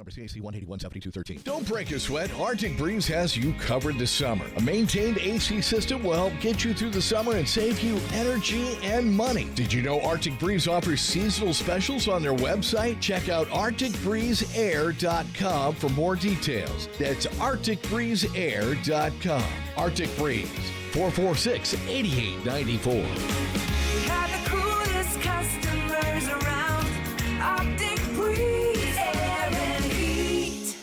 number CAC 181-7213. Don't break a sweat. Arctic Breeze has you covered this summer. A maintained AC system will help get you through the summer and save you energy and money. Did you know Arctic Breeze offers seasonal specials on their website? Check out ArcticBreezeAir.com for more details. That's ArcticBreezeAir.com. Arctic Breeze, 446-8894. We have the coolest customers around. Arctic Breeze Air and Heat.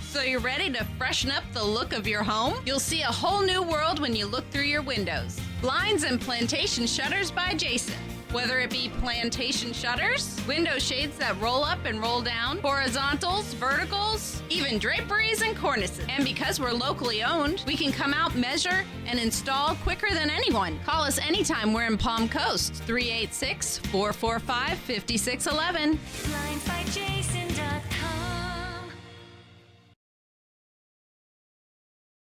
So you're ready to freshen up the look of your home? You'll see a whole new world when you look through your windows. Blinds and plantation shutters by Jason. Whether it be plantation shutters, window shades that roll up and roll down, horizontals, verticals, even draperies and cornices. And because we're locally owned, we can come out, measure, and install quicker than anyone. Call us anytime we're in Palm Coast, 386-445-5611. BlindsByJason.com.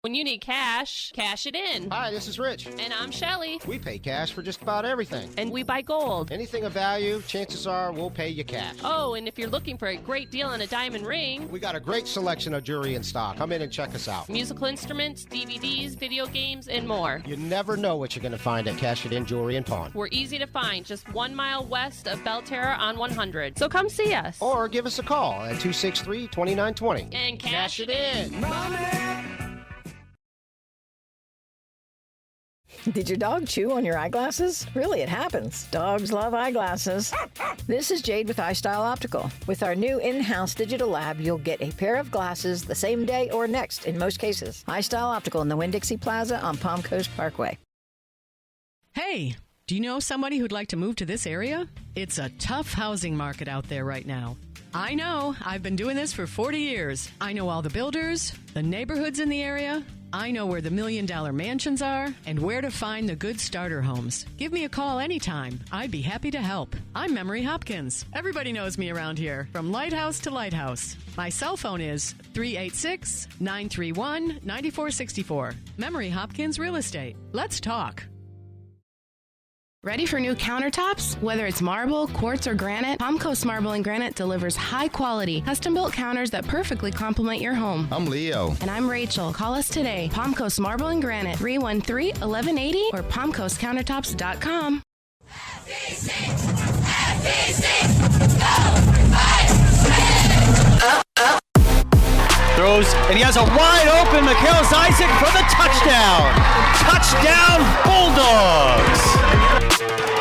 When you need cash, cash it in. Hi, this is Rich. And I'm Shelly. We pay cash for just about everything. And we buy gold. Anything of value, chances are we'll pay you cash. Oh, and if you're looking for a great deal on a diamond ring, We got a great selection of jewelry in stock. Come in and check us out. musical instruments, DVDs, video games, and more. You never know what you're going to find at Cash It In Jewelry and Pawn. We're easy to find, just 1 mile west of Belterra on 100. So come see us. Or give us a call at 263-2920. And cash it in. Did your dog chew on your eyeglasses? Really, it happens. Dogs love eyeglasses. This is Jade with iStyle Optical. With our new in-house digital lab, you'll get a pair of glasses the same day or next in most cases. iStyle Optical in the Winn-Dixie Plaza on Palm Coast Parkway. Hey, do you know somebody who'd like to move to this area? It's a tough housing market out there right now. I know. I've been doing this for 40 years. I know all the builders, the neighborhoods in the area. I know where the $1 million mansions are and where to find the good starter homes. Give me a call anytime. I'd be happy to help. I'm Memory Hopkins. Everybody knows me around here, from lighthouse to lighthouse. My cell phone is 386-931-9464. Memory Hopkins Real Estate. Let's talk. Ready for new countertops? Whether it's marble, quartz, or granite, Palm Coast Marble and Granite delivers high-quality, custom-built counters that perfectly complement your home. I'm Leo. And I'm Rachel. Call us today. Palm Coast Marble and Granite, 313-1180 or palmcoastcountertops.com. FPC, go! Throws, and he has a wide open Mikhail Isaac for the touchdown. Touchdown, Bulldogs.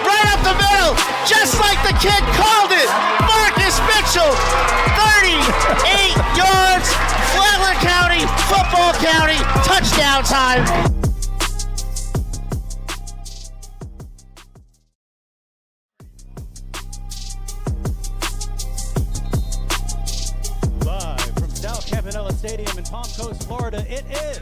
Right up the middle, just like the kid called it. Marcus Mitchell, 38 yards. Flagler County, Football County, touchdown time. South Campanella Stadium in Palm Coast, Florida. It is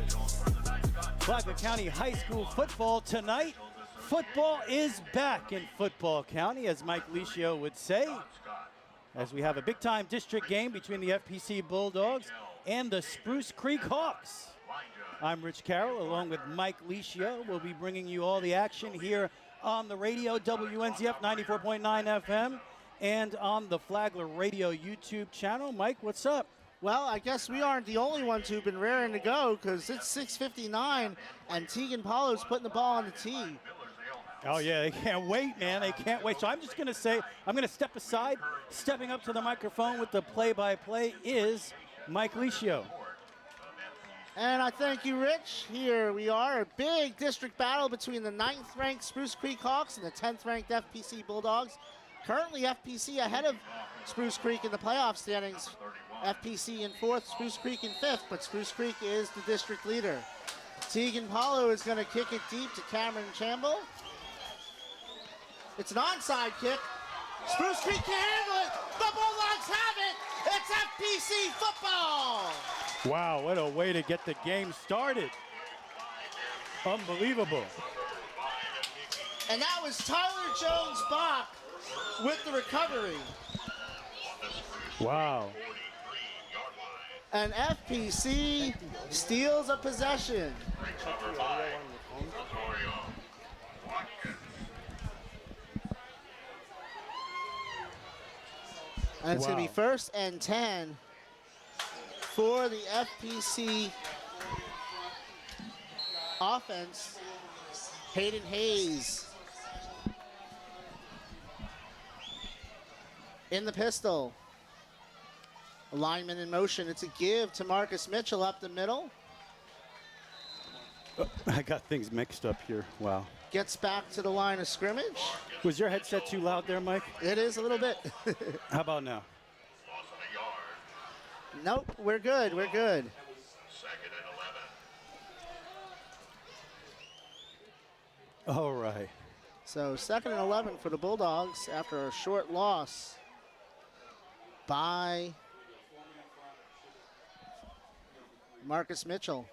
Flagler County High School football tonight. Football is back in Football County, as Mike Licio would say, as we have a big-time district game between the FPC Bulldogs and the Spruce Creek Hawks. I'm Rich Carroll, along with Mike Licio. We'll be bringing you all the action here on the radio, WNZF 94.9 FM, and on the Flagler Radio YouTube channel. Mike, what's up? Well, I guess we aren't the only ones who've been raring to go, because it's 6:59 and Teagan Paulo's putting the ball on the tee. Oh, yeah, they can't wait, man. They can't wait. So I'm just going to say, I'm going to step aside. Stepping up to the microphone with the play-by-play is Mike Licio. And I thank you, Rich. Here we are, a big district battle between the 9th-ranked Spruce Creek Hawks and the 10th-ranked FPC Bulldogs. Currently, FPC ahead of Spruce Creek in the playoff standings. FPC in 4th, Spruce Creek in 5th, but Spruce Creek is the district leader. Teagan Paulo is going to kick it deep to Cameron Chamble. It's an onside kick. Spruce Creek can't handle it. The Bulldogs have it. It's FPC football. Wow, what a way to get the game started. Unbelievable. And that was Tyler Jones-Bach with the recovery. Wow. And FPC steals a possession. And it's going to be 1st and 10 for the FPC offense. Hayden Hayes in the pistol. Alignment in motion. It's a give to Marcus Mitchell up the middle. I got things mixed up here. Wow. Gets back to the line of scrimmage. Was your headset too loud there, Mike? It is a little bit. How about now? Nope, we're good. We're good. All right. So 2nd and 11 for the Bulldogs after a short loss by Marcus Mitchell.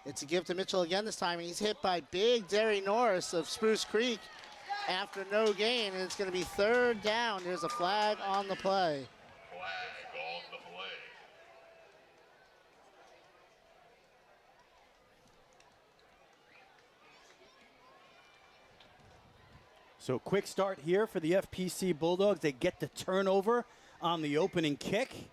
It's a give to Mitchell again this time. He's hit by big Derry Norris of Spruce Creek after no gain, and it's going to be 3rd down. There's a flag on the play. So quick start here for the FPC Bulldogs. They get the turnover on the opening kick.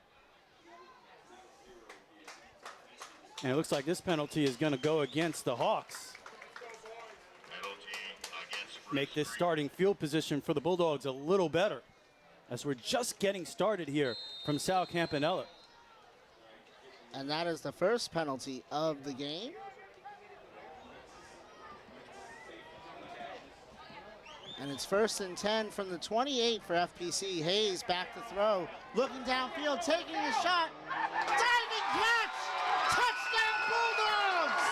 And it looks like this penalty is going to go against the Hawks. Make this starting field position for the Bulldogs a little better, as we're just getting started here from Sal Campanella. And that is the first penalty of the game. And it's 1st and 10 from the 28 for FPC. Hayes back to throw. Looking downfield, taking a shot. Diving catch! Touchdown Bulldogs!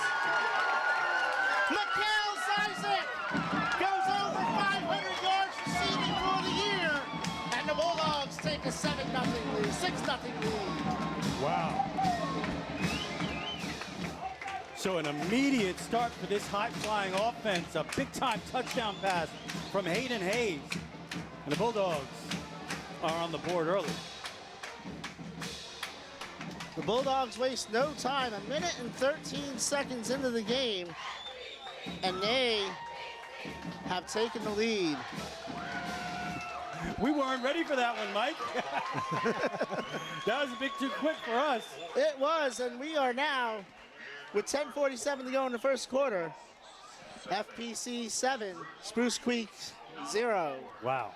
Mikhail Isaac goes over 500 yards receiving for the year. And the Bulldogs take a 7-0 lead, 6-0 lead. Wow. So an immediate start for this high-flying offense. A big-time touchdown pass from Hayden Hayes. And the Bulldogs are on the board early. The Bulldogs waste no time. 1 minute and 13 seconds into the game, and they have taken the lead. We weren't ready for that one, Mike. That was a bit too quick for us. It was, and we are now, with 10:47 to go in the first quarter, FPC 7, Spruce Creek 0. Wow.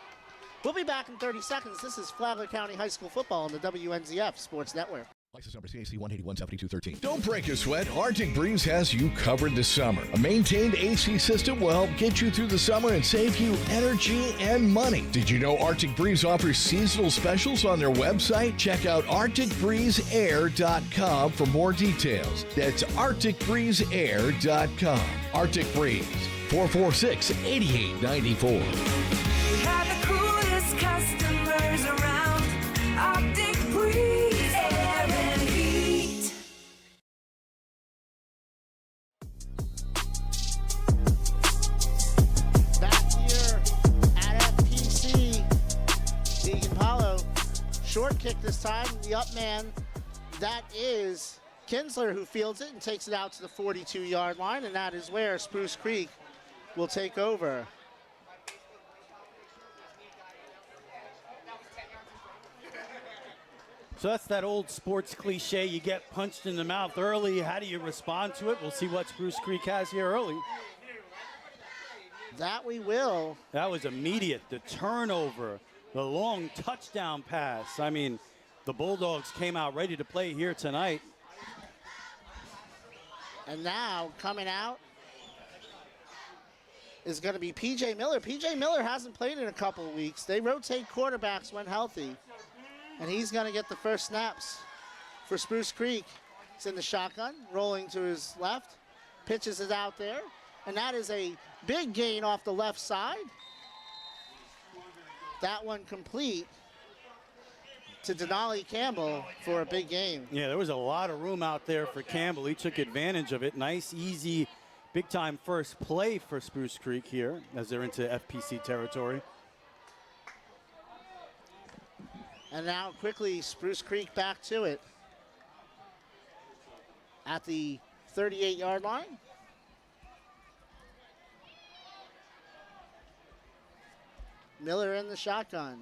We'll be back in 30 seconds. This is Flagler County High School football on the WNZF Sports Network. License number CAC 1817213. Don't break a sweat. Arctic Breeze has you covered this summer. A maintained AC system will help get you through the summer and save you energy and money. Did you know Arctic Breeze offers seasonal specials on their website? Check out ArcticBreezeAir.com for more details. That's ArcticBreezeAir.com. Arctic Breeze, 446-8894. We have the coolest customers around. Arctic Breeze Air and Heat. Back here at FPC, Deegan Paulo. Short kick this time. The up man, that is Kinsler, who fields it and takes it out to the 42-yard line, and that is where Spruce Creek will take over. So that's that old sports cliche. You get punched in the mouth early. How do you respond to it? We'll see what Spruce Creek has here early. That we will. That was immediate. The turnover, the long touchdown pass. I mean, the Bulldogs came out ready to play here tonight. And now coming out is going to be P.J. Miller. P.J. Miller hasn't played in a couple of weeks. They rotate quarterbacks when healthy. And he's going to get the first snaps for Spruce Creek. He's in the shotgun, rolling to his left, pitches it out there. And that is a big gain off the left side. That one complete to Denali Campbell for a big game. Yeah, there was a lot of room out there for Campbell. He took advantage of it. Nice, easy, big-time first play for Spruce Creek here as they're into FPC territory. And now quickly, Spruce Creek back to it at the 38-yard line. Miller in the shotgun.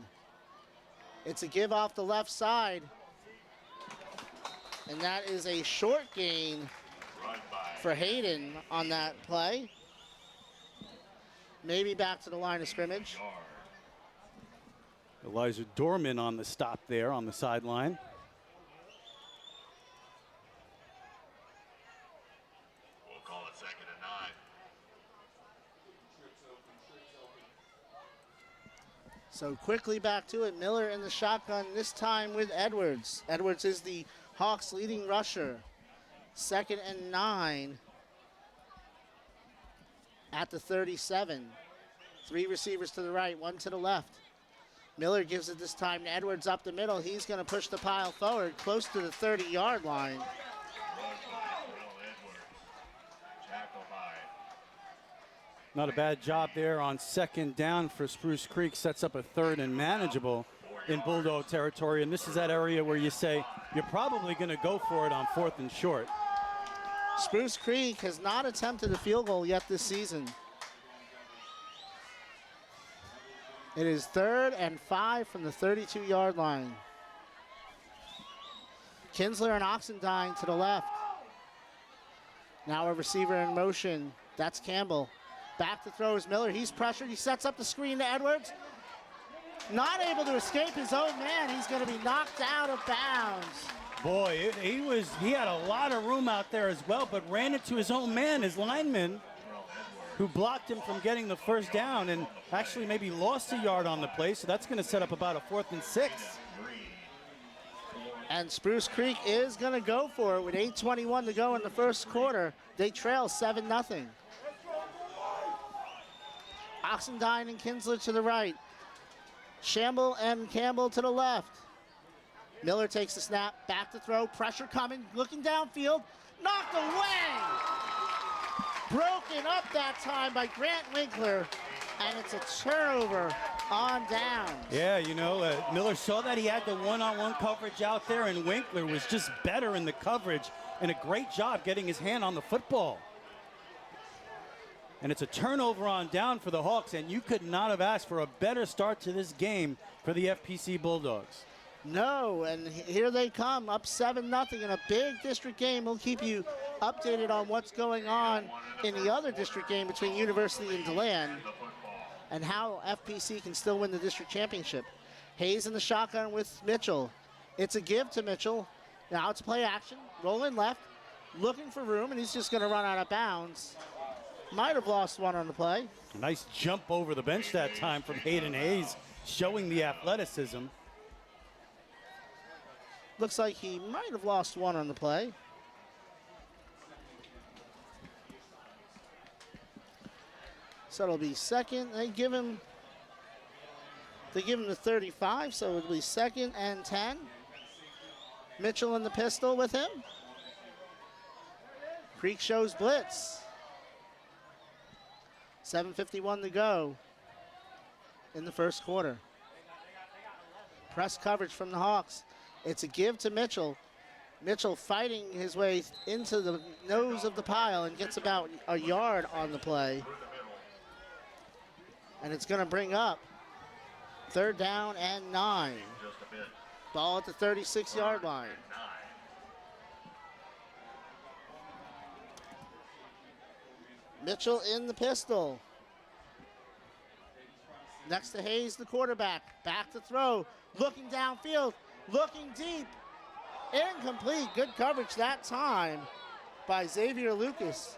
It's a give off the left side. And that is a short gain for Hayden on that play. Maybe back to the line of scrimmage. Elijah Dorman on the stop there on the sideline. We'll call it 2nd and 9. So quickly back to it. Miller in the shotgun, this time with Edwards. Edwards is the Hawks' leading rusher. 2nd and 9 at the 37. 3 receivers to the right, 1 to the left. Miller gives it this time to Edwards up the middle. He's going to push the pile forward, close to the 30-yard line. Not a bad job there on 2nd down for Spruce Creek. Sets up a 3rd and manageable in Bulldog territory. And this is that area where you say you're probably going to go for it on 4th and short. Spruce Creek has not attempted a field goal yet this season. It is 3rd and 5 from the 32-yard line. Kinsler and Oxendine to the left. Now a receiver in motion. That's Campbell. Back to throw is Miller. He's pressured. He sets up the screen to Edwards. Not able to escape his own man. He's going to be knocked out of bounds. Boy, he had a lot of room out there as well, but ran into his own man, his lineman, who blocked him from getting the 1st down and actually maybe lost a yard on the play. So that's going to set up about a 4th and 6. And Spruce Creek is going to go for it with 8:21 to go in the first quarter. They trail 7-0. Oxendine and Kinsler to the right. Shamble and Campbell to the left. Miller takes the snap, back to throw, pressure coming, looking downfield, knocked away! Broken up that time by Grant Winkler, and it's a turnover on downs. Yeah, you know, Miller saw that he had the one-on-one coverage out there, and Winkler was just better in the coverage, and a great job getting his hand on the football. And it's a turnover on down for the Hawks, and you could not have asked for a better start to this game for the FPC Bulldogs. No, and here they come, up 7-0 in a big district game. We'll keep you updated on what's going on in the other district game between University and DeLand and how FPC can still win the district championship. Hayes in the shotgun with Mitchell. It's a give to Mitchell. Now it's play action, rolling left, looking for room, and he's just going to run out of bounds. Might have lost one on the play. Nice jump over the bench that time from Hayden Hayes, showing the athleticism. Looks like he might have lost one on the play. So it'll be 2nd. They give him the 35, so it'll be 2nd and 10. Mitchell in the pistol with him. Creek shows blitz. 7:51 to go in the first quarter. Press coverage from the Hawks. It's a give to Mitchell. Mitchell fighting his way into the nose of the pile and gets about a yard on the play. And it's going to bring up 3rd down and 9. Ball at the 36-yard line. Mitchell in the pistol. Next to Hayes, the quarterback. Back to throw. Looking downfield. Looking deep. Incomplete. Good coverage that time by Xavier Lucas.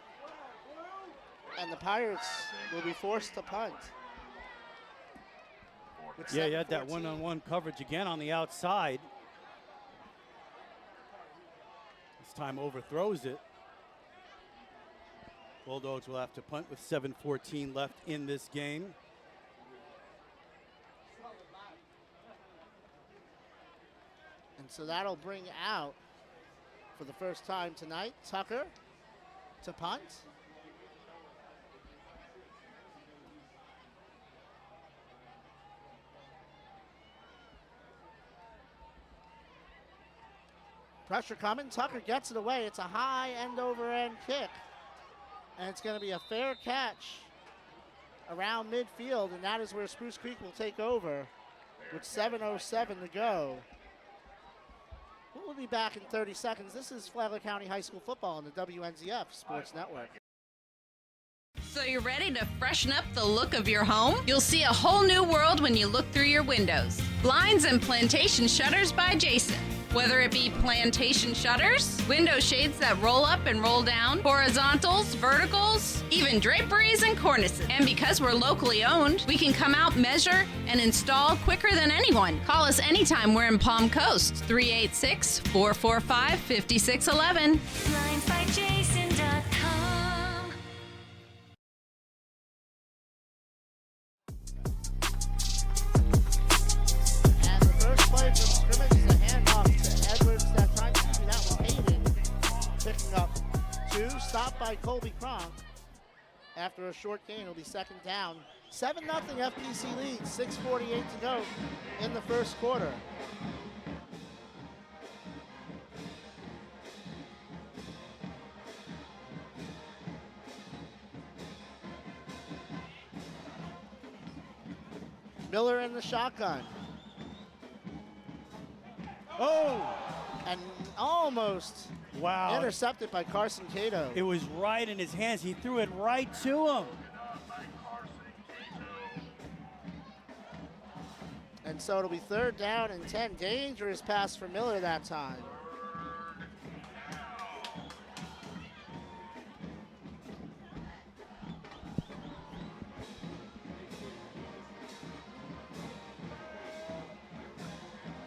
And the Pirates will be forced to punt. Yeah, you had that one-on-one coverage again on the outside. This time overthrows it. Bulldogs will have to punt with 7:14 left in this game. And so that'll bring out, for the first time tonight, Tucker to punt. Pressure coming. Tucker gets it away. It's a high end-over-end kick. And it's going to be a fair catch around midfield, and that is where Spruce Creek will take over. with 7:07 to go. We'll be back in 30 seconds. This is Flagler County High School football on the WNZF Sports Network. So you're ready to freshen up the look of your home? You'll see a whole new world when you look through your windows. Blinds and plantation shutters by Jason. Whether it be plantation shutters, window shades that roll up and roll down, horizontals, verticals, even draperies and cornices. And because we're locally owned, we can come out, measure, and install quicker than anyone. Call us anytime we're in Palm Coast, 386-445-5611. BlindsByJason.com. And the first play from scrimmage is a handoff to Edwards that time. Excuse me, that was Hayden picking up 2. Stopped by Colby Cronk. After a short gain, it'll be second down. 7-0 FPC lead, 6:48 to go in the first quarter. Miller in the shotgun. Oh! And almost intercepted by Carson Cato. It was right in his hands. He threw it right to him. And so it'll be 3rd down and 10. Dangerous pass for Miller that time.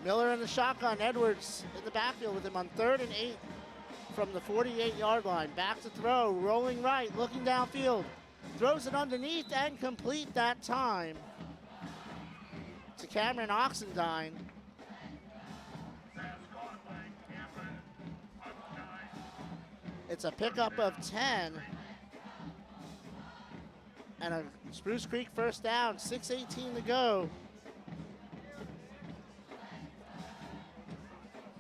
Miller in the shotgun. Edwards in the backfield with him on 3rd and 8 from the 48-yard line. Back to throw, rolling right, looking downfield. Throws it underneath and complete that time to Cameron Oxendine. It's a pickup of 10. And a Spruce Creek first down, 6:18 to go.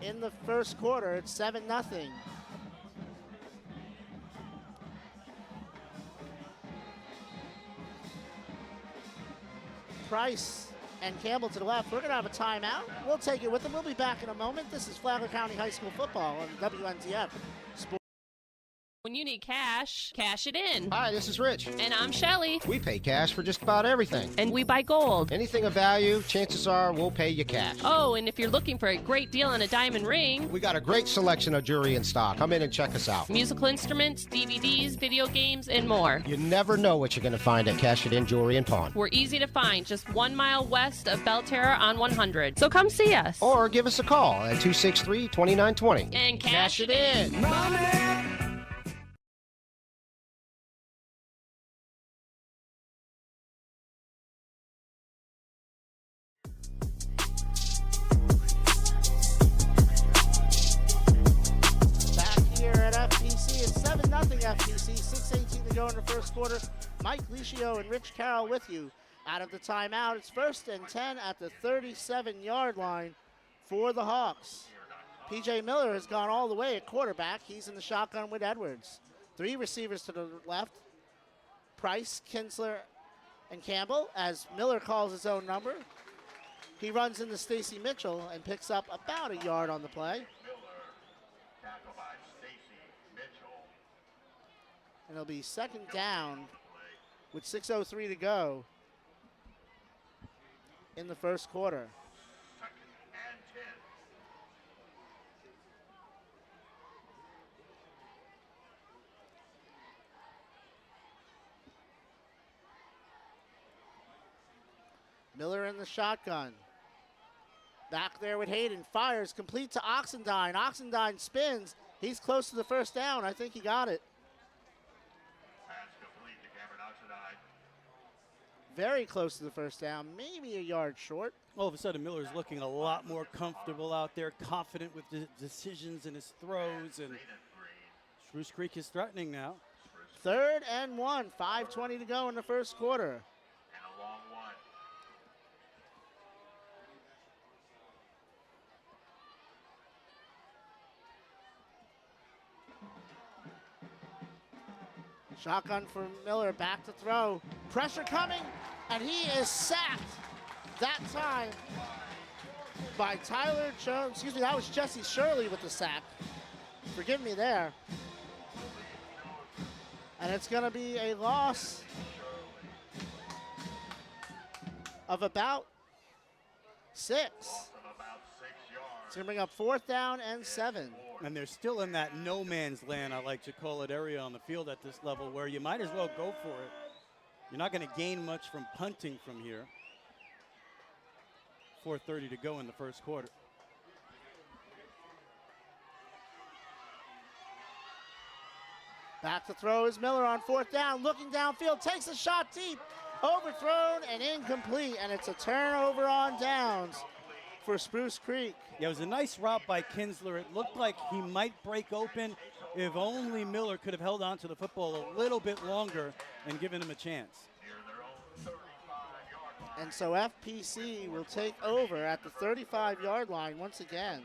In the first quarter, it's 7-0. Price and Campbell to the left. We're going to have a timeout. We'll take it with them. We'll be back in a moment. This is Flagler County High School football on WNZF Sports. When you need cash, cash it in. Hi, this is Rich. And I'm Shelly. We pay cash for just about everything. And we buy gold. Anything of value, chances are we'll pay you cash. Oh, and if you're looking for a great deal on a diamond ring, We got a great selection of jewelry in stock. Come in and check us out. musical instruments, DVDs, video games, and more. You never know what you're going to find at Cash It In Jewelry and Pawn. We're easy to find, just 1 mile west of Belterra on 100. So come see us. Or give us a call at 263-2920. And cash it in. Back here at FPC, it's 7-0 FPC, 6:18 to go in the first quarter. Mike Licio and Rich Carroll with you. Out of the timeout, it's 1st and 10 at the 37-yard line for the Hawks. PJ Miller has gone all the way at quarterback. He's in the shotgun with Edwards. 3 receivers to the left. Price, Kinsler, and Campbell as Miller calls his own number. He runs into Stacy Mitchell and picks up about a yard on the play. And it'll be second down with 6:03 to go in the first quarter. Miller in the shotgun. Back there with Hayden. Fires complete to Oxendine. Oxendine spins. He's close to the first down. I think he got it. Very close to the first down. Maybe a yard short. All of a sudden, Miller's looking a lot more comfortable out there, confident with the decisions and his throws. And Spruce Creek is threatening now. 3rd and 1. 5:20 to go in the first quarter. Shotgun for Miller, back to throw. Pressure coming, and he is sacked that time by Tyler Jones. Excuse me, that was Jesse Shirley with the sack. Forgive me there. And it's going to be a loss of about 6. It's going to bring up 4th down and 7. And they're still in that no man's land, I like to call it, area on the field at this level where you might as well go for it. You're not going to gain much from punting from here. 4:30 to go in the first quarter. Back to throw is Miller on 4th down, looking downfield, takes a shot deep, overthrown and incomplete, and it's a turnover on downs for Spruce Creek. Yeah, it was a nice route by Kinsler. It looked like he might break open if only Miller could have held on to the football a little bit longer and given him a chance. And so FPC will take over at the 35-yard line once again.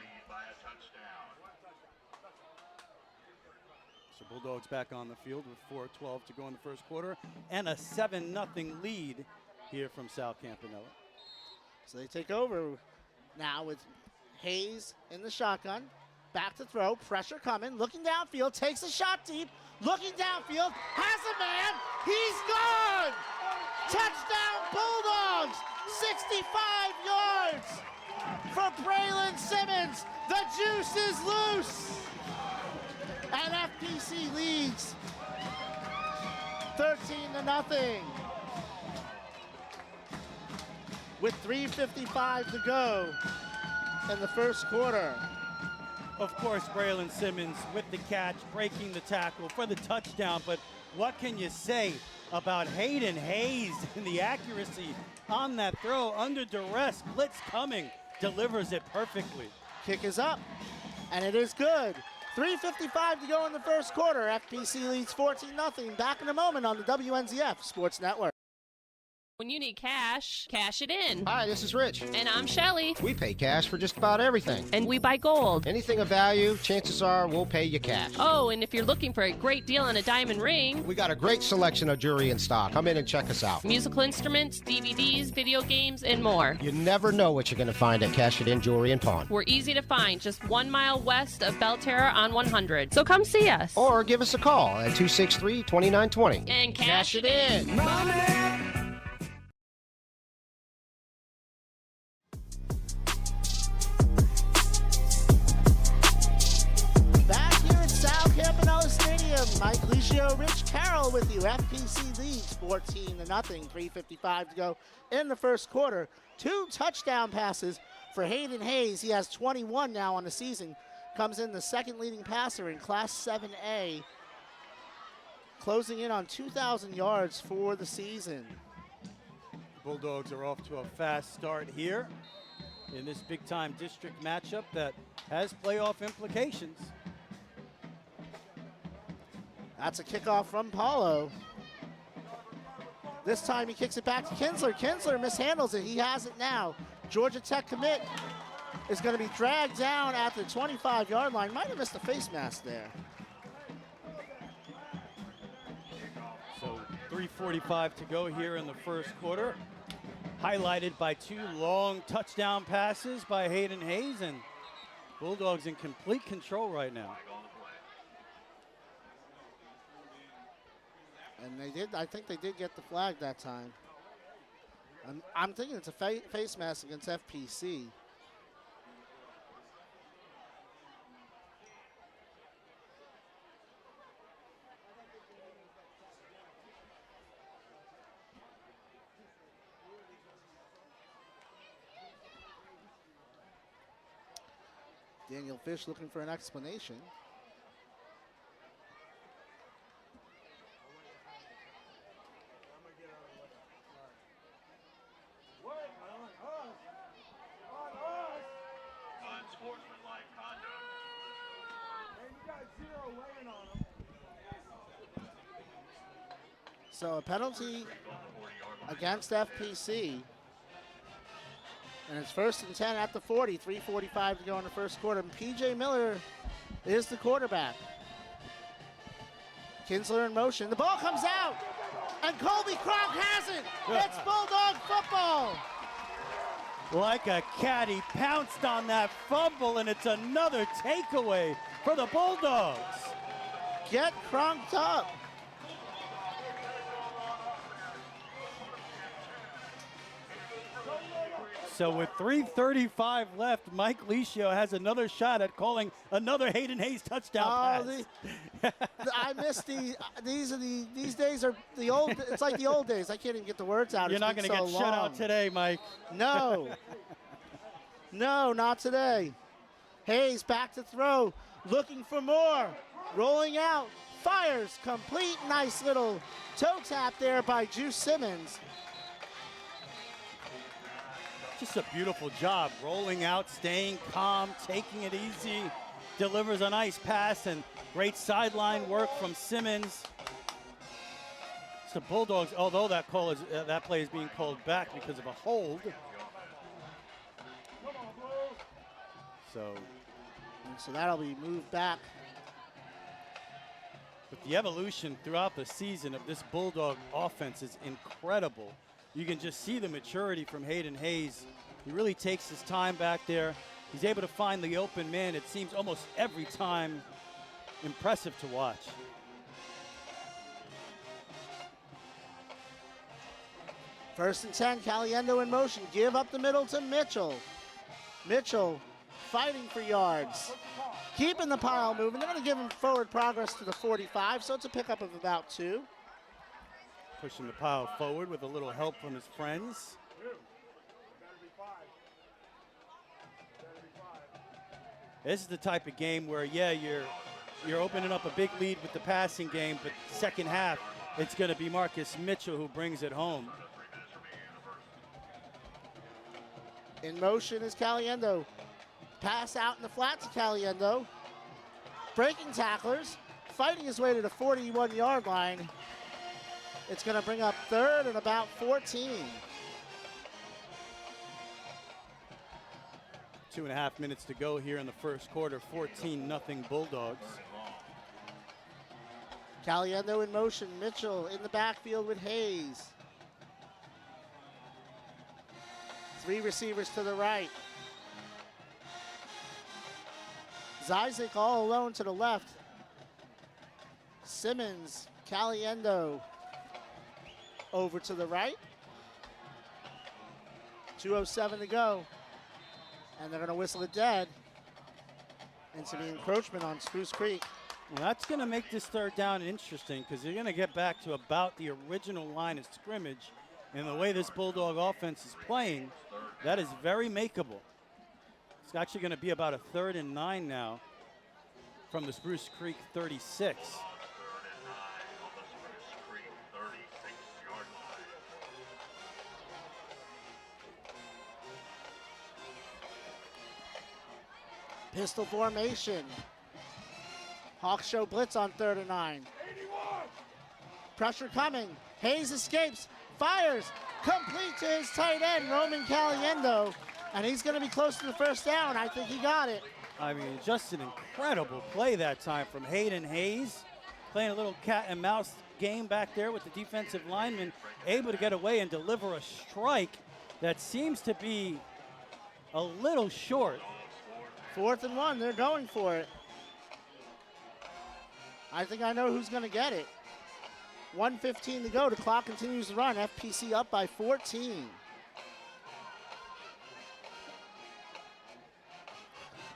So Bulldogs back on the field with 4:12 to go in the first quarter and a 7-0 lead here from Sal Campanella. So they take over now with Hayes in the shotgun. Back to throw, pressure coming, looking downfield, takes a shot deep, looking downfield, has a man, he's gone! Touchdown Bulldogs, 65 yards for Braylon Simmons. The juice is loose. And FPC leads 13-0. With 3:55 to go in the first quarter. Of course, Braylon Simmons with the catch, breaking the tackle for the touchdown. But what can you say about Hayden Hayes and the accuracy on that throw under duress? Blitz coming, delivers it perfectly. Kick is up, and it is good. 3:55 to go in the first quarter. FPC leads 14-0. Back in a moment on the WNZF Sports Network. When you need cash, cash it in. Hi, this is Rich. And I'm Shelly. We pay cash for just about everything. And we buy gold. Anything of value, chances are we'll pay you cash. Oh, and if you're looking for a great deal on a diamond ring, We got a great selection of jewelry in stock. Come in and check us out. musical instruments, DVDs, video games, and more. You never know what you're going to find at Cash It In Jewelry and Pawn. We're easy to find, just 1 mile west of Belterra on 100. So come see us. Or give us a call at 263-2920. And cash it in. Back here at Sal Campanella Stadium, Mike Licio, Rich Carroll with you. FPC leads 14-0, 3:55 to go in the first quarter. 2 touchdown passes for Hayden Hayes. He has 21 now on the season. Comes in the second leading passer in Class 7A. Closing in on 2,000 yards for the season. Bulldogs are off to a fast start here in this big-time district matchup that has playoff implications. That's a kickoff from Paulo. This time he kicks it back to Kinsler. Kinsler mishandles it. He has it now. Georgia Tech commit is going to be dragged down at the 25-yard line. Might have missed a face mask there. So 3:45 to go here in the first quarter. Highlighted by 2 long touchdown passes by Hayden Hayes, and Bulldogs in complete control right now. And they did, I think they did get the flag that time. I'm thinking it's a face mask against FPC. Daniel Fish looking for an explanation. Unsportsmanlike conduct. So a penalty against FPC. And it's 1st and 10 at the 40, 3:45 to go in the first quarter. And PJ Miller is the quarterback. Kinsler in motion. The ball comes out. And Colby Cronk has it. It's Bulldog football. like a cat. He pounced on that fumble, and it's another takeaway for the Bulldogs. Get crunked up. So with 3:35 left, Mike Licio has another shot at calling another Hayden Hayes touchdown pass. I miss these days are the old. It's like the old days. I can't even get the words out. You're not going to get shut out today, Mike. No. No, not today. Hayes back to throw, looking for more. Rolling out, fires, complete. Nice little toe tap there by Juice Simmons. Just a beautiful job, rolling out, staying calm, taking it easy, delivers a nice pass, and great sideline work from Simmons. It's the Bulldogs, although that play is being called back because of a hold. So that'll be moved back. But the evolution throughout the season of this Bulldog offense is incredible. You can just see the maturity from Hayden Hayes. He really takes his time back there. He's able to find the open man, it seems, almost every time. Impressive to watch. First and 10, Caliendo in motion. Give up the middle to Mitchell. Mitchell fighting for yards. Keeping the pile moving. They're going to give him forward progress to the 45, so it's a pickup of about 2. Pushing the pile forward with a little help from his friends. This is the type of game where, yeah, you're opening up a big lead with the passing game, but second half, it's going to be Marcus Mitchell who brings it home. In motion is Caliendo. Pass out in the flat to Caliendo. Breaking tacklers, fighting his way to the 41-yard line. It's going to bring up third and about 14. 2.5 minutes to go here in the first quarter. 14-0 Bulldogs. Caliendo in motion. Mitchell in the backfield with Hayes. 3 receivers to the right. Zizek all alone to the left. Simmons, Caliendo over to the right. 2:07 to go. And they're going to whistle it dead. Into the encroachment on Spruce Creek. Well, that's going to make this third down interesting because you're going to get back to about the original line of scrimmage. And the way this Bulldog offense is playing, that is very makeable. It's actually going to be about a 3rd and 9 now from the Spruce Creek 36. Pistol formation. Hawks show blitz on 3rd and 9. Pressure coming. Hayes escapes, fires, complete to his tight end, Roman Caliendo. And he's going to be close to the first down. I think he got it. I mean, just an incredible play that time from Hayden Hayes. Playing a little cat and mouse game back there with the defensive lineman. Able to get away and deliver a strike that seems to be a little short. 4th and 1, they're going for it. I think I know who's going to get it. 1:15 to go. The clock continues to run. FPC up by 14.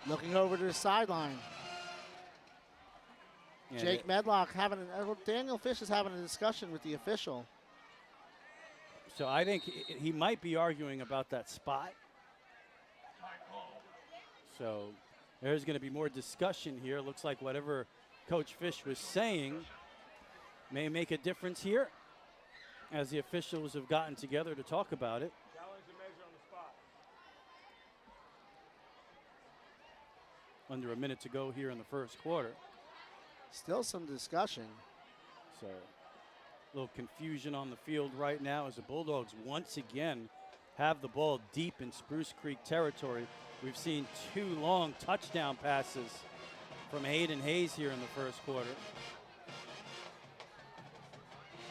Looking over to the sideline. Yeah, Jake Medlock Daniel Fish is having a discussion with the official. So I think he might be arguing about that spot. So there's going to be more discussion here. Looks like whatever Coach Fish was saying may make a difference here as the officials have gotten together to talk about it. Under a minute to go here in the first quarter. Still some discussion. So a little confusion on the field right now as the Bulldogs once again have the ball deep in Spruce Creek territory. We've seen 2 long touchdown passes from Hayden Hayes here in the first quarter.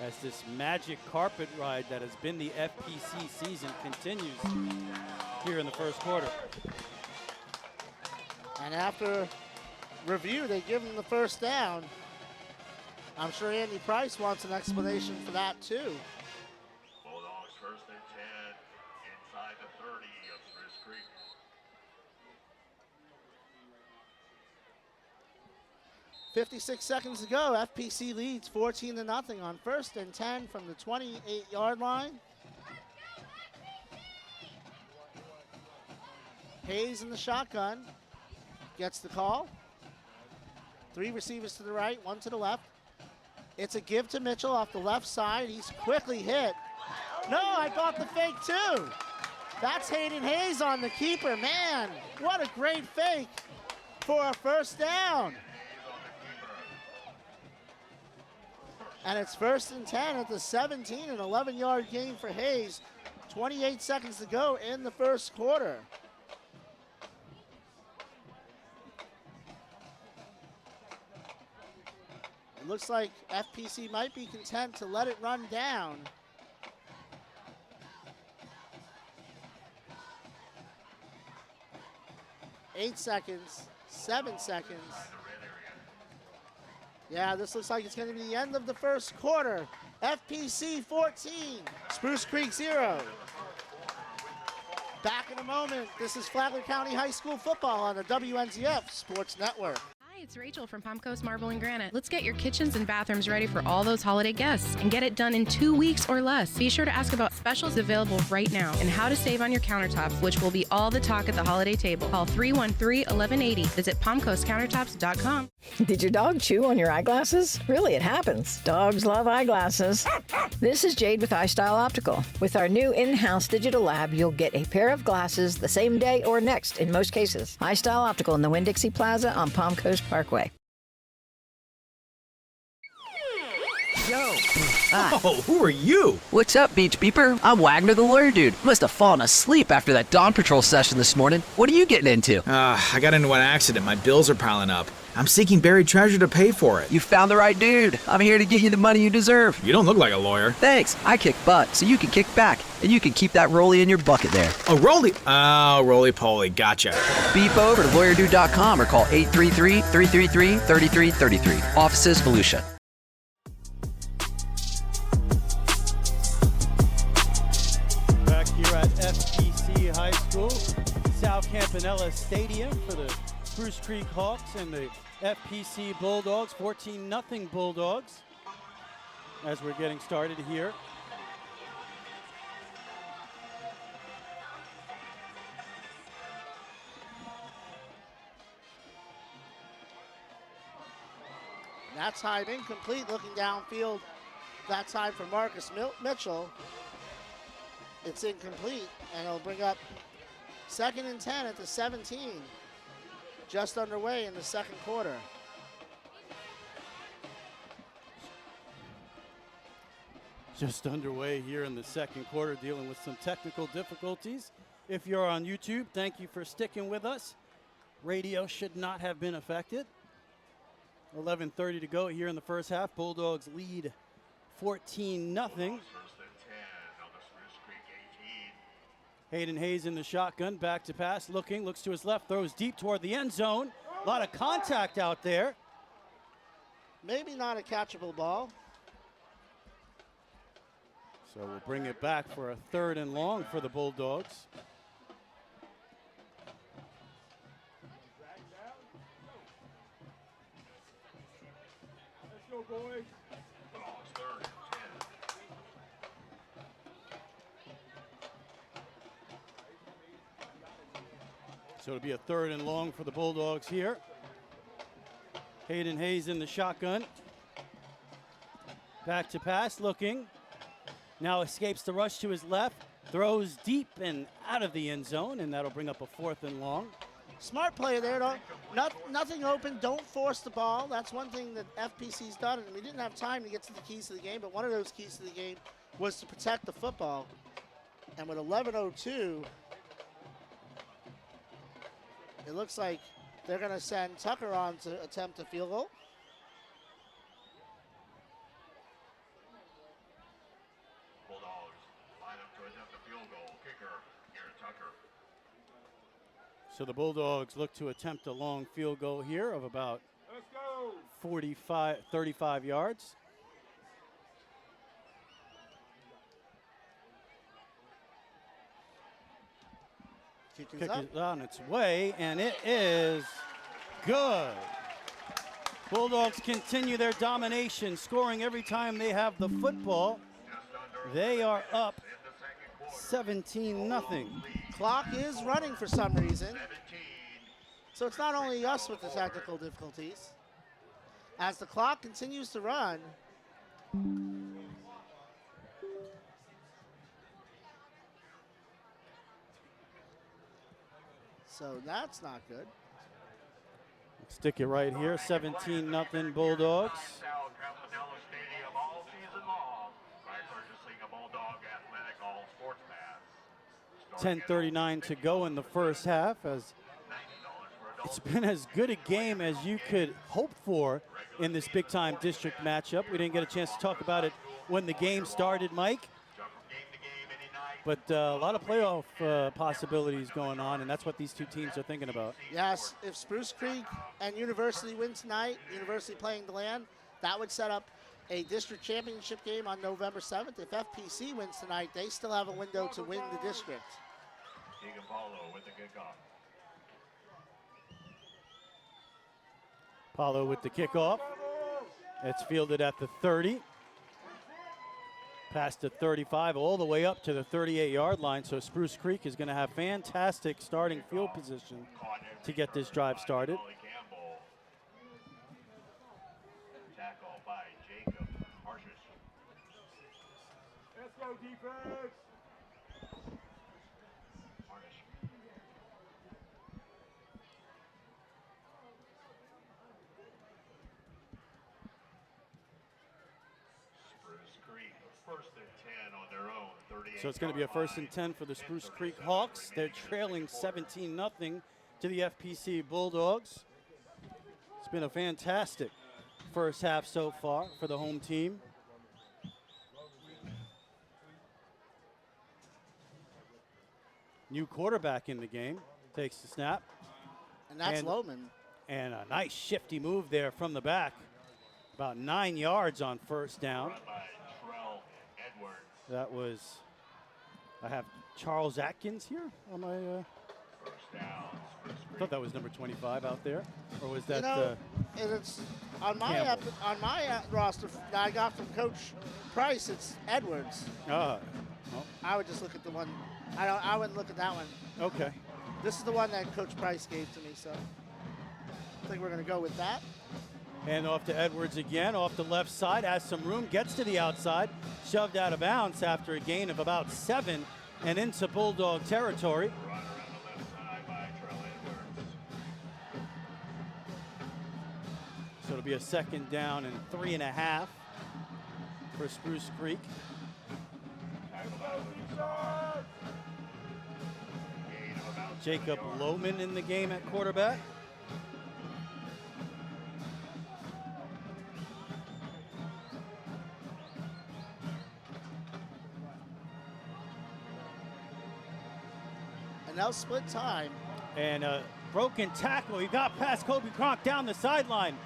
as this magic carpet ride that has been the FPC season continues here in the first quarter. And after review, they give him the first down. I'm sure Andy Price wants an explanation for that too. Bulldogs first and 10 inside the 30 of Spruce Creek. .56 seconds to go. FPC leads 14-0 on first and 10 from the 28-yard line. Hayes in the shotgun gets the call. 3 receivers to the right, 1 to the left. It's a give to Mitchell off the left side. He's quickly hit. No, I got the fake too. That's Hayden Hayes on the keeper. Man, what a great fake for a first down. And it's first and 10 at the 17, an 11-yard gain for Hayes. 28 seconds to go in the first quarter. It looks like FPC might be content to let it run down. Eight seconds, 7 seconds. Yeah, this looks like it's going to be the end of the first quarter. FPC 14, Spruce Creek 0. Back in a moment. This is Flagler County High School football on the WNZF Sports Network. Hi, it's Rachel from Palm Coast Marble and Granite. Let's get your kitchens and bathrooms ready for all those holiday guests and get it done in 2 weeks or less. Be sure to ask about specials available right now and how to save on your countertops, which will be all the talk at the holiday table. Call 313-1180. Visit palmcoastcountertops.com. Did your dog chew on your eyeglasses? Really, it happens. Dogs love eyeglasses. This is Jade with iStyle Optical. With our new in-house digital lab, you'll get a pair of glasses the same day or next in most cases. iStyle Optical in the Winn-Dixie Plaza on Palm Coast Parkway. Yo. Oh, who are you? What's up, Beach Beeper? I'm Wagner the Lawyer Dude. Must have fallen asleep after that Dawn Patrol session this morning. What are you getting into? I got into an accident. My bills are piling up. I'm seeking buried treasure to pay for it. You found the right dude. I'm here to get you the money you deserve. You don't look like a lawyer. Thanks. I kick butt, so you can kick back. And you can keep that rollie in your bucket there. Oh, rollie? Oh, roly-poly. Gotcha. Beep over to lawyerdude.com or call 833-333-3333. Offices, Volusia. Back here at FPC High School, South Campanella Stadium for the Spruce Creek Hawks and the FPC Bulldogs, 14-0 Bulldogs, as we're getting started here. That time incomplete, looking downfield. That time for Marcus Mitchell. It's incomplete, and it'll bring up 2nd and 10 at the 17. Just underway in the second quarter. Just underway here in the second quarter, dealing with some technical difficulties. If you're on YouTube, thank you for sticking with us. Radio should not have been affected. 11:30 to go here in the first half. Bulldogs lead 14-0. Hayden Hayes in the shotgun, back to pass, looks to his left, throws deep toward the end zone. A lot of contact out there. Maybe not a catchable ball. So we'll bring it back for a 3rd and long for the Bulldogs. Let's go, boys. So it'll be a 3rd and long for the Bulldogs here. Hayden Hayes in the shotgun. Back to pass, looking. Now escapes the rush to his left. Throws deep and out of the end zone, and that'll bring up a 4th and long. Smart play there. Nothing open. Don't force the ball. That's one thing that FPC's done. And we didn't have time to get to the keys to the game, but one of those keys to the game was to protect the football. And with 11:02, it looks like they're going to send Tucker on to attempt a field goal. attempt the field goal. Kicker, Garrett Tucker. So the Bulldogs look to attempt a long field goal here of about 35 yards. Kick Kick is on its way, and it is good. Bulldogs continue their domination, scoring every time they have the football. They are up 17-0. Clock is running for some reason. So it's not only us with the technical difficulties. As the clock continues to run, so that's not good. Stick it right here, 17-0 Bulldogs. 10:39 to go in the first half, as it's been as good a game as you could hope for in this big-time district matchup. We didn't get a chance to talk about it when the game started, Mike. But a lot of playoff possibilities going on, and that's what these two teams are thinking about. Yes, if Spruce Creek and University win tonight, University playing DeLand, that would set up a district championship game on November 7th. If FPC wins tonight, they still have a window to win the district. Keegan Paulo with the kickoff. Paulo with the kickoff. It's fielded at the 30. Past the 35, all the way up to the 38-yard line. So Spruce Creek is going to have fantastic starting field position to get this drive started. Tackle by Jacob Marshes. Let's go defense. First and 10 on their own 38. So it's going to be a 1st and 10 for the Spruce Creek Hawks. They're trailing 17-0 to the FPC Bulldogs. It's been a fantastic first half so far for the home team. New quarterback in the game, takes the snap. And that's Lohman. And a nice shifty move there from the back. About 9 yards on first down. That was, I have Charles Atkins here on my, I thought that was number 25 out there. Or was that, it's on my roster that I got from Coach Price, it's Edwards. Well. I would just look at the one, I wouldn't look at that one. Okay. This is the one that Coach Price gave to me, so I think we're going to go with that. Hand off to Edwards again, off the left side, has some room, gets to the outside, shoved out of bounds after a gain of about 7 and into Bulldog territory. So it'll be a 2nd down and 3.5 for Spruce Creek. Jacob Lohman in the game at quarterback. And now split time. And a broken tackle. He got past Kobe Cronk down the sideline.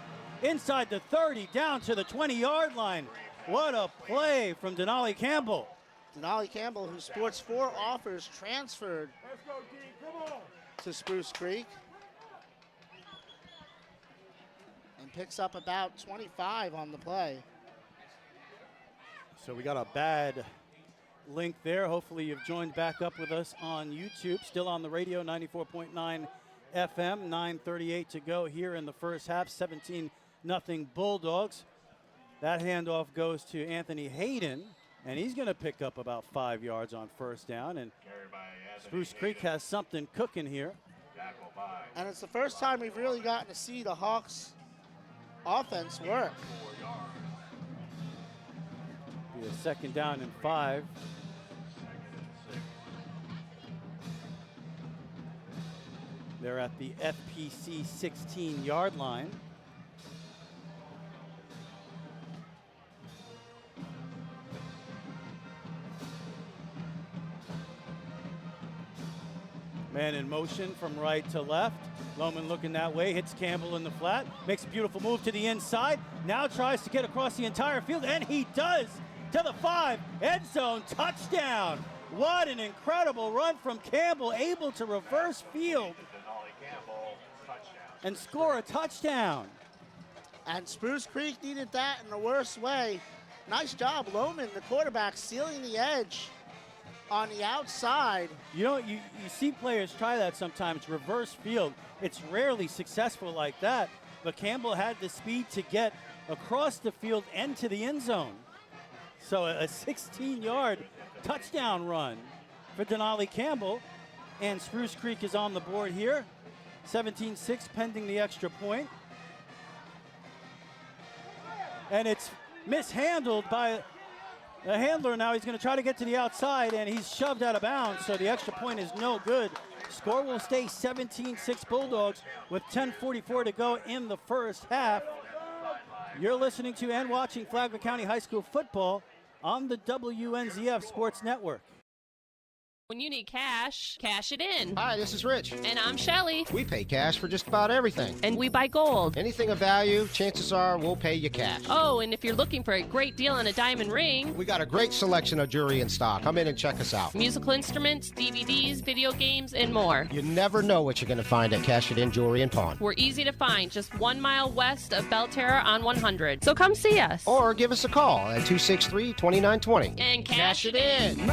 Inside the 30, down to the 20-yard line. What a play from Denali Campbell. Denali Campbell, who sports 4 offers, transferred to Spruce Creek. And picks up about 25 on the play. So we got a bad link there. Hopefully you've joined back up with us on YouTube. Still on the radio, 94.9 FM, 9:38 to go here in the first half, 17-0 Bulldogs. That handoff goes to Anthony Hayden, and he's going to pick up about 5 yards on first down. And Spruce Creek has something cooking here. And it's the first time we've really gotten to see the Hawks offense work. Be a 2nd down and 5. They're at the FPC 16-yard line. Man in motion from right to left. Lohman looking that way, hits Campbell in the flat, makes a beautiful move to the inside, now tries to get across the entire field, and he does, to the 5, end zone, touchdown. What an incredible run from Campbell, able to reverse field and score a touchdown. And Spruce Creek needed that in the worst way. Nice job, Lohman, the quarterback, sealing the edge on the outside. You know, you see players try that sometimes, reverse field. It's rarely successful like that, but Campbell had the speed to get across the field and to the end zone. So a 16-yard touchdown run for Denali Campbell, and Spruce Creek is on the board here. 17-6 pending the extra point. And it's mishandled by the handler. Now he's going to try to get to the outside, and he's shoved out of bounds, so the extra point is no good. Score will stay 17-6 Bulldogs with 10:44 to go in the first half. You're listening to and watching Flagler County High School football on the WNZF Sports Network. When you need cash, cash it in. Hi, this is Rich. And I'm Shelly. We pay cash for just about everything. And we buy gold. Anything of value, chances are we'll pay you cash. Oh, and if you're looking for a great deal on a diamond ring, We got a great selection of jewelry in stock. Come in and check us out. musical instruments, DVDs, video games, and more. You never know what you're going to find at Cash It In Jewelry and Pawn. We're easy to find, just 1 mile west of Belterra on 100. So come see us. Or give us a call at 263-2920. And cash it in.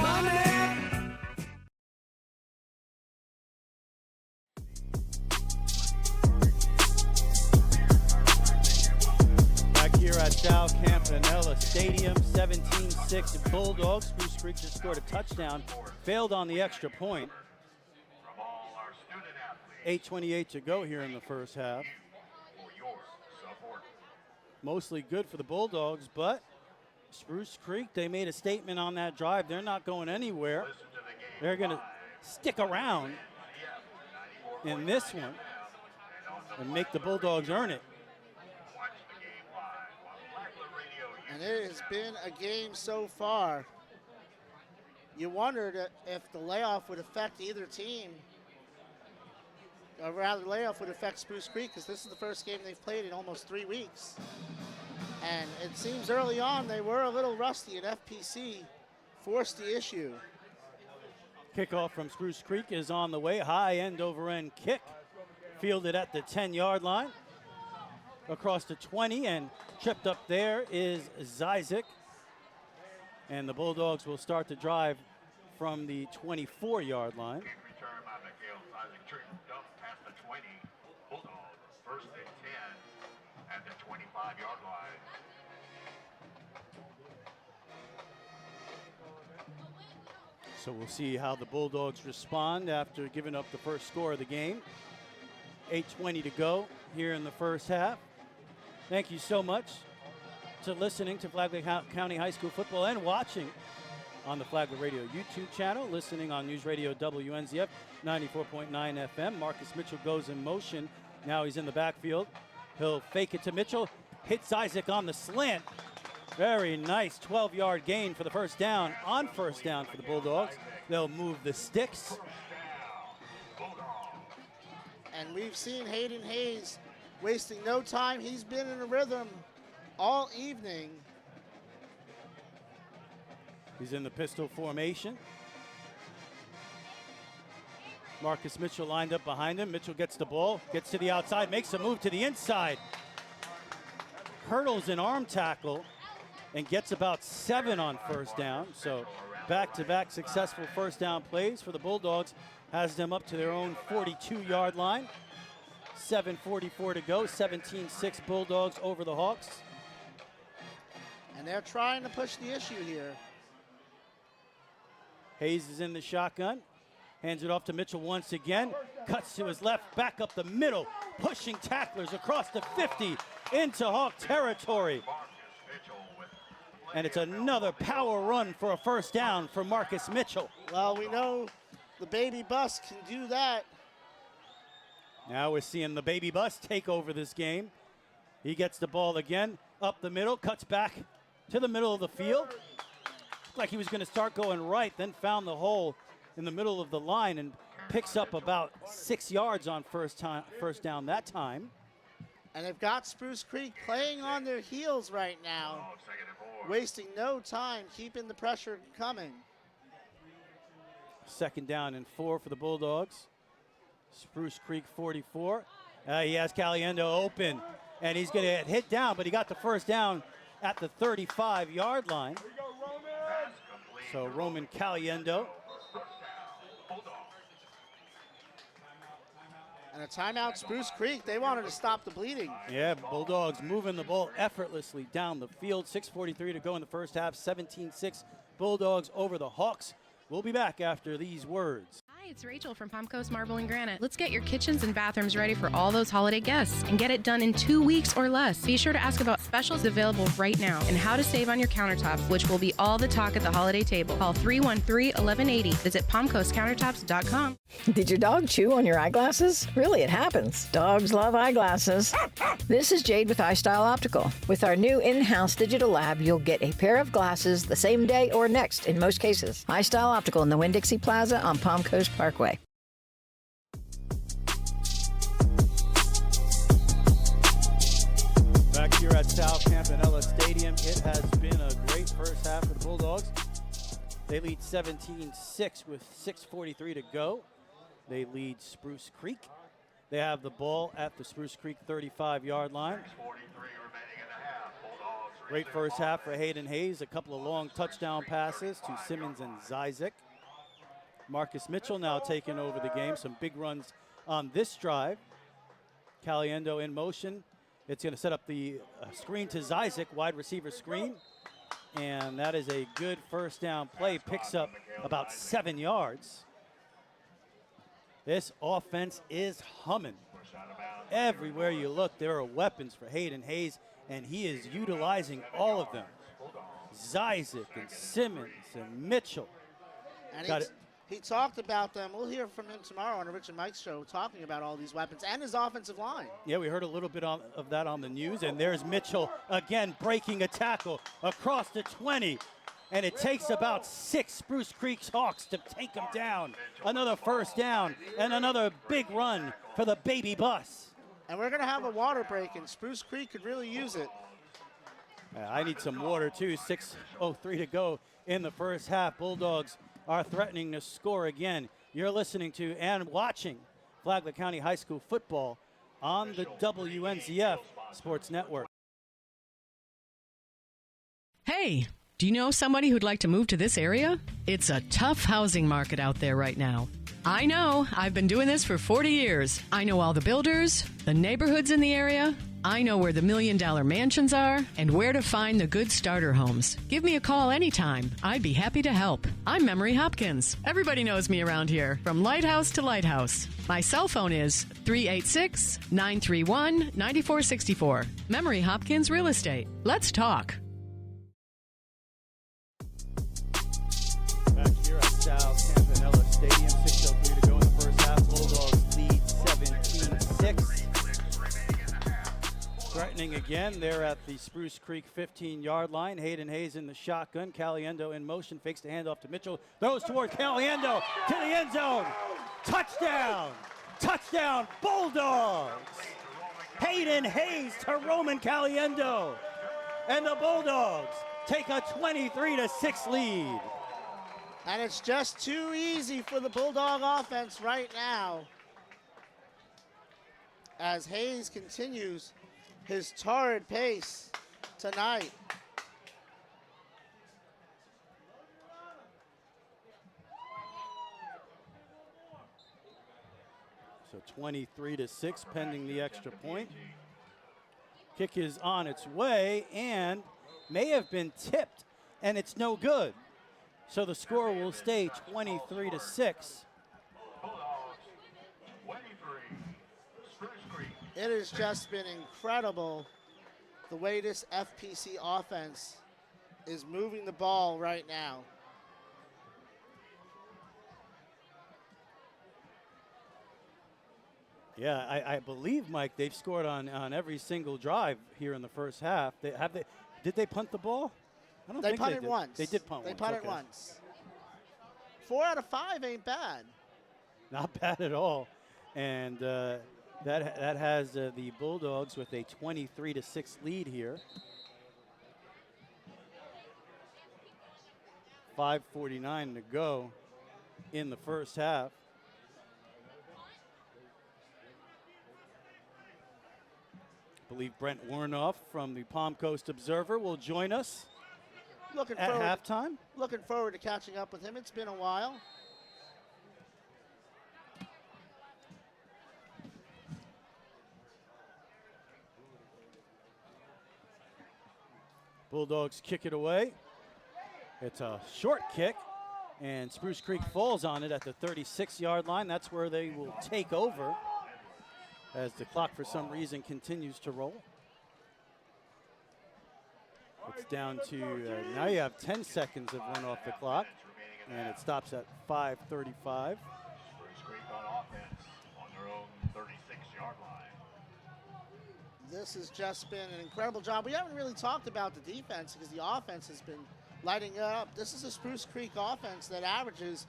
Back here at Sal Campanella Stadium, 17-6 Bulldogs. Spruce Creek just scored a touchdown, failed on the extra point. 8:28 to go here in the first half. Mostly good for the Bulldogs, but Spruce Creek, they made a statement on that drive. They're not going anywhere. They're going to stick around in this one and make the Bulldogs earn it. And it has been a game so far. You wondered if the layoff would affect either team. Or rather, the layoff would affect Spruce Creek, because this is the first game they've played in almost 3 weeks. And it seems early on they were a little rusty, and FPC forced the issue. Kickoff from Spruce Creek is on the way. High end over end kick. Fielded at the 10-yard line. Across the 20, and tripped up there is Zyzik. And the Bulldogs will start the drive from the 24-yard line. First and 10 at the 25-yard line. So we'll see how the Bulldogs respond after giving up the first score of the game. 8:20 to go here in the first half. Thank you so much to listening to Flagler County High School football and watching on the Flagler Radio YouTube channel, listening on News Radio WNZF 94.9 FM. Marcus Mitchell goes in motion. Now he's in the backfield. He'll fake it to Mitchell. Hits Isaac on the slant. Very nice 12-yard gain for the first down. On first down for the Bulldogs. They'll move the sticks. And we've seen Hayden Hayes wasting no time. He's been in a rhythm all evening. He's in the pistol formation. Marcus Mitchell lined up behind him. Mitchell gets the ball, gets to the outside, makes a move to the inside. Hurdles an arm tackle and gets about 7 on first down. So back-to-back successful first down plays for the Bulldogs has them up to their own 42-yard line. 7:44 to go, 17-6 Bulldogs over the Hawks. And they're trying to push the issue here. Hayes is in the shotgun, hands it off to Mitchell once again, cuts to his left, back up the middle, pushing tacklers across the 50 into Hawk territory. And it's another power run for a first down for Marcus Mitchell. Well, we know the baby bus can do that. Now we're seeing the baby bus take over this game. He gets the ball again, up the middle, cuts back to the middle of the field. Looked like he was going to start going right, then found the hole in the middle of the line and picks up about 6 yards on first down that time. And they've got Spruce Creek playing on their heels right now, wasting no time, keeping the pressure coming. 2nd down and 4 for the Bulldogs. Spruce Creek 44. He has Caliendo open, and he's going to get hit down, but he got the first down at the 35-yard line. So Roman Caliendo. And a timeout, Spruce Creek. They wanted to stop the bleeding. Yeah, Bulldogs moving the ball effortlessly down the field. 6:43 to go in the first half. 17-6 Bulldogs over the Hawks. We'll be back after these words. Hi, it's Rachel from Palm Coast Marble and Granite. Let's get your kitchens and bathrooms ready for all those holiday guests and get it done in 2 weeks or less. Be sure to ask about specials available right now and how to save on your countertops, which will be all the talk at the holiday table. Call 313-1180. Visit palmcoastcountertops.com. Did your dog chew on your eyeglasses? Really, it happens. Dogs love eyeglasses. This is Jade with iStyle Optical. With our new in-house digital lab, you'll get a pair of glasses the same day or next in most cases. iStyle Optical in the Winn-Dixie Plaza on Palm Coast Parkway. Back here at South Campanella Stadium, it has been a great first half for the Bulldogs. They lead 17-6 with 6:43 to go. They lead Spruce Creek. They have the ball at the Spruce Creek 35-yard line. Great first half for Hayden Hayes. A couple of long touchdown passes to Simmons and Zizek. Marcus Mitchell now taking over the game. Some big runs on this drive. Caliendo in motion. It's going to set up the screen to Zizek, wide receiver screen. And that is a good first down play. Picks up about 7 yards. This offense is humming. Everywhere you look, there are weapons for Hayden Hayes, and he is utilizing all of them. Zizek and Simmons and Mitchell. And he talked about them. We'll hear from him tomorrow on the Rich and Mike show, talking about all these weapons and his offensive line. Yeah, we heard a little bit of that on the news, and there's Mitchell again breaking a tackle across the 20. And it takes about 6 Spruce Creek Hawks to take him down. Another first down and another big run for the baby bus. And we're going to have a water break, and Spruce Creek could really use it. I need some water, too. 6:03 to go in the first half. Bulldogs are threatening to score again. You're listening to and watching Flagler County High School football on the WNZF Sports Network. Hey, do you know somebody who'd like to move to this area? It's a tough housing market out there right now. I know. I've been doing this for 40 years. I know all the builders, the neighborhoods in the area. I know where the $1 million mansions are and where to find the good starter homes. Give me a call anytime. I'd be happy to help. I'm Memory Hopkins. Everybody knows me around here, from lighthouse to lighthouse. My cell phone is 386-931-9464. Memory Hopkins Real Estate. Let's talk. Back here at South Campanella Stadium, 6:03 to go in the first half. Bulldogs lead 17-6. Threatening again, they're at the Spruce Creek 15-yard line. Hayden Hayes in the shotgun. Caliendo in motion, fakes the handoff to Mitchell. Throws toward Caliendo to the end zone. Touchdown! Touchdown, Bulldogs! Hayden Hayes to Roman Caliendo. And the Bulldogs take a 23-6 lead. And it's just too easy for the Bulldog offense right now, as Hayes continues his torrid pace tonight. So 23-6 pending the extra point. Kick is on its way and may have been tipped, and it's no good. So the score will stay 23-6. It has just been incredible the way this FPC offense is moving the ball right now. Yeah, I believe, Mike, they've scored on every single drive here in the first half. Did they punt the ball? I don't They think punted did. once. They did punt They once. punted Okay. once. 4 out of 5 ain't bad. Not bad at all. And that has the Bulldogs with a 23-6 lead here. 5:49 to go in the first half. I believe Brent Warnoff from the Palm Coast Observer will join us at halftime. Looking forward to catching up with him. It's been a while. Bulldogs kick it away. It's a short kick, and Spruce Creek falls on it at the 36-yard line. That's where they will take over as the clock, for some reason, continues to roll. It's down to, now you have 10 seconds of run off the clock, and it stops at 5:35. Spruce Creek on offense on their own 36-yard line. This has just been an incredible job. We haven't really talked about the defense because the offense has been lighting it up. This is a Spruce Creek offense that averages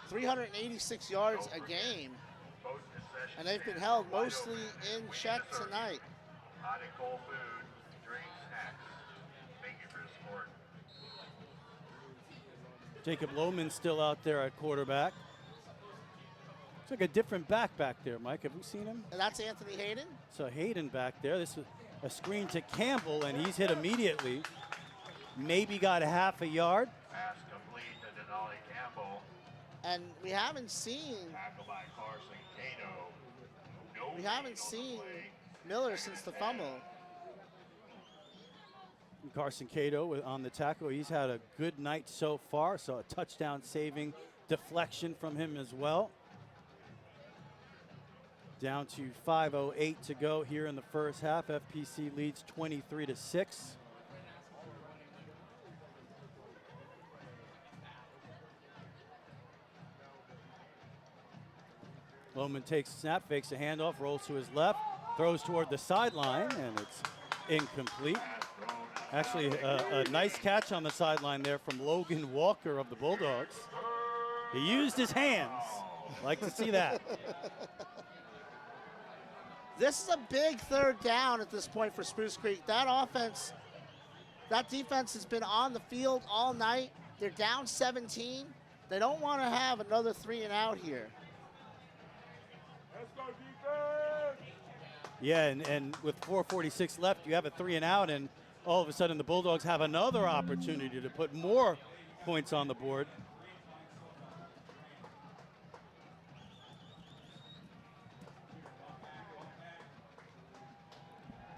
386 yards a game, and they've been held mostly in check tonight. Hot and cold food, drinks, snacks. Thank you for the support. Jacob Lohman's still out there at quarterback. Looks like a different back there, Mike. Have we seen him? And that's Anthony Hayden. So Hayden back there. This is a screen to Campbell, and he's hit immediately. Maybe got a half a yard. Pass complete to Denali Campbell. And we haven't seen Tackled by Carson Cato. No we haven't seen Miller since the fumble. And Carson Cato on the tackle. He's had a good night so far. So a touchdown saving deflection from him as well. Down to 5:08 to go here in the first half. FPC leads 23-6. Lohman takes a snap, fakes a handoff, rolls to his left, throws toward the sideline, and it's incomplete. Actually, a nice catch on the sideline there from Logan Walker of the Bulldogs. He used his hands. Like to see that. This is a big third down at this point for Spruce Creek. That offense, that defense has been on the field all night. They're down 17. They don't want to have another 3-and-out here. Yeah, and with 4:46 left, you have a 3-and-out, and all of a sudden the Bulldogs have another opportunity to put more points on the board.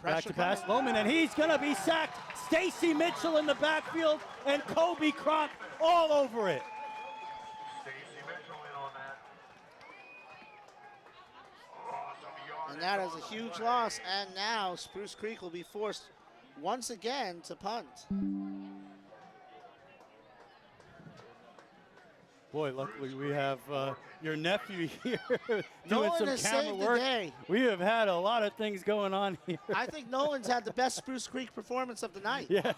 Back to pass, Lohman, and he's going to be sacked. Stacy Mitchell in the backfield, and Kobe Cronk all over it. And that is a huge loss, and now Spruce Creek will be forced once again to punt. Boy, luckily we have your nephew here doing some camera work. We have had a lot of things going on here. I think Nolan's had the best Spruce Creek performance of the night. Yeah.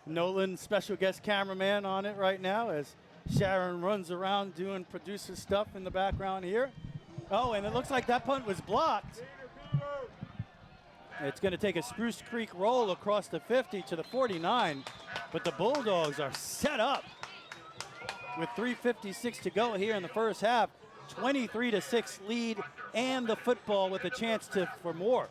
Nolan, special guest cameraman on it right now as Sharon runs around doing producer stuff in the background here. Oh, and it looks like that punt was blocked. It's going to take a Spruce Creek roll across the 50 to the 49, but the Bulldogs are set up with 3:56 to go here in the first half. 23-6 lead, and the football with a chance for more.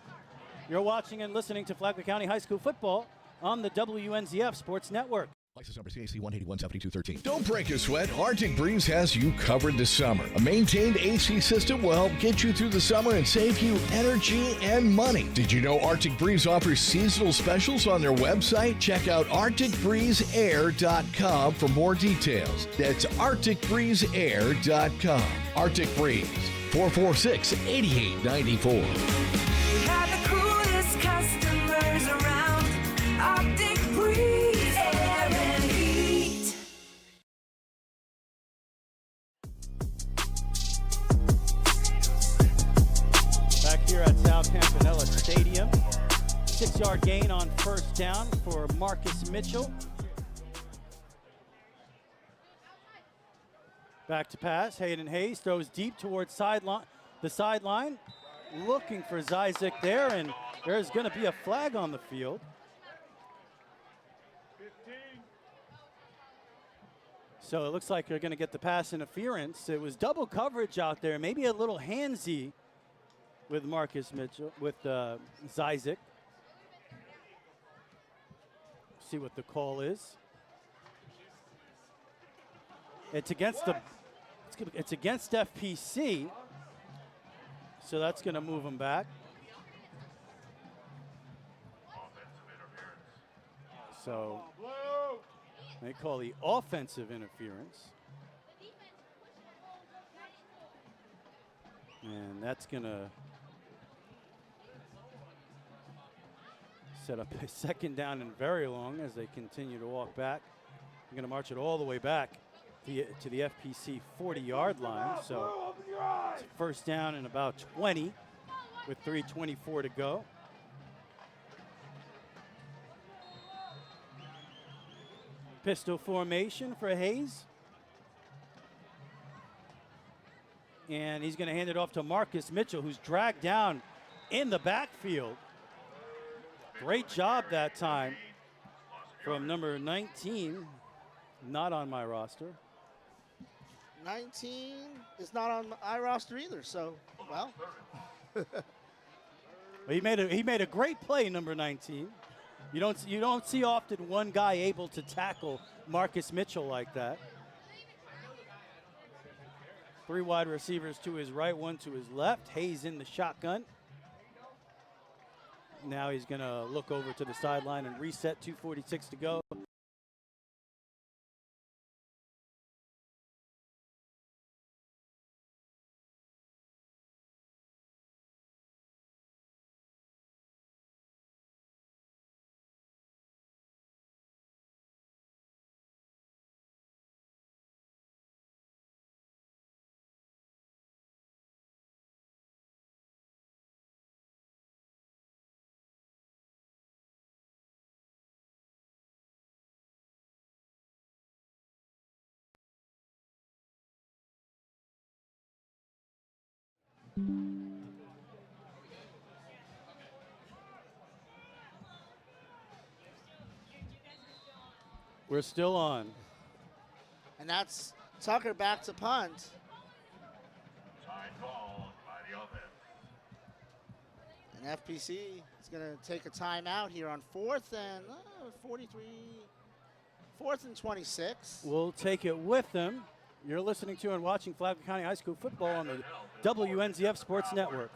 You're watching and listening to Flagler County High School football on the WNZF Sports Network. License number CAC 1817213. Don't break a sweat. Arctic Breeze has you covered this summer. A maintained AC system will help get you through the summer and save you energy and money. Did you know Arctic Breeze offers seasonal specials on their website? Check out ArcticBreezeAir.com for more details. That's ArcticBreezeAir.com. Arctic Breeze, 446-8894. We have the coolest customers around. Arctic Breeze Air and Heat. Back here at South Campanella Stadium. 6-yard gain on first down for Marcus Mitchell. Back to pass. Hayden Hayes throws deep towards the sideline. Looking for Zyzik there, and there's going to be a flag on the field. So it looks like they're going to get the pass interference. It was double coverage out there, maybe a little handsy with Marcus Mitchell, with Zyzik. See what the call is. It's against FPC, so that's going to move him back. So they call the offensive interference. And that's going to set up a second down and very long as they continue to walk back. They're going to march it all the way back to the FPC 40-yard line. So it's first down and about 20 with 3:24 to go. Pistol formation for Hayes. And he's going to hand it off to Marcus Mitchell, who's dragged down in the backfield. Great job that time from number 19, not on my roster. 19 is not on my roster either, so, well. He made a great play, number 19. You don't see often one guy able to tackle Marcus Mitchell like that. 3 wide receivers to his right, 1 to his left. Hayes in the shotgun. Now he's going to look over to the sideline and reset. 2:46 to go. We're still on. And that's Tucker back to punt. Time called by the offense. And FPC is going to take a timeout here on 4th and 4th and 26. We'll take it with them. You're listening to and watching Flagler County High School football on the WNZF Sports Network.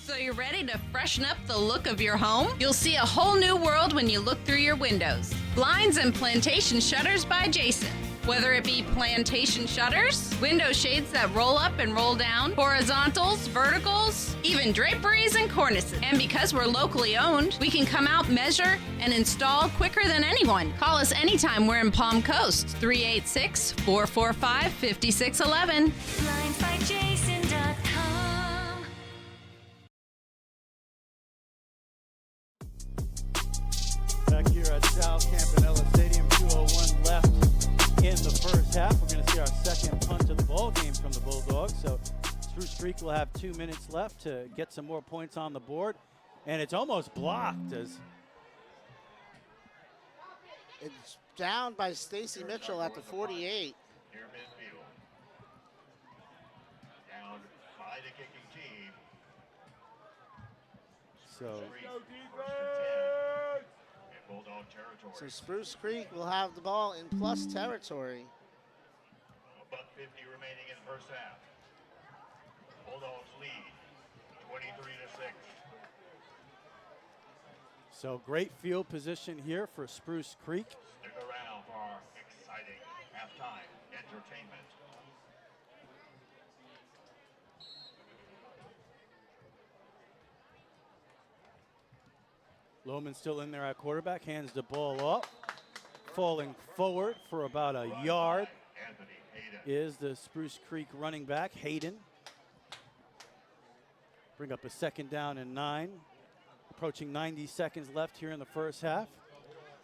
So you're ready to freshen up the look of your home? You'll see a whole new world when you look through your windows. Blinds and plantation shutters by Jason. Whether it be plantation shutters, window shades that roll up and roll down, horizontals, verticals, even draperies and cornices. And because we're locally owned, we can come out, measure, and install quicker than anyone. Call us anytime we're in Palm Coast, 386-445-5611. BlindsByJason.com. Back here at South Campanella Stadium, 2:01 left in the first half. We're going to see our second punt of the ball game from the Bulldogs. So Spruce Creek will have 2 minutes left to get some more points on the board. And it's almost blocked as it's down by Stacy Mitchell at the 48. Near midfield. Down by the kicking team. so. Bulldog territory. So Spruce Creek will have the ball in plus territory. About 50 remaining in the first half. Bulldogs lead 23-6. So great field position here for Spruce Creek. Stick around for our exciting halftime entertainment. Lohman still in there at quarterback, hands the ball up. Falling forward for about a yard is the Spruce Creek running back, Hayden. Bring up a second down and 9. Approaching 90 seconds left here in the first half.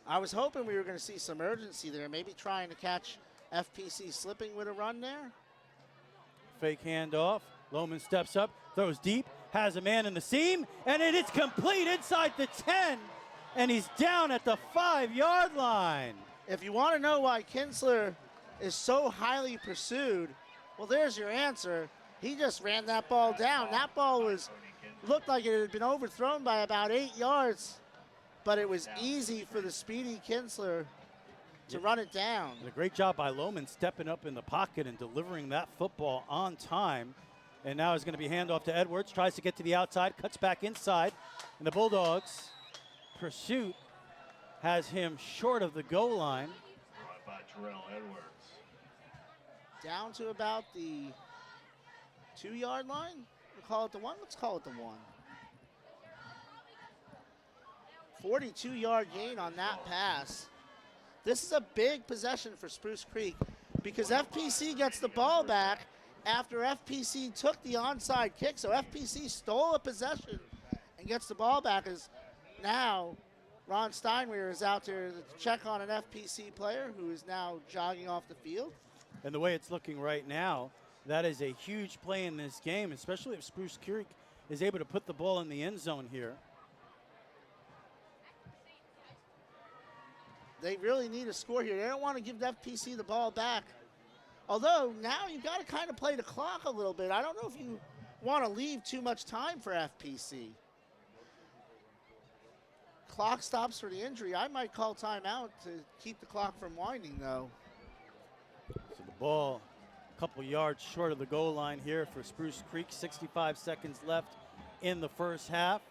I was hoping we were going to see some urgency there, maybe trying to catch FPC slipping with a run there. Fake handoff. Lohman steps up, throws deep, has a man in the seam, and it is complete inside the 10, and he's down at the 5-yard line. If you want to know why Kinsler is so highly pursued, well, there's your answer. He just ran that ball down. That ball looked like it had been overthrown by about 8 yards, but it was easy for the speedy Kinsler to run it down. And a great job by Lohman stepping up in the pocket and delivering that football on time. And now it's going to be handoff to Edwards. Tries to get to the outside, cuts back inside. And the Bulldogs' pursuit has him short of the goal line. By Terrell Edwards. Down to about the 2-yard line. We'll call it the 1. Let's call it the 1. 42-yard gain on that pass. This is a big possession for Spruce Creek because FPC gets the ball back after FPC took the onside kick. So FPC stole a possession and gets the ball back as now Ron Steinwehr is out there to check on an FPC player who is now jogging off the field. And the way it's looking right now, that is a huge play in this game, especially if Spruce Creek is able to put the ball in the end zone here. They really need a score here. They don't want to give FPC the ball back. Although now you've got to kind of play the clock a little bit. I don't know if you want to leave too much time for FPC. Clock stops for the injury. I might call timeout to keep the clock from winding, though. So the ball a couple yards short of the goal line here for Spruce Creek. 65 seconds left in the first half.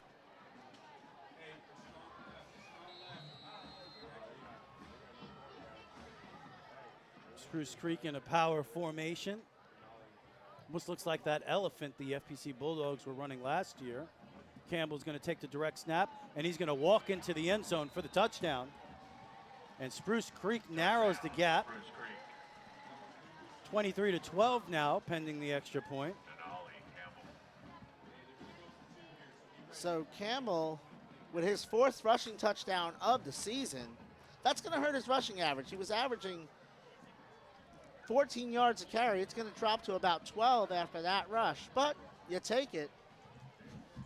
Spruce Creek in a power formation. Almost looks like that elephant the FPC Bulldogs were running last year. Campbell's going to take the direct snap, and he's going to walk into the end zone for the touchdown. And Spruce Creek narrows the gap. 23-12 now, pending the extra point. So Campbell, with his 4th rushing touchdown of the season, that's going to hurt his rushing average. He was averaging 14 yards a carry. It's going to drop to about 12 after that rush, but you take it.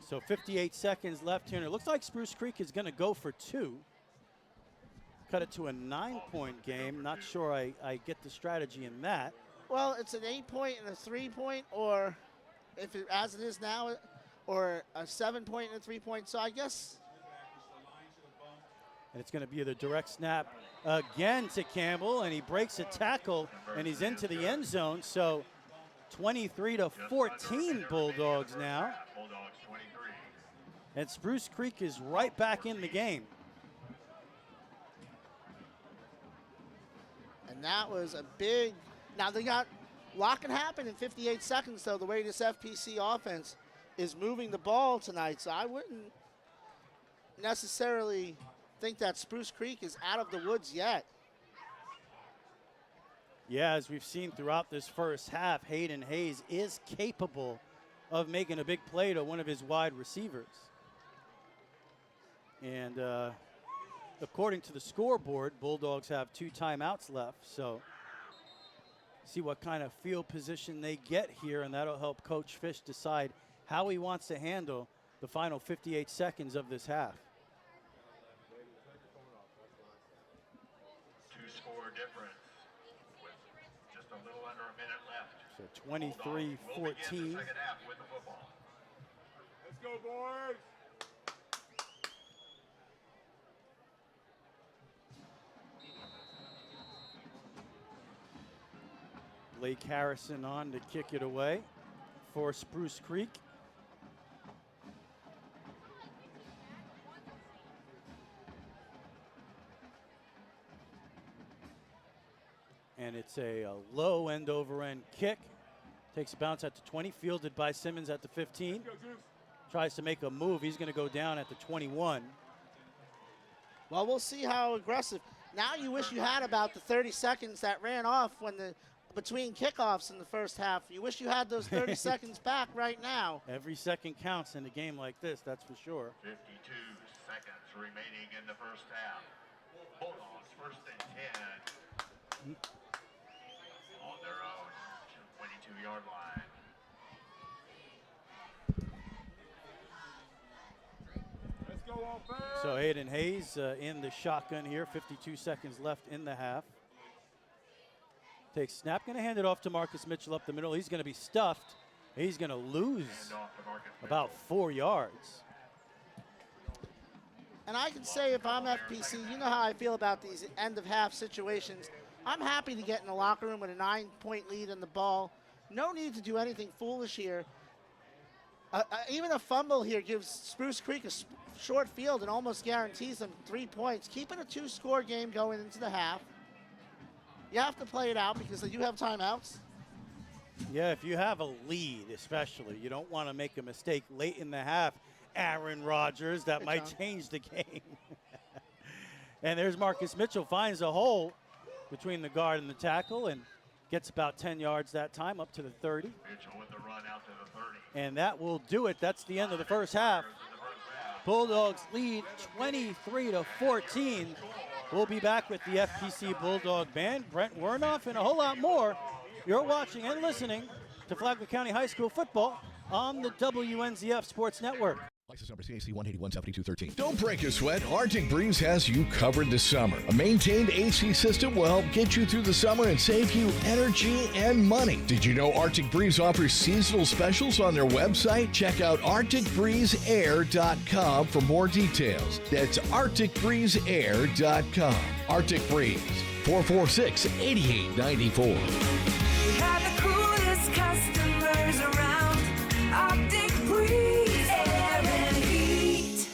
So 58 seconds left here, and it looks like Spruce Creek is going to go for 2. Cut it to a 9-point game. Not sure I get the strategy in that. Well, it's an 8-point and a 3-point, or if it, as it is now, or a 7-point and a 3-point. So I guess. And it's going to be the direct snap again to Campbell, and he breaks a tackle, and he's into the end zone. So 23-14 Bulldogs now. And Spruce Creek is right back in the game. And that was a big. Now they got lock and happen in 58 seconds, though, the way this FPC offense is moving the ball tonight. So I wouldn't necessarily think that Spruce Creek is out of the woods yet. Yeah, as we've seen throughout this first half, Hayden Hayes is capable of making a big play to one of his wide receivers. And according to the scoreboard, Bulldogs have 2 timeouts left. So see what kind of field position they get here, and that'll help Coach Fish decide how he wants to handle the final 58 seconds of this half. 2-score difference with just a little under a minute left. So 23-14. We'll begin the second half with the football. Let's go, boys. Blake Harrison on to kick it away for Spruce Creek. And it's a low end over end kick. Takes a bounce at the 20, fielded by Simmons at the 15. Tries to make a move. He's going to go down at the 21. Well, we'll see how aggressive. Now you wish you had about the 30 seconds that ran off when between kickoffs in the first half. You wish you had those 30 seconds back right now. Every second counts in a game like this, that's for sure. 52 seconds remaining in the first half. Bulldogs first and 10. So Hayden Hayes in the shotgun here, 52 seconds left in the half. Takes snap, going to hand it off to Marcus Mitchell up the middle. He's going to be stuffed. He's going to lose about 4 yards. And I can say if I'm FPC, you know how I feel about these end-of-half situations. I'm happy to get in the locker room with a 9-point lead in the ball. No need to do anything foolish here. Even a fumble here gives Spruce Creek a short field and almost guarantees them 3 points. Keeping a 2-score game going into the half. You have to play it out because they do have timeouts. Yeah, if you have a lead especially, you don't want to make a mistake late in the half. Aaron Rodgers, that might change the game. And there's Marcus Mitchell, finds a hole between the guard and the tackle and gets about 10 yards that time, up to the 30. Mitchell with the run out to the 30. And that will do it. That's the end of the first half. Bulldogs lead 23-14. We'll be back with the FPC Bulldog Band, Brent Wernoff, and a whole lot more. You're watching and listening to Flagler County High School football on the WNZF Sports Network. License number CAC 1817213. Don't break a sweat. Arctic Breeze has you covered this summer. A maintained AC system will help get you through the summer and save you energy and money. Did you know Arctic Breeze offers seasonal specials on their website? Check out ArcticBreezeAir.com for more details. That's ArcticBreezeAir.com. Arctic Breeze, 446-8894. We have the coolest customers around. Arctic Breeze Air and Heat.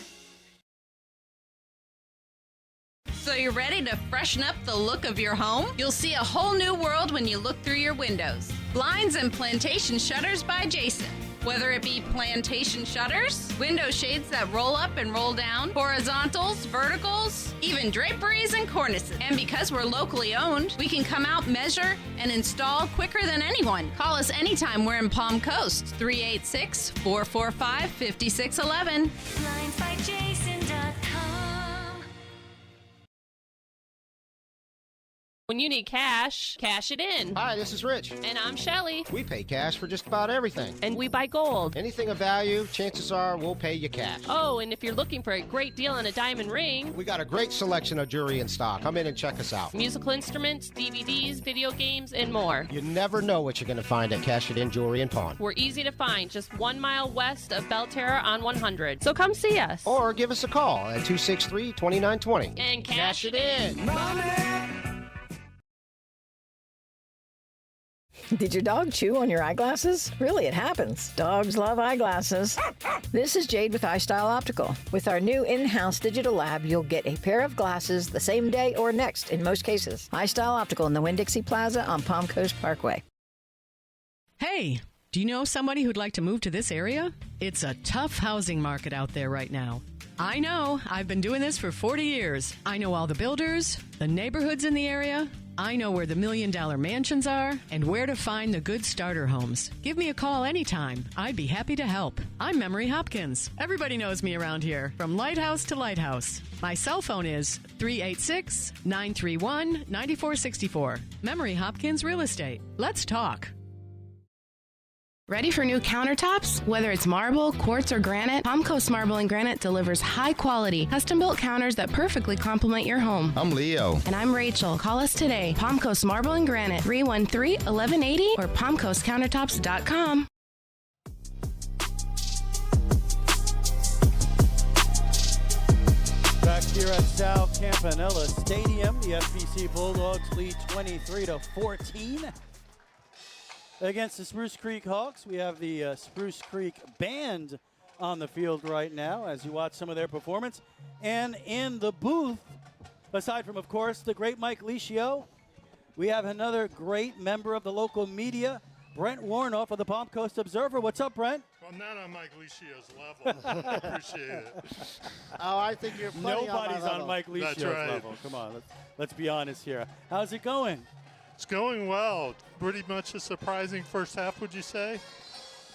So you're ready to freshen up the look of your home? You'll see a whole new world when you look through your windows. Blinds and plantation shutters by Jason. Whether it be plantation shutters, window shades that roll up and roll down, horizontals, verticals, even draperies and cornices. And because we're locally owned, we can come out, measure, and install quicker than anyone. Call us anytime we're in Palm Coast, 386-445-5611. BlindsByJason.com. When you need cash, cash it in. Hi, this is Rich. And I'm Shelly. We pay cash for just about everything. And we buy gold. Anything of value, chances are we'll pay you cash. Oh, and if you're looking for a great deal on a diamond ring, We got a great selection of jewelry in stock. Come in and check us out. musical instruments, DVDs, video games, and more. You never know what you're going to find at Cash It In Jewelry and Pawn. We're easy to find, just 1 mile west of Belterra on 100. So come see us. Or give us a call at 263-2920. And cash it in. Did your dog chew on your eyeglasses? Really, it happens. Dogs love eyeglasses. This is Jade with iStyle Optical. With our new in-house digital lab, you'll get a pair of glasses the same day or next in most cases. iStyle Optical in the Winn-Dixie Plaza on Palm Coast Parkway. Hey, do you know somebody who'd like to move to this area? It's a tough housing market out there right now. I know. I've been doing this for 40 years. I know all the builders, the neighborhoods in the area. I know where the $1 million mansions are and where to find the good starter homes. Give me a call anytime. I'd be happy to help. I'm Memory Hopkins. Everybody knows me around here, from lighthouse to lighthouse. My cell phone is 386-931-9464. Memory Hopkins Real Estate. Let's talk. Ready for new countertops? Whether it's marble, quartz, or granite, Palm Coast Marble and Granite delivers high-quality, custom-built counters that perfectly complement your home. I'm Leo. And I'm Rachel. Call us today. Palm Coast Marble and Granite, 313-1180 or palmcoastcountertops.com. Back here at Sal Campanella Stadium, the FPC Bulldogs lead 23-14. Against the Spruce Creek Hawks, we have the Spruce Creek Band on the field right now as you watch some of their performance. And in the booth, aside from, of course, the great Mike Licio, we have another great member of the local media, Brent Warnoff of the Palm Coast Observer. What's up, Brent? Well, not on Mike Licio's level. I appreciate it. Oh, I think you're plenty Nobody's on Mike Licio's level. Come on, let's be honest here. How's it going? It's going well. Pretty much a surprising first half, would you say?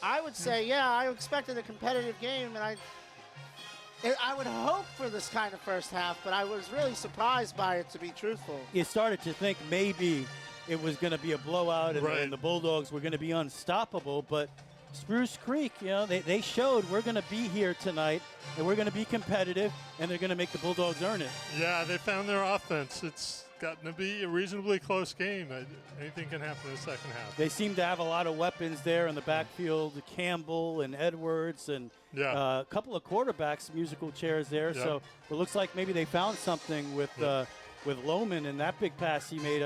I would say, yeah, I expected a competitive game, and I would hope for this kind of first half, but I was really surprised by it, to be truthful. You started to think maybe it was going to be a blowout and the Bulldogs were going to be unstoppable, but Spruce Creek, they showed we're going to be here tonight, and we're going to be competitive, and they're going to make the Bulldogs earn it. Yeah, they found their offense. It's gotten to be a reasonably close game. Anything can happen in the second half. They seem to have a lot of weapons there in the backfield, Campbell and Edwards, and a couple of quarterbacks, musical chairs there. Yep. So it looks like maybe they found something with Lohman and that big pass he made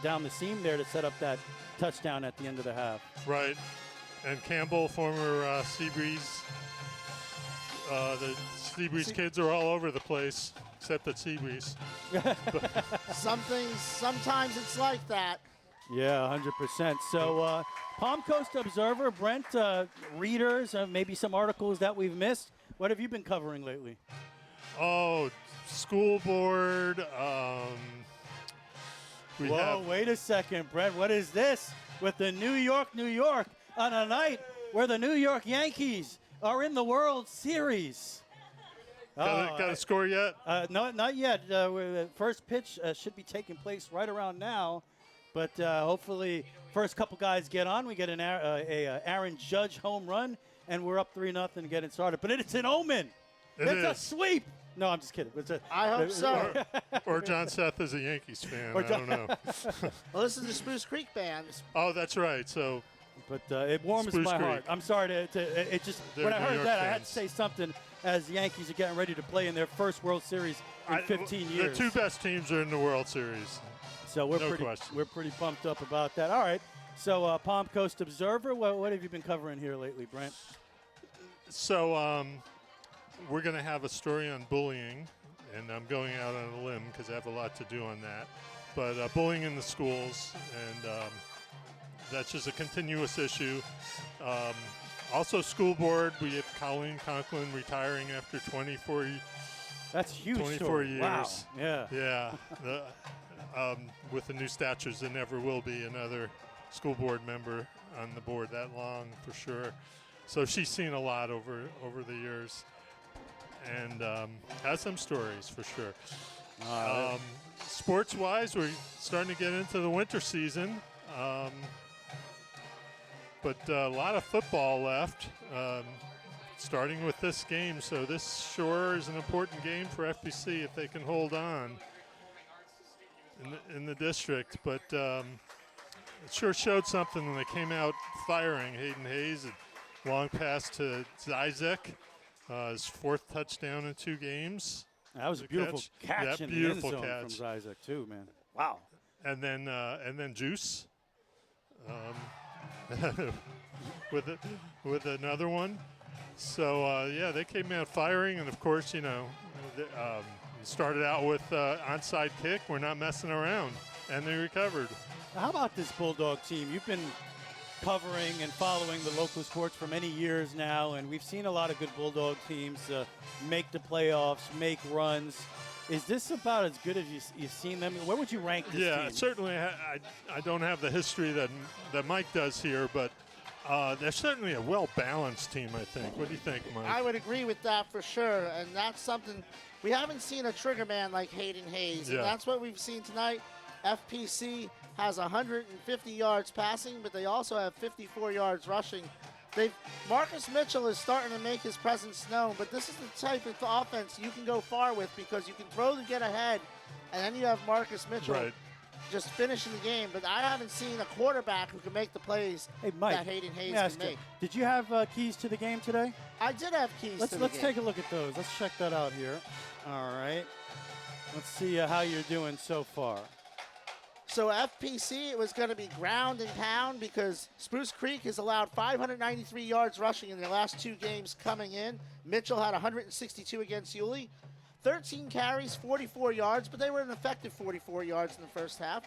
down the seam there to set up that touchdown at the end of the half. Right. And Campbell, former Seabreeze. The Seabreeze kids are all over the place, except at Seabreeze. Sometimes it's like that. Yeah, 100%. So Palm Coast Observer, Brent, readers, maybe some articles that we've missed. What have you been covering lately? Oh, school board. Wait a second, Brent. What is this? With the New York on a night where the New York Yankees are in the World Series. Got a score yet? No, not yet. The first pitch should be taking place right around now. But hopefully, first couple guys get on. We get an Aaron Judge home run, and we're up 3-0 getting started. But it's an omen. It's a sweep. No, I'm just kidding. I hope so. Or John Seth is a Yankees fan. I don't know. Well, this is the Spruce Creek band. Oh, that's right. So, but it warms Spruce my Creek. heart. I'm sorry it just when I heard that, I had to say something as the Yankees are getting ready to play in their first World Series in 15 years. The two best teams are in the World Series. So we're pretty pumped up about that. All right. So Palm Coast Observer, what have you been covering here lately, Brent? So we're going to have a story on bullying, and I'm going out on a limb because I have a lot to do on that. But bullying in the schools, and that's just a continuous issue. Also, school board, we have Colleen Conklin retiring after 24 years. That's huge. 24 years. Wow. Yeah. Yeah. With the new statutes, there never will be another school board member on the board that long, for sure. So she's seen a lot over the years, and has some stories for sure. Sports-wise, we're starting to get into the winter season, but a lot of football left. Starting with this game, so this sure is an important game for FPC if they can hold on in the district. But it sure showed something when they came out firing. Hayden Hayes, a long pass to Isaac, his fourth touchdown in 2 games. That was a beautiful catch in the end zone from Isaac too, man. Wow. And then Juice with another one. So, they came out firing, and, of course, started out with onside kick. We're not messing around, and they recovered. How about this Bulldog team? You've been covering and following the local sports for many years now, and we've seen a lot of good Bulldog teams make the playoffs, make runs. Is this about as good as you've seen them? Where would you rank this team? Yeah, certainly I don't have the history that Mike does here, but they're certainly a well-balanced team, I think. What do you think, Mike? I would agree with that for sure, and that's something we haven't seen a trigger man like Hayden Hayes, and that's what we've seen tonight. FPC has 150 yards passing, but they also have 54 yards rushing. Marcus Mitchell is starting to make his presence known, but this is the type of offense you can go far with because you can throw to get ahead, and then you have Marcus Mitchell just finishing the game. But I haven't seen a quarterback who can make the plays that Hayden Hayes can make. Did you have keys to the game today? I did have keys to the game. Let's take a look at those. Let's check that out here. All right. Let's see how you're doing so far. So FPC, it was going to be ground and pound because Spruce Creek has allowed 593 yards rushing in their last 2 games coming in. Mitchell had 162 against Yulee. 13 carries, 44 yards, but they were an effective 44 yards in the first half.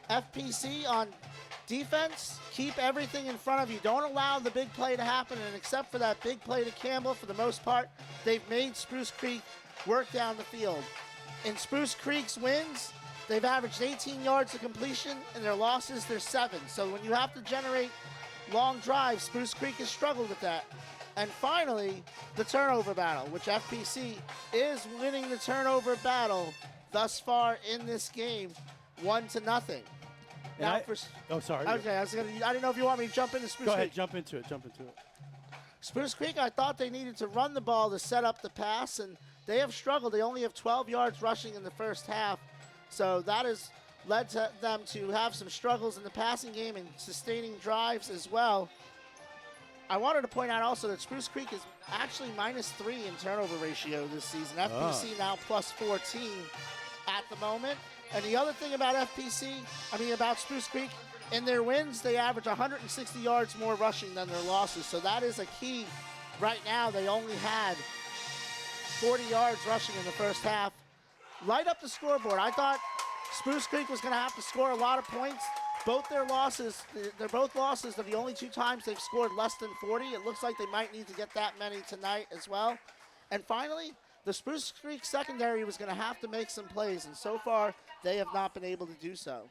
FPC on defense, keep everything in front of you. Don't allow the big play to happen, and except for that big play to Campbell, for the most part, they've made Spruce Creek work down the field. In Spruce Creek's wins, they've averaged 18 yards to completion, and their losses, they're 7. So when you have to generate long drives, Spruce Creek has struggled with that. And finally, the turnover battle, which FPC is winning the turnover battle thus far in this game, 1-0. And sorry. Okay, I didn't know if you want me to jump into Spruce Go Creek. ahead, jump into it. Spruce Creek, I thought they needed to run the ball to set up the pass, and they have struggled. They only have 12 yards rushing in the first half, so that has led to them to have some struggles in the passing game and sustaining drives as well. I wanted to point out also that Spruce Creek is actually -3 in turnover ratio this season. FPC now +14 at the moment. And the other thing about about Spruce Creek, in their wins, they average 160 yards more rushing than their losses. So that is a key. Right now, they only had 40 yards rushing in the first half. Light up the scoreboard. I thought Spruce Creek was going to have to score a lot of points. Both their losses, they're both losses. They're the only 2 times they've scored less than 40. It looks like they might need to get that many tonight as well. And finally, the Spruce Creek secondary was going to have to make some plays, and so far they have not been able to do so.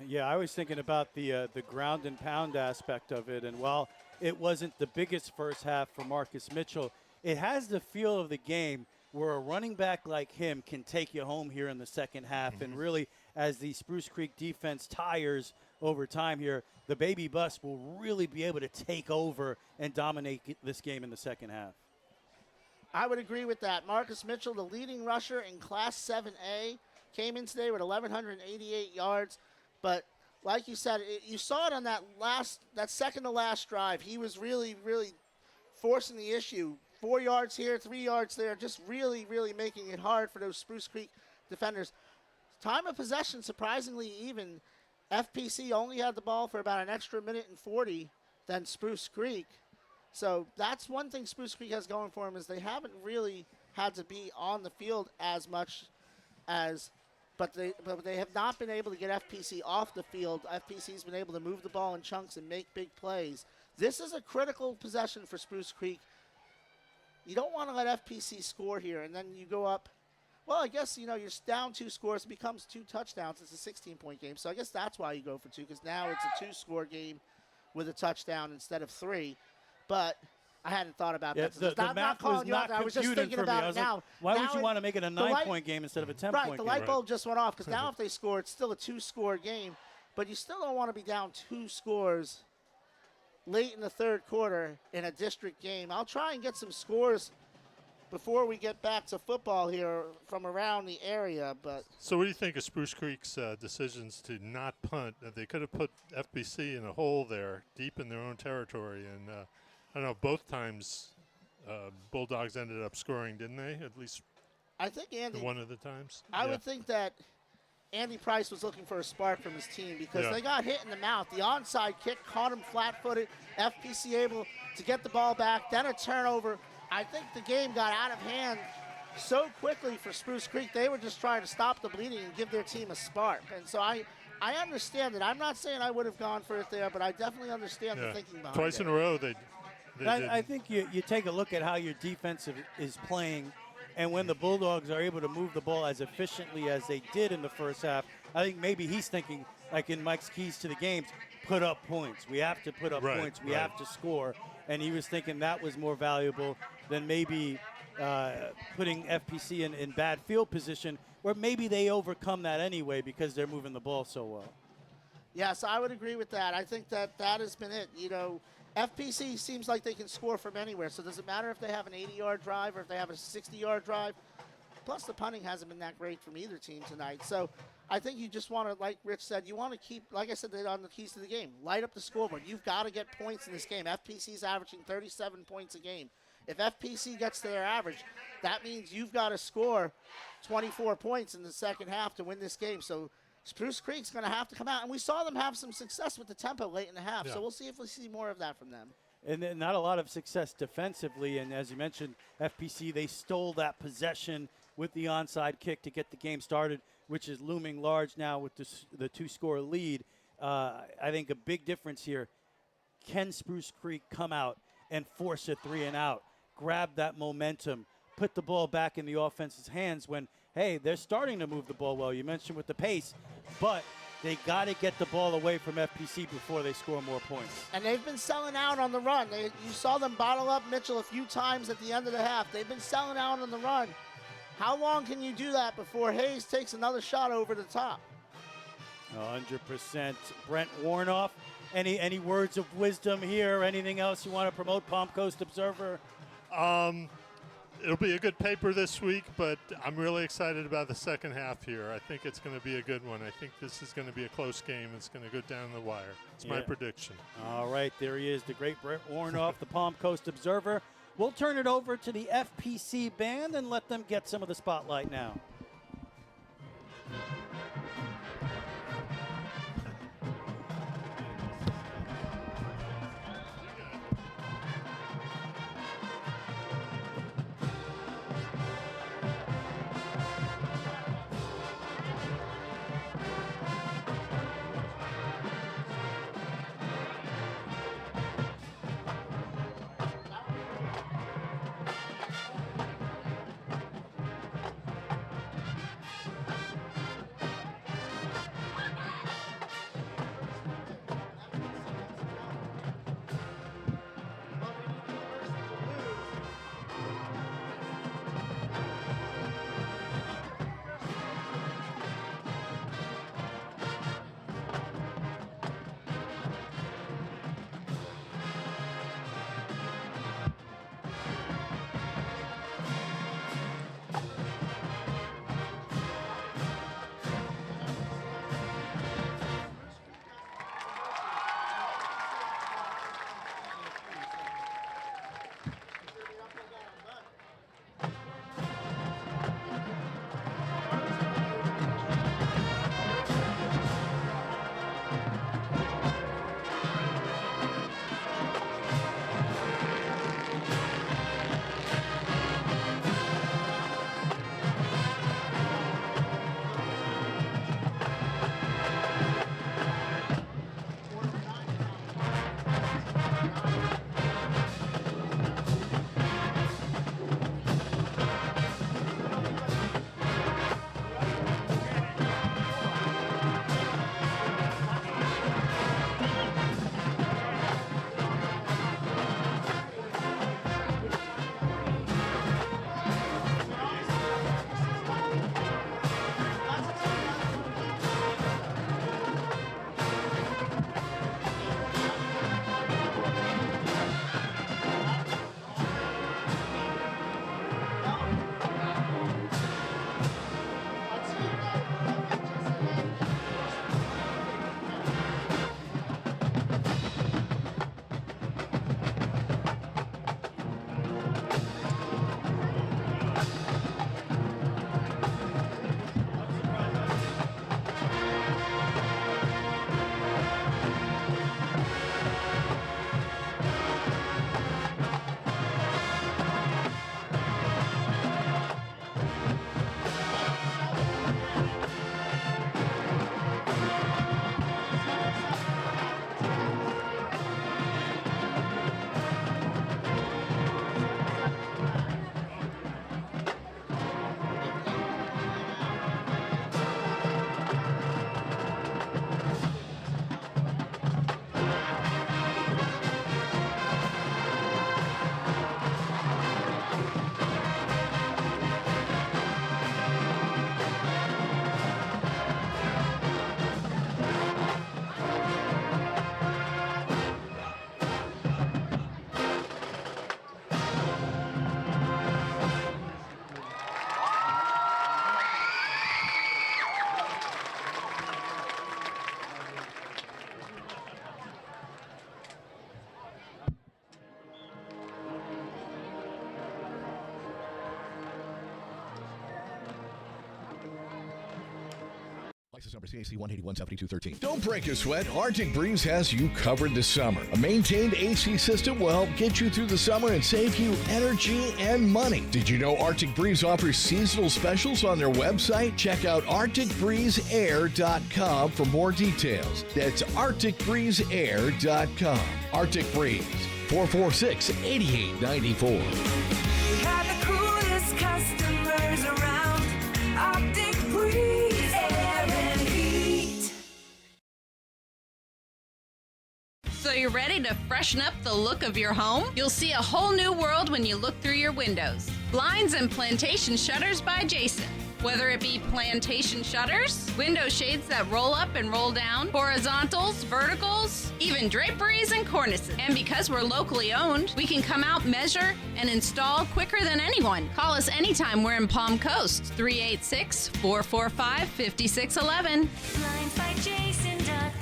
Yeah, I was thinking about the ground and pound aspect of it, and while it wasn't the biggest first half for Marcus Mitchell, it has the feel of the game where a running back like him can take you home here in the second half. And really, as the Spruce Creek defense tires over time here, the baby bus will really be able to take over and dominate this game in the second half. I would agree with that. Marcus Mitchell, the leading rusher in Class 7A, came in today with 1,188 yards. But like you said, you saw it on that second to last drive. He was really, really forcing the issue. 4 yards here, 3 yards there, just really, really making it hard for those Spruce Creek defenders. Time of possession, surprisingly even. FPC only had the ball for about an extra minute and 40 than Spruce Creek. So that's one thing Spruce Creek has going for them, is they haven't really had to be on the field as much as, but they have not been able to get FPC off the field. FPC's been able to move the ball in chunks and make big plays. This is a critical possession for Spruce Creek. You don't want to let FPC score here, and then you go up. Well, I guess, you're down 2 scores. It becomes 2 touchdowns. It's a 16-point game. So I guess that's why you go for 2, because now it's a 2-score game with a touchdown instead of 3. But I hadn't thought about that. The math was not I was just computing thinking for me. about I was it now. like, why would you want to make it a 9-point game instead of a 10-point game? Right, the light bulb just went off, because now if they score, it's still a 2-score game. But you still don't want to be down 2 scores late in the third quarter in a district game. I'll try and get some scores before we get back to football here from around the area. But so what do you think of Spruce Creek's decisions to not punt? They could have put FPC in a hole there, deep in their own territory. And I don't know, both times Bulldogs ended up scoring, didn't they? At least I think Andy, one of the times. I would think that Andy Price was looking for a spark from his team, because they got hit in the mouth. The onside kick caught him flat-footed. FPC able to get the ball back, then a turnover. I think the game got out of hand so quickly for Spruce Creek. They were just trying to stop the bleeding and give their team a spark. And so I understand it. I'm not saying I would have gone for it there, but I definitely understand the thinking behind it. Twice in a row they I think you take a look at how your defense is playing, and when the Bulldogs are able to move the ball as efficiently as they did in the first half, I think maybe he's thinking, like in Mike's keys to the games, put up points. We have to put up points. We have to score. And he was thinking that was more valuable than maybe putting FPC in bad field position, where maybe they overcome that anyway because they're moving the ball so well. Yes, I would agree with that. I think that has been it. FPC seems like they can score from anywhere. So does it matter if they have an 80-yard drive or if they have a 60-yard drive? Plus, the punting hasn't been that great from either team tonight. So I think you just want to, like Rich said, you want to keep, like I said, on the keys to the game, light up the scoreboard. You've got to get points in this game. FPC's averaging 37 points a game. If FPC gets to their average, that means you've got to score 24 points in the second half to win this game. So Spruce Creek's going to have to come out. And we saw them have some success with the tempo late in the half. Yeah. So we'll see if we see more of that from them. And then not a lot of success defensively. And as you mentioned, FPC, they stole that possession with the onside kick to get the game started, which is looming large now with the 2-score lead. I think a big difference here, can Spruce Creek come out and force a 3-and-out, grab that momentum, put the ball back in the offense's hands when, hey, they're starting to move the ball well. You mentioned with the pace, but they got to get the ball away from FPC before they score more points. And they've been selling out on the run. You saw them bottle up Mitchell a few times at the end of the half. They've been selling out on the run. How long can you do that before Hayes takes another shot over the top? 100%. Brent Warnoff, any words of wisdom here? Anything else you want to promote, Palm Coast Observer? It'll be a good paper this week, but I'm really excited about the second half here. I think it's going to be a good one. I think this is going to be a close game. It's going to go down the wire. It's my prediction. All right, there he is, the great Brent Warnoff, the Palm Coast Observer. We'll turn it over to the FPC band and let them get some of the spotlight now. License number CAC 1817213. Don't break a sweat. Arctic Breeze has you covered this summer. A maintained AC system will help get you through the summer and save you energy and money. Did you know Arctic Breeze offers seasonal specials on their website? Check out ArcticBreezeAir.com for more details. That's ArcticBreezeAir.com. Arctic Breeze, 446-8894. We have the coolest customers around. Arctic Breeze Air and Heat. So you're ready to freshen up the look of your home? You'll see a whole new world when you look through your windows. Blinds and plantation shutters by Jason. Whether it be plantation shutters, window shades that roll up and roll down, horizontals, verticals, even draperies and cornices. And because we're locally owned, we can come out, measure, and install quicker than anyone. Call us anytime we're in Palm Coast, 386-445-5611. BlindsByJason.com.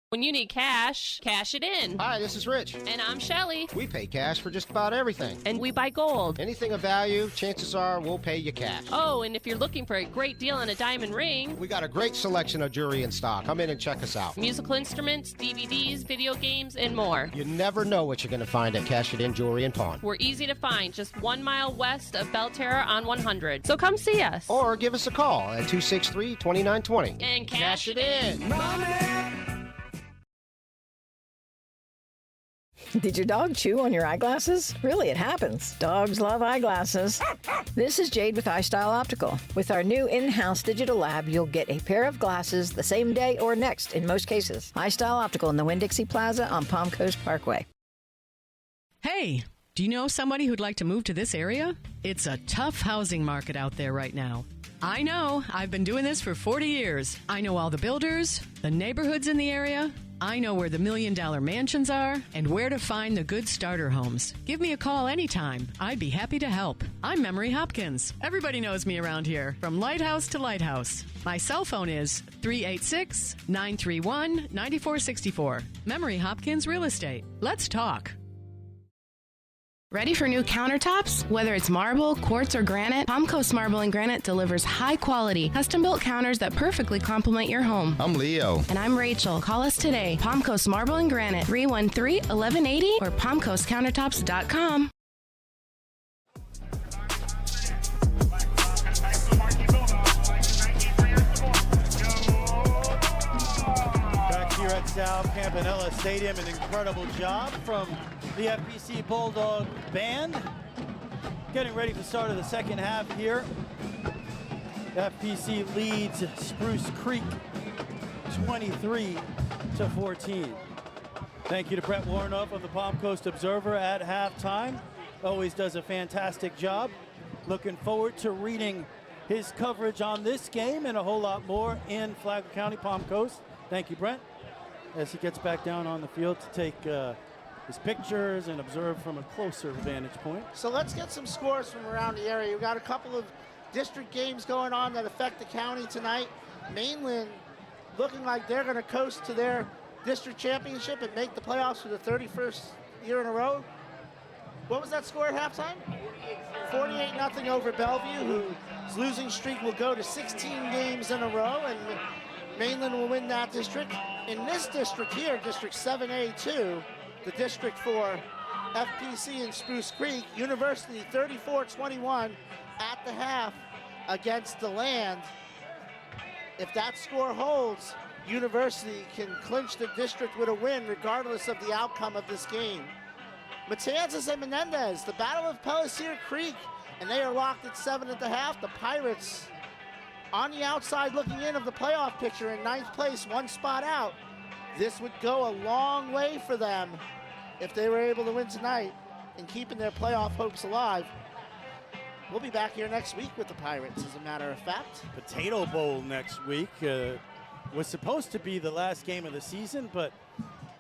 When you need cash, cash it in. Hi, this is Rich. And I'm Shelly. We pay cash for just about everything. And we buy gold. Anything of value, chances are we'll pay you cash. Oh, and if you're looking for a great deal on a diamond ring, We got a great selection of jewelry in stock. Come in and check us out. musical instruments, DVDs, video games, and more. You never know what you're going to find at Cash It In Jewelry and Pawn. We're easy to find, just 1 mile west of Belterra on 100. So come see us. Or give us a call at 263-2920. And cash it in. Did your dog chew on your eyeglasses? Really, it happens. Dogs love eyeglasses. This is Jade with iStyle Optical. With our new in-house digital lab, you'll get a pair of glasses the same day or next in most cases. iStyle Optical in the Winn-Dixie Plaza on Palm Coast Parkway. Hey, do you know somebody who'd like to move to this area? It's a tough housing market out there right now. I know. I've been doing this for 40 years. I know all the builders, the neighborhoods in the area. I know where the $1 million mansions are and where to find the good starter homes. Give me a call anytime. I'd be happy to help. I'm Memory Hopkins. Everybody knows me around here, from lighthouse to lighthouse. My cell phone is 386-931-9464. Memory Hopkins Real Estate. Let's talk. Ready for new countertops? Whether it's marble, quartz, or granite, Palm Coast Marble and Granite delivers high-quality, custom-built counters that perfectly complement your home. I'm Leo. And I'm Rachel. Call us today. Palm Coast Marble and Granite, 313-1180 or palmcoastcountertops.com. Back here at South Campanella Stadium, an incredible job from the FPC Bulldog band. Getting ready for the start of the second half here. FPC leads Spruce Creek 23-14. Thank you to Brett Warnoff of the Palm Coast Observer at halftime. Always does a fantastic job. Looking forward to reading his coverage on this game and a whole lot more in Flagler County, Palm Coast. Thank you, Brent, as he gets back down on the field to take his pictures and observe from a closer vantage point. So let's get some scores from around the area. We've got a couple of district games going on that affect the county tonight. Mainland looking like they're going to coast to their district championship and make the playoffs for the 31st year in a row. What was that score at halftime? 48-0 over Bellevue, whose losing streak will go to 16 games in a row, and Mainland will win that district. In this district here, District 7A2, the district for FPC and Spruce Creek, University 34-21 at the half against DeLand. If that score holds, University can clinch the district with a win regardless of the outcome of this game. Matanzas and Menendez, the Battle of Pellisier Creek, and they are locked at 7 at the half. The Pirates on the outside looking in of the playoff picture in 9th place, one spot out. This would go a long way for them if they were able to win tonight and keeping their playoff hopes alive. We'll be back here next week with the Pirates, as a matter of fact. Potato Bowl next week was supposed to be the last game of the season, but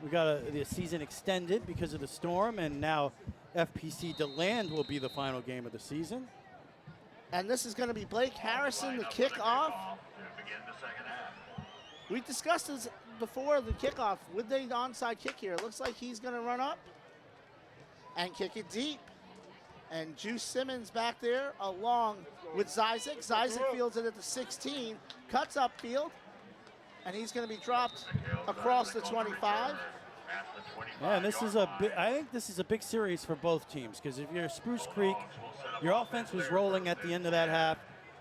we got the season extended because of the storm, and now FPC DeLand will be the final game of the season. And this is going to be Blake Harrison, the kickoff. We discussed this before the kickoff with the onside kick here. It looks like he's going to run up and kick it deep. And Juice Simmons back there along with Zizek. Zizek fields it at the 16, cuts upfield, and he's going to be dropped across the 25. Yeah, and this is I think this is a big series for both teams, because if you're Spruce Creek, your offense was rolling at the end of that half.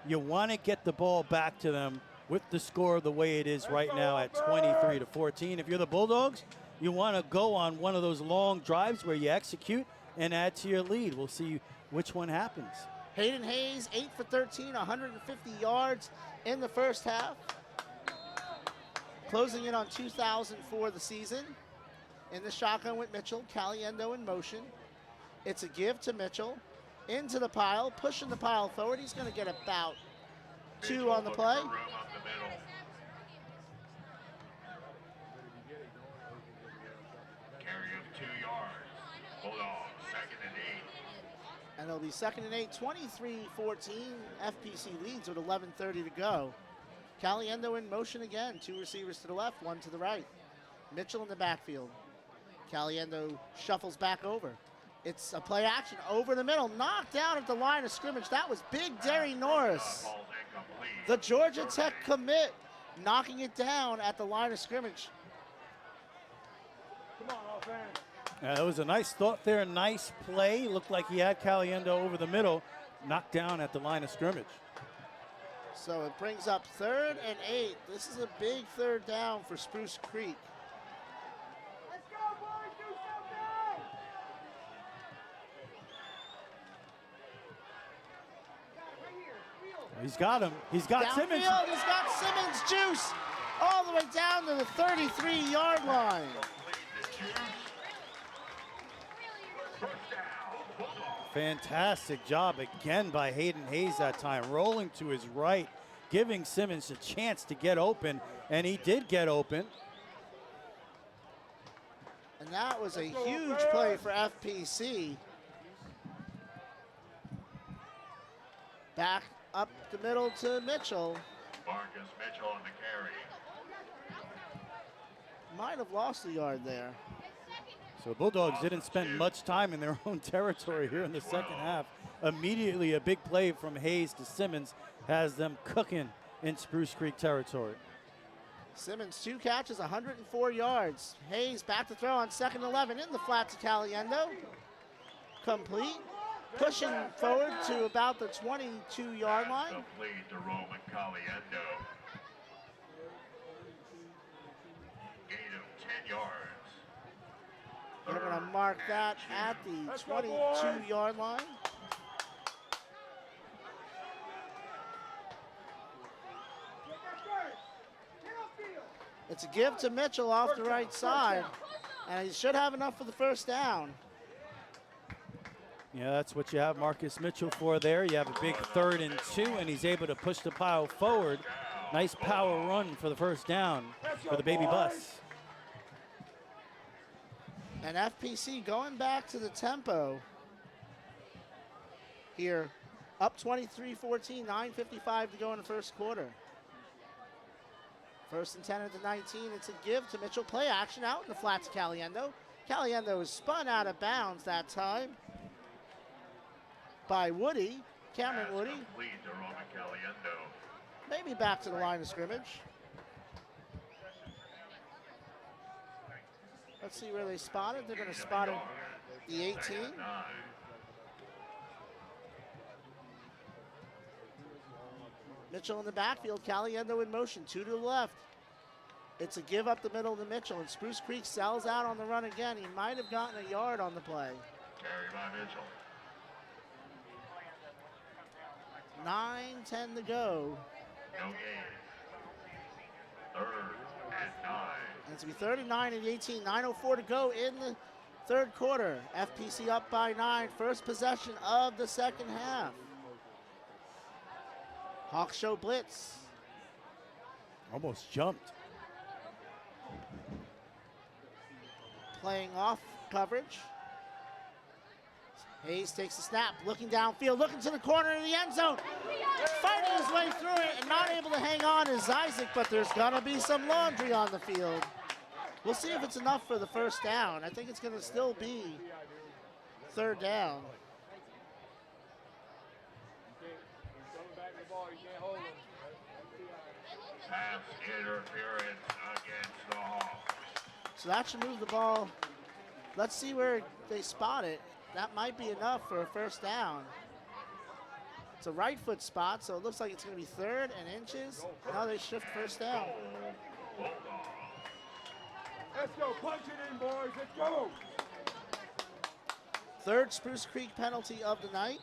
You want to get the ball back to them with the score the way it is right now at 23-14. If you're the Bulldogs, you want to go on one of those long drives where you execute and add to your lead. We'll see which one happens. Hayden Hayes, 8 for 13, 150 yards in the first half. Closing in on 2,000 for the season. In the shotgun with Mitchell, Caliendo in motion. It's a give to Mitchell. into the pile, pushing the pile forward. He's going to get about 2 on the play. Room up the middle. Carry of 2 yards. Bulldogs, 2nd and 8. And it'll be 2nd and 8, 23-14. FPC leads with 11:30 to go. Caliendo in motion again. 2 receivers to the left, 1 to the right. Mitchell in the backfield. Caliendo shuffles back over. It's a play action over the middle, knocked down at the line of scrimmage. That was Big Derry Norris, the Georgia Tech commit, knocking it down at the line of scrimmage. Come on, offense. That was a nice thought there, nice play. Looked like he had Caliendo over the middle, knocked down at the line of scrimmage. So it brings up 3rd and 8. This is a big 3rd down for Spruce Creek. He's got him. He's got Downfield, Simmons. he's got Simmons juice all the way down to the 33-yard line. Fantastic job again by Hayden Hayes that time, rolling to his right, giving Simmons a chance to get open, and he did get open. And that was a huge play for FPC. Back up the middle to Mitchell. Marcus Mitchell on the carry. Might have lost a yard there. So Bulldogs didn't spend much time in their own territory here in the second half. Immediately a big play from Hayes to Simmons has them cooking in Spruce Creek territory. Simmons, 2 catches, 104 yards. Hayes back to throw on 2nd and 11 in the flat to Caliendo. Complete. Pushing forward to about the 22-yard line. Complete to Roman Caliendo. Gain of 10 yards. They're going to mark that at the 22-yard line. It's a give to Mitchell off the right side, and he should have enough for the 1st down. Yeah, that's what you have Marcus Mitchell for there. You have a big 3rd and 2, and he's able to push the pile forward. Nice power run for the 1st down for the baby bus. And FPC going back to the tempo here. Up 23-14, 9:55 to go in the 1st quarter. 1st and 10 at the 19. It's a give to Mitchell. Play action out in the flat to Caliendo. Caliendo is spun out of bounds that time by Woody, Cameron Woody. Maybe back to the line of scrimmage. Let's see where they spot it. They're going to spot it the 18. Mitchell in the backfield, Caliendo in motion, 2 to the left. It's a give up the middle to Mitchell, and Spruce Creek sells out on the run again. He might have gotten a yard on the play. Carry by Mitchell. 9:10 to go. No gain. 3rd and 9. And it's going to be 39 and 18, 9:04 to go in the 3rd quarter. FPC up by 9, first possession of the 2nd half. Hawks show blitz. Almost jumped. Playing off coverage. Hayes takes the snap, looking downfield, looking to the corner of the end zone. Fighting his way through it and not able to hang on is Isaac, but there's going to be some laundry on the field. We'll see if it's enough for the 1st down. I think it's going to still be 3rd down. Pass interference against the Hawks. So that should move the ball. Let's see where they spot it. That might be enough for a 1st down. It's a right foot spot, so it looks like it's going to be 3rd and inches. Now they shift 1st down. Let's go, punch it in, boys, let's go. 3rd Spruce Creek penalty of the night.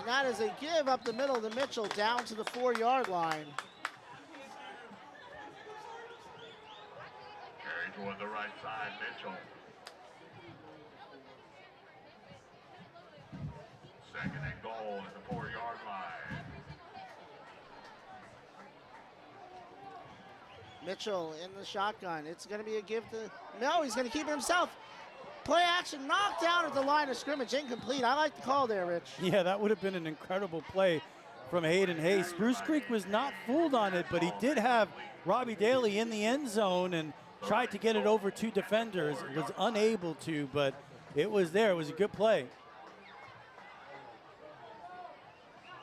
And that is a give up the middle to Mitchell down to the 4-yard line. Carry toward the right side, Mitchell. Second and goal at the 4-yard line. Mitchell in the shotgun. It's going to be a give to, no, he's going to keep it himself. Play action, knocked down at the line of scrimmage, incomplete. I like the call there, Rich. Yeah, that would have been an incredible play from Hayden Hayes. Spruce Creek was not fooled on it, but he did have Robbie Daly in the end zone and tried to get it over 2 defenders. Was unable to, but it was there. It was a good play.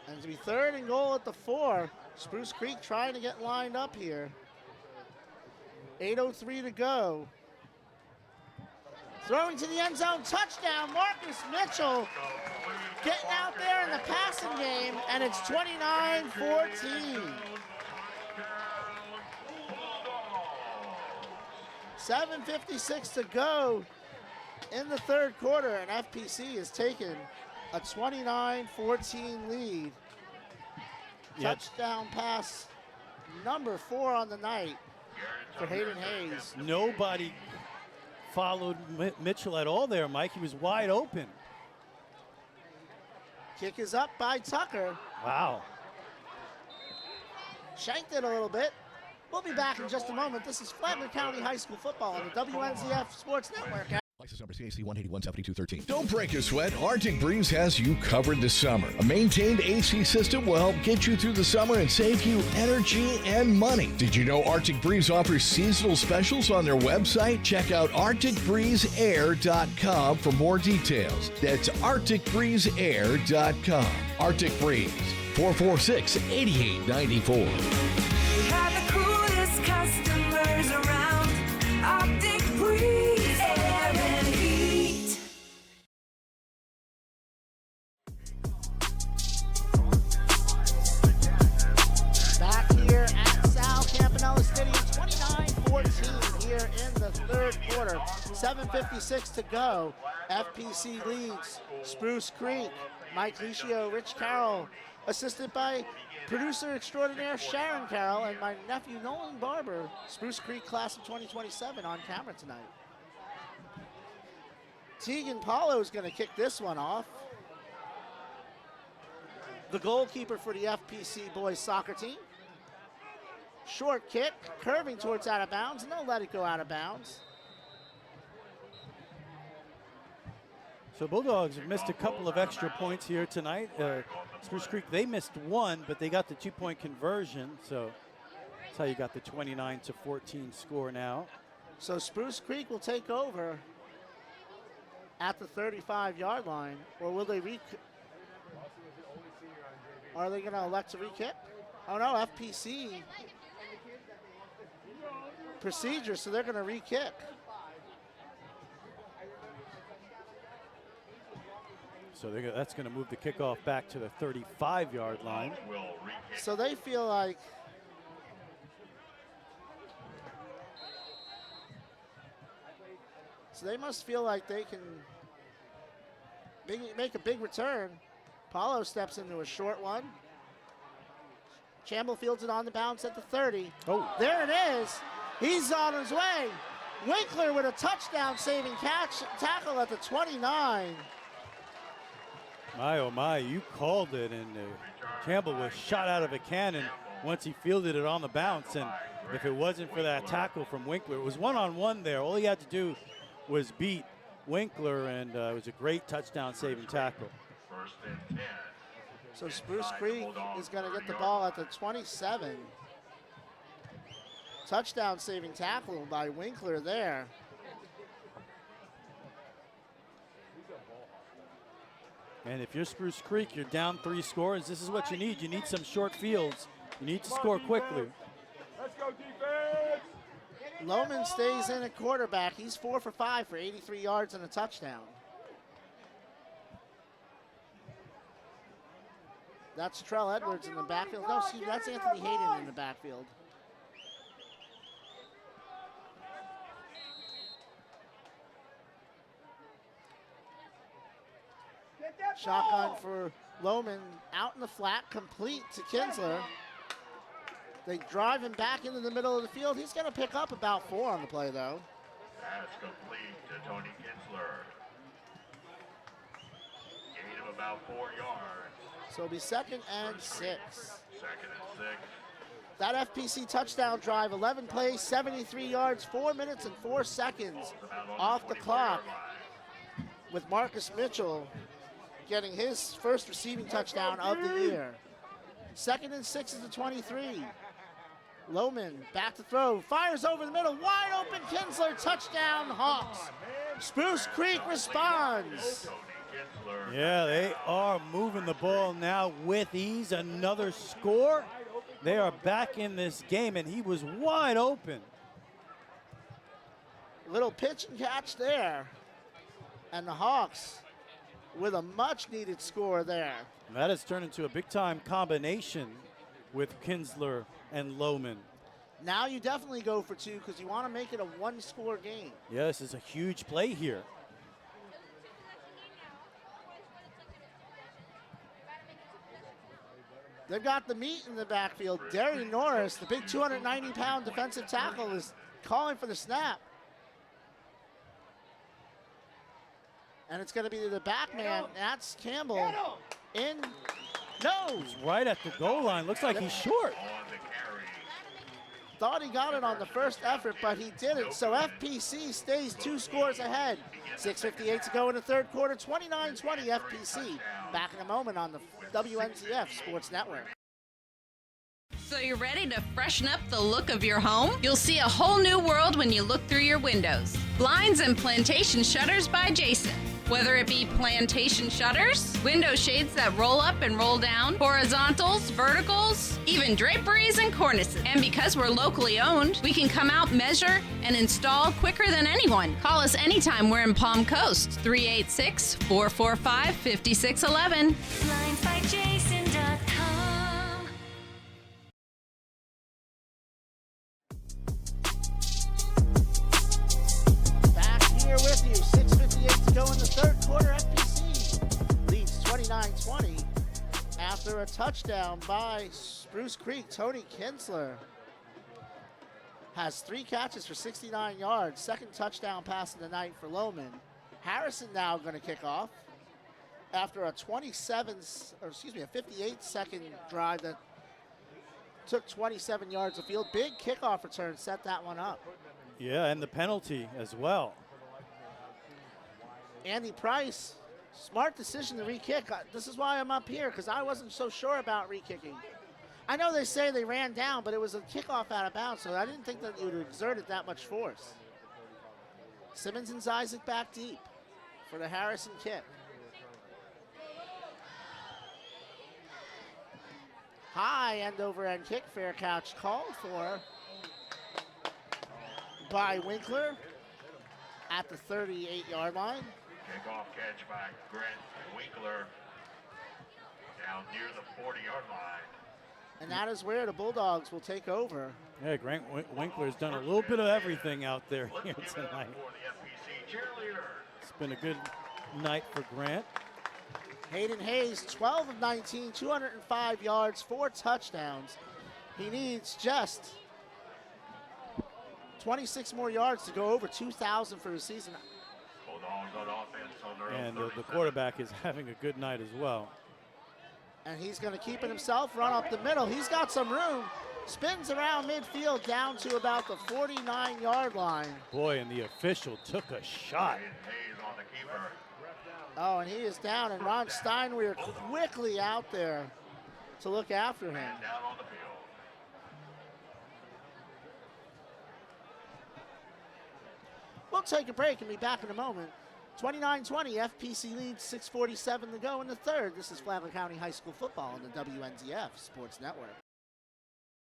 And it's going to be 3rd and goal at the 4. Spruce Creek trying to get lined up here. 8:03 to go. Throwing to the end zone, touchdown, Marcus Mitchell getting out there in the passing game, and it's 29-14. 7:56 to go in the 3rd quarter, and FPC has taken a 29-14 lead. Yep. Touchdown pass number 4 on the night for Hayden Hayes. Nobody followed Mitchell at all there, Mike. He was wide open. Kick is up by Tucker. Wow. Shanked it a little bit. We'll be back in just a moment. This is Flagler County High School football on the WNZF Sports Network. License number CAC 1817213. Don't break a sweat. Arctic Breeze has you covered this summer. A maintained AC system will help get you through the summer and save you energy and money. Did you know Arctic Breeze offers seasonal specials on their website? Check out ArcticBreezeAir.com for more details. That's ArcticBreezeAir.com. Arctic Breeze, 446-8894. We have the coolest customers around. Arctic Breeze Air and Heat. Back here at Sal Campanella Stadium, 29-14 here in the 3rd quarter. 7:56 to go. FPC leads Spruce Creek. Mike Licio, Rich Carroll, assisted by producer extraordinaire Sharon Carroll and my nephew Nolan Barber. Spruce Creek class of 2027 on camera tonight. Tegan Paulo is going to kick this one off. The goalkeeper for the FPC boys soccer team. Short kick, curving towards out of bounds, and they'll let it go out of bounds. So Bulldogs have missed a couple of extra points here tonight. Spruce Creek, they missed 1, but they got the 2-point conversion. So that's how you got the 29-14 score now. So Spruce Creek will take over at the 35-yard line, or will they are they going to elect to re-kick? Oh no, FPC procedure, so they're going to re-kick. So that's going to move the kickoff back to the 35-yard line. So they feel like they must feel like they can make a big return. Paulo steps into a short one. Chamble fields it on the bounce at the 30. Oh. There it is. He's on his way. Winkler with a touchdown saving tackle at the 29. My, oh my, you called it, and Campbell was shot out of a cannon once he fielded it on the bounce, and if it wasn't for that tackle from Winkler, it was one-on-one there. All he had to do was beat Winkler, and it was a great touchdown saving tackle. So Spruce Creek is going to get the ball at the 27. Touchdown saving tackle by Winkler there. And if you're Spruce Creek, you're down 3 scores. This is what you need. You need some short fields. You need to score quickly. Let's go, defense! Lohman stays in at quarterback. He's 4 for 5 for 83 yards and a touchdown. That's Trell Edwards in the backfield. No, excuse me, that's Anthony Hayden in the backfield. Shotgun for Lohman out in the flat, complete to Kinsler. They drive him back into the middle of the field. He's going to pick up about 4 on the play, though. That's complete to Tony Kinsler. Gain of about 4 yards. So it'll be 2nd and 6. 2nd and 6. That FPC touchdown drive, 11 plays, 73 yards, 4 minutes and 4 seconds off the clock, with Marcus Mitchell getting his first receiving touchdown of the year. 2nd and 6 is the 23. Lohman back to throw, fires over the middle, wide open Kinsler, touchdown Hawks. Spruce Creek responds. Yeah, they are moving the ball now with ease. Another score. They are back in this game, and he was wide open. Little pitch and catch there. And the Hawks with a much-needed score there. And that has turned into a big-time combination with Kinsler and Lohman. Now you definitely go for 2 because you want to make it a 1-score game. Yeah, this is a huge play here. They've got the meat in the backfield. Derry Norris, the big 290-pound defensive tackle, is calling for the snap. And it's going to be the back man. That's Campbell. In. No. He's right at the goal line. Looks like he's short. Thought he got it on the first effort, but he didn't. So FPC stays 2 scores ahead. 6:58 to go in the 3rd quarter. 29-20 FPC. Back in a moment on the WNZF Sports Network. So you're ready to freshen up the look of your home? You'll see a whole new world when you look through your windows. Blinds and plantation shutters by Jason. Whether it be plantation shutters, window shades that roll up and roll down, horizontals, verticals, even draperies and cornices. And because we're locally owned, we can come out, measure, and install quicker than anyone. Call us anytime we're in Palm Coast, 386-445-5611. BlindsByJason.com. Back here with you. 6:58 to go in the 3rd quarter. FPC leads 29-20 after a touchdown by Spruce Creek. Tony Kinsler has 3 catches for 69 yards. 2nd touchdown pass of the night for Lohman. Harrison now going to kick off after a 58-second drive that took 27 yards of field. Big kickoff return set that one up. Yeah, and the penalty as well. Andy Price, smart decision to re-kick. This is why I'm up here, because I wasn't so sure about re-kicking. I know they say they ran down, but it was a kickoff out of bounds, so I didn't think that you would have exerted that much force. Simmons and Isaac back deep for the Harrison kick. High end-over-end kick, fair catch called for by Winkler at the 38-yard line. Kickoff catch by Grant Winkler down near the 40-yard line. And that is where the Bulldogs will take over. Yeah, Grant Winkler's done a little bit of everything out there here tonight. It's been a good night for Grant. Hayden Hayes, 12 of 19, 205 yards, 4 touchdowns. He needs just 26 more yards to go over 2,000 for the season. And the quarterback is having a good night as well. And he's going to keep it himself, run up the middle. He's got some room. Spins around midfield down to about the 49-yard line. Boy, and the official took a shot. Oh, and he is down, and Ron Steinweir quickly out there to look after him. We'll take a break and be back in a moment. 29-20, FPC leads, 6:47 to go in the 3rd. This is Flagler County High School football on the WNZF Sports Network.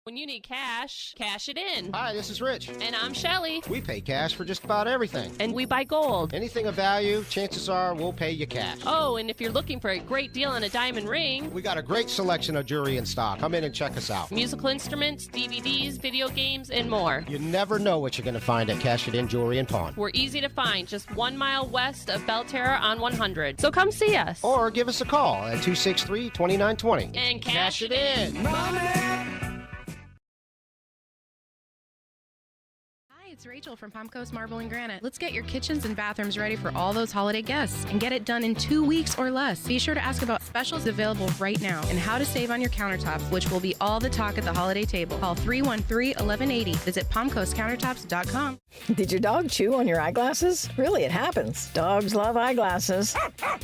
When you need cash, cash it in. Hi, this is Rich. And I'm Shelly. We pay cash for just about everything. And we buy gold. Anything of value, chances are we'll pay you cash. Oh, and if you're looking for a great deal on a diamond ring, we got a great selection of jewelry in stock. Come in and check us out. Musical instruments, DVDs, video games, and more. You never know what you're going to find at Cash It In Jewelry and Pawn. We're easy to find, just 1 mile west of Belterra on 100. So come see us. Or give us a call at 263-2920. And cash it in. It's Rachel from Palm Coast Marble and Granite. Let's get your kitchens and bathrooms ready for all those holiday guests and get it done in 2 weeks or less. Be sure to ask about specials available right now and how to save on your countertops, which will be all the talk at the holiday table. Call 313-1180. Visit palmcoastcountertops.com. Did your dog chew on your eyeglasses? Really, it happens. Dogs love eyeglasses.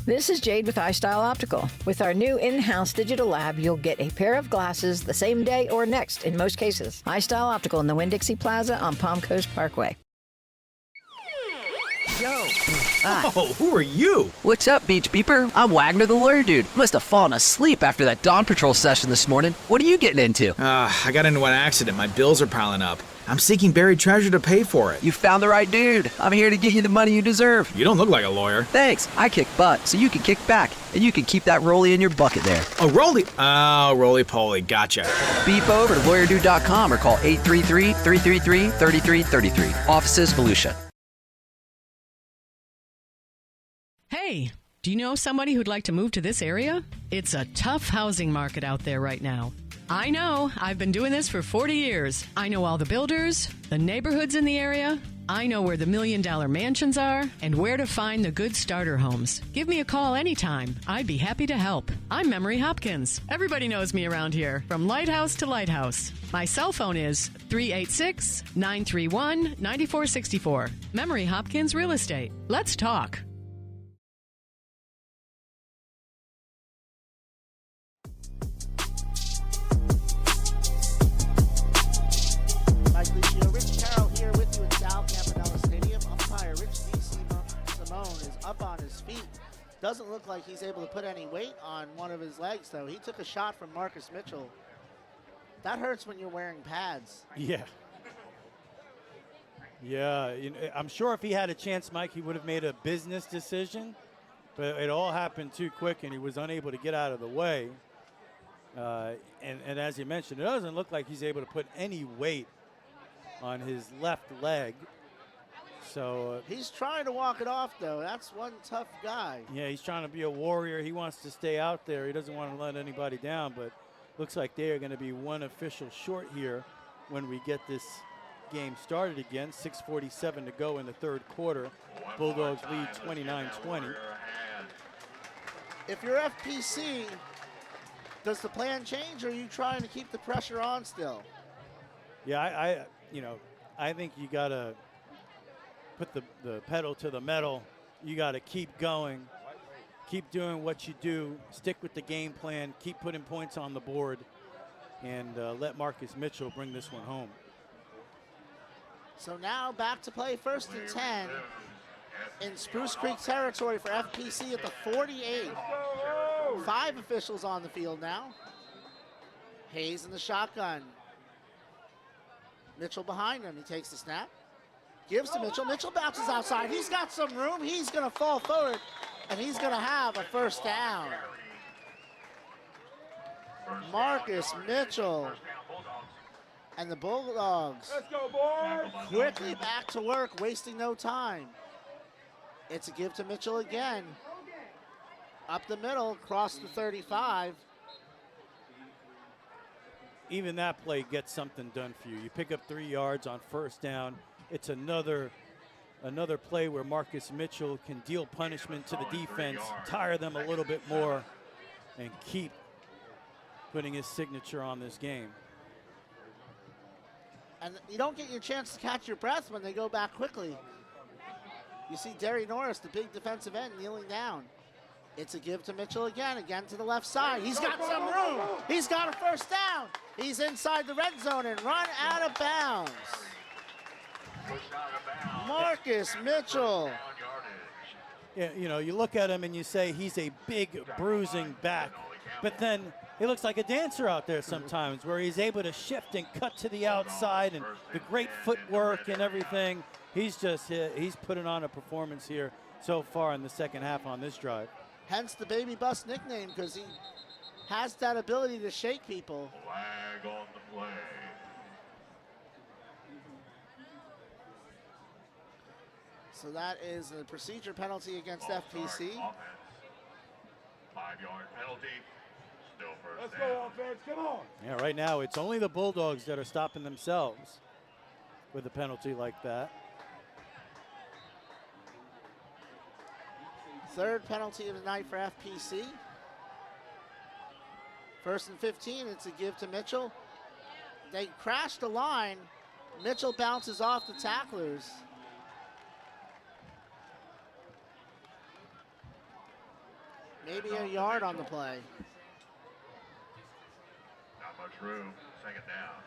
This is Jade with iStyle Optical. With our new in-house digital lab, you'll get a pair of glasses the same day or next in most cases. iStyle Optical in the Winn-Dixie Plaza on Palm Coast Parkway. Yo. Oh, who are you? What's up, Beach Beeper? I'm Wagner the Lawyer Dude. Must have fallen asleep after that Dawn Patrol session this morning. What are you getting into? I got into an accident. My bills are piling up. I'm seeking buried treasure to pay for it. You found the right dude. I'm here to get you the money you deserve. You don't look like a lawyer. Thanks. I kick butt, so you can kick back. And you can keep that rollie in your bucket there. Oh, rollie? Oh, roly-poly. Gotcha. Beep over to lawyerdude.com or call 833-333-3333. Offices, Volusia. Hey, do you know somebody who'd like to move to this area? It's a tough housing market out there right now. I know. I've been doing this for 40 years. I know all the builders, the neighborhoods in the area. I know where the $1 million mansions are and where to find the good starter homes. Give me a call anytime. I'd be happy to help. I'm Memory Hopkins. Everybody knows me around here, from lighthouse to lighthouse. My cell phone is 386-931-9464. Memory Hopkins Real Estate. Let's talk. Rich Carroll here with you at South Campanella Stadium. Umpire Rich D. Simone is up on his feet. Doesn't look like he's able to put any weight on one of his legs, though. He took a shot from Marcus Mitchell. That hurts when you're wearing pads. Yeah. Yeah, I'm sure if he had a chance, Mike, he would have made a business decision, but it all happened too quick, and he was unable to get out of the way. And as you mentioned, it doesn't look like he's able to put any weight on his left leg. So he's trying to walk it off, though. That's one tough guy. Yeah, he's trying to be a warrior. He wants to stay out there. He doesn't want to let anybody down, but looks like they are going to be one official short here when we get this game started again. 6:47 to go in the third quarter. Bulldogs lead 29-20. If you're FPC, does the plan change, or are you trying to keep the pressure on still? Yeah, I think you got to put the pedal to the metal. You got to keep going. Keep doing what you do. Stick with the game plan. Keep putting points on the board. And let Marcus Mitchell bring this one home. So now back to play 1st and 10 in Spruce Creek territory for FPC at the 48. 5 officials on the field now. Hayes in the shotgun. Mitchell behind him. He takes the snap. Gives to Mitchell. Mitchell bounces outside. He's got some room. He's going to fall forward, and he's going to have a first down. Marcus Mitchell and the Bulldogs quickly back to work, wasting no time. It's a give to Mitchell again. Up the middle, across the 35. Even that play gets something done for you. You pick up 3 yards on first down. It's another play where Marcus Mitchell can deal punishment to the defense, tire them a little bit more, and keep putting his signature on this game. And you don't get your chance to catch your breath when they go back quickly. You see Derry Norris, the big defensive end, kneeling down. It's a give to Mitchell again to the left side. He's got some room. He's got a first down. He's inside the red zone and run out of bounds. Marcus Mitchell. Yeah, you look at him and you say he's a big bruising back. but then he looks like a dancer out there sometimes, where he's able to shift and cut to the outside, and the great footwork and everything. He's putting on a performance here so far in the second half on this drive. Hence the Baby Bus nickname, because he has that ability to shake people. Flag on the play. So that is a procedure penalty against FPC. 5-yard penalty. Still first Let's down. go, offense. Come on. Yeah, right now it's only the Bulldogs that are stopping themselves with a penalty like that. Third penalty of the night for FPC. First and 15, it's a give to Mitchell. They crash the line. Mitchell bounces off the tacklers. Maybe a yard on the play. Not much room. Second down.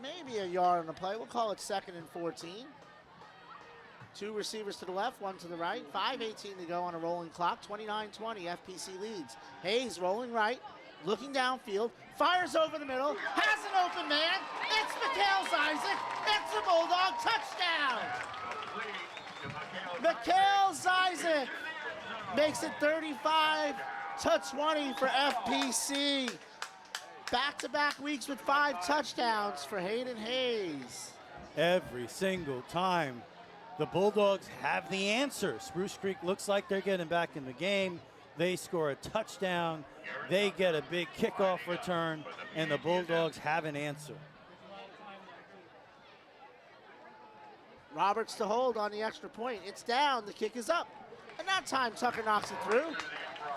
Maybe a yard on the play. We'll call it 2nd and 14. Two receivers to the left, one to the right. 5:18 to go on a rolling clock. 29-20, FPC leads. Hayes rolling right, looking downfield, fires over the middle, has an open man. It's Mikhail Isaac. It's a Bulldog touchdown. Mikhail Isaac makes it 35-20 for FPC. Back-to-back weeks with 5 touchdowns for Hayden Hayes. Every single time the Bulldogs have the answer. Spruce Creek looks like they're getting back in the game. They score a touchdown. They get a big kickoff return, and the Bulldogs have an answer. Roberts to hold on the extra point. It's down. The kick is up. And that time Tucker knocks it through.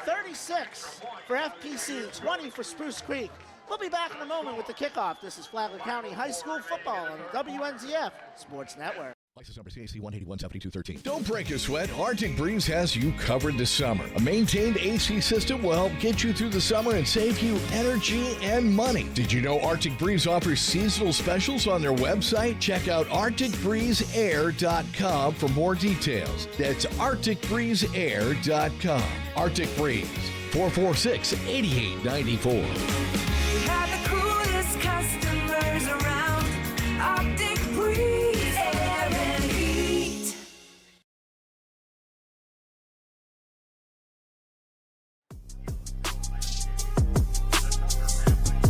36 for FPC, 20 for Spruce Creek. We'll be back in a moment with the kickoff. This is Flagler County High School football on WNZF Sports Network. License number CAC 1817213. Don't break a sweat. Arctic Breeze has you covered this summer. A maintained AC system will help get you through the summer and save you energy and money. Did you know Arctic Breeze offers seasonal specials on their website? Check out ArcticBreezeAir.com for more details. That's ArcticBreezeAir.com. Arctic Breeze, 446-8894. We have the coolest customers around. Arctic Breeze Air and Heat.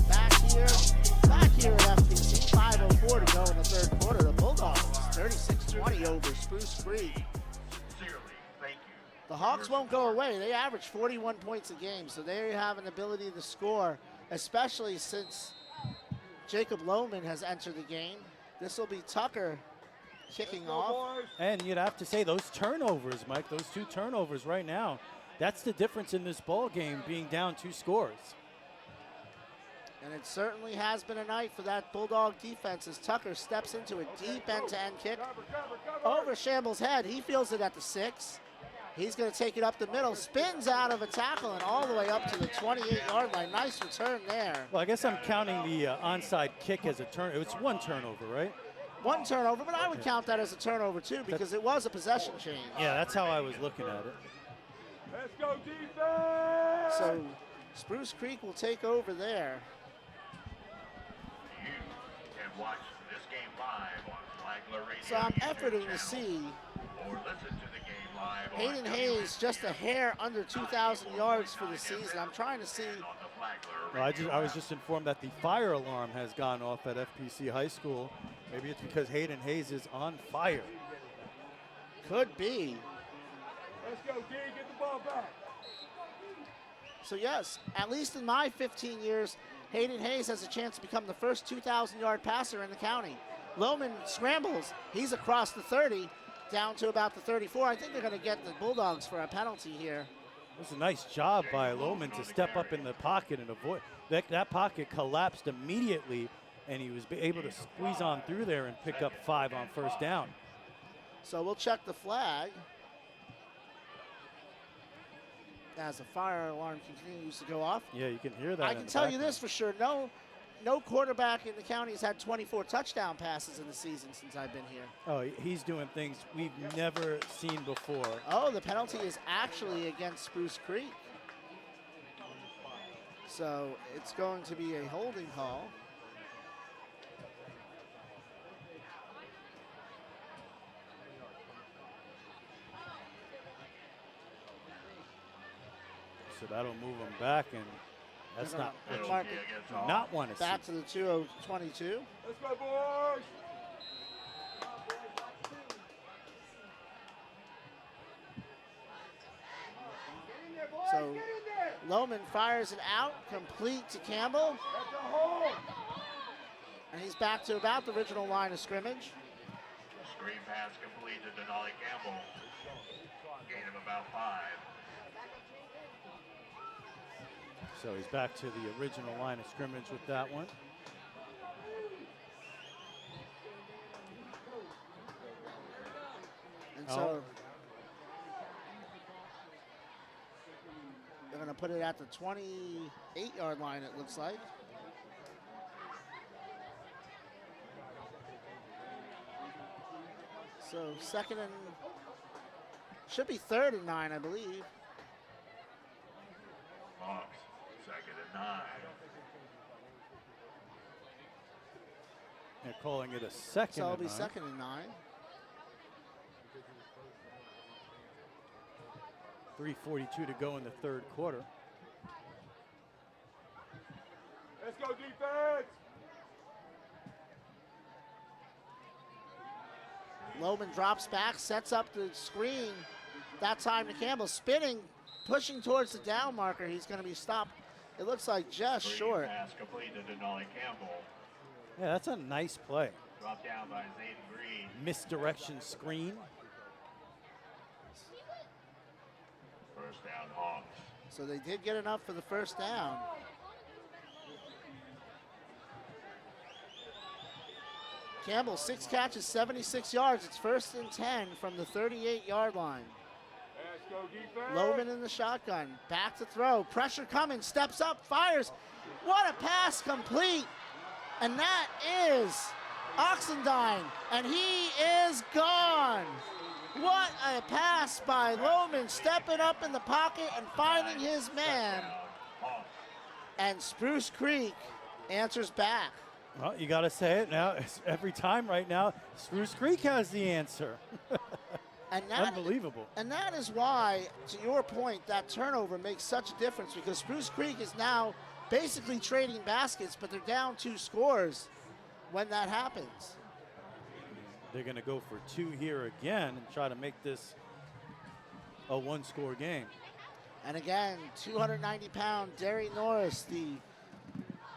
Back here at FPC, 5:04 to go in the third quarter. The Bulldogs, 36-20 over Spruce Creek. The Hawks won't go away. They average 41 points a game, so they have an ability to score, especially since Jacob Lohman has entered the game. This will be Tucker kicking off. And you'd have to say those turnovers, Mike, those 2 turnovers right now, that's the difference in this ball game, being down 2 scores. And it certainly has been a night for that Bulldog defense as Tucker steps into a deep end-to-end kick over Shamble's head. He feels it at the 6. He's going to take it up the middle, spins out of a tackle and all the way up to the 28-yard line. Nice return there. Well, I guess I'm counting the onside kick as a turn. It's 1 turnover, right? 1 turnover, but I would count that as a turnover too because it was a possession change. Yeah, that's how I was looking at it. Let's go, defense. So Spruce Creek will take over there. You can watch this game live on Flagler Radio. So I'm efforting to see Or listen to the game live on Hayden Hayes just a hair under 2,000 yards for the season. I'm trying to see. Well, I was just informed that the fire alarm has gone off at FPC High School. Maybe it's because Hayden Hayes is on fire. Could be. Let's go, D. Get the ball back. So yes, at least in my 15 years, Hayden Hayes has a chance to become the first 2,000-yard passer in the county. Lohman scrambles. He's across the 30, down to about the 34. I think they're going to get the Bulldogs for a penalty here. It was a nice job by Lohman to step up in the pocket and avoid. That pocket collapsed immediately, and he was able to squeeze on through there and pick up 5 on first down. So we'll check the flag as the fire alarm continues to go off. Yeah, you can hear that. I can tell you this for sure. No quarterback in the county has had 24 touchdown passes in the season since I've been here. Oh, he's doing things we've never seen before. Oh, the penalty is actually against Spruce Creek. So it's going to be a holding call. So that'll move them back, and that's not what you mark do not want to see. back to the 2022. Let's go, boys! So Lohman fires it out, complete to Campbell. And he's back to about the original line of scrimmage. Screen pass complete to Denali Campbell. Gain of about 5. So he's back to the original line of scrimmage with that one. And so they're going to put it at the 28-yard line, it looks like. So second and, should be 3rd and 9, I believe. Hawks, 2nd and 9. They're calling it a second So it'll and be 9. 2nd and 9. 3:42 to go in the third quarter. Let's go, defense! Lohman drops back, sets up the screen. That time to Campbell, spinning, pushing towards the down marker. He's going to be stopped, it looks like, just short. Pass complete to Denali Campbell. Yeah, that's a nice play. Dropped down by Zayden Green. Misdirection screen. First down, Hawks. So they did get enough for the first down. Campbell, 6 catches, 76 yards. It's 1st and 10 from the 38-yard line. Let's go, defense! Lohman in the shotgun, back to throw. Pressure coming, steps up, fires. What a pass, complete. And that is Oxendine, and he is gone. What a pass by Lohman, stepping up in the pocket and finding his man. And Spruce Creek answers back. Well, you got to say it now. It's every time right now, Spruce Creek has the answer. And that, unbelievable. And that is why, to your point, that turnover makes such a difference, because Spruce Creek is now basically trading baskets, but they're down 2 scores when that happens. They're going to go for 2 here again and try to make this a 1-score game. And again, 290-pound Derry Norris, the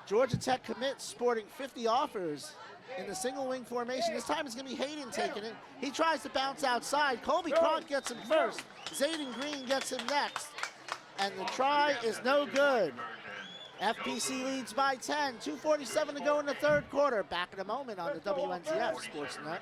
Georgia Tech commit, sporting 50 offers in the single wing formation. This time it's going to be Hayden taking it. He tries to bounce outside. Colby Cronk gets him first. Zayden Green gets him next. And the try is no good. FPC leads by 10. 2:47 to go in the third quarter. Back in a moment on the WNZF Sports Network.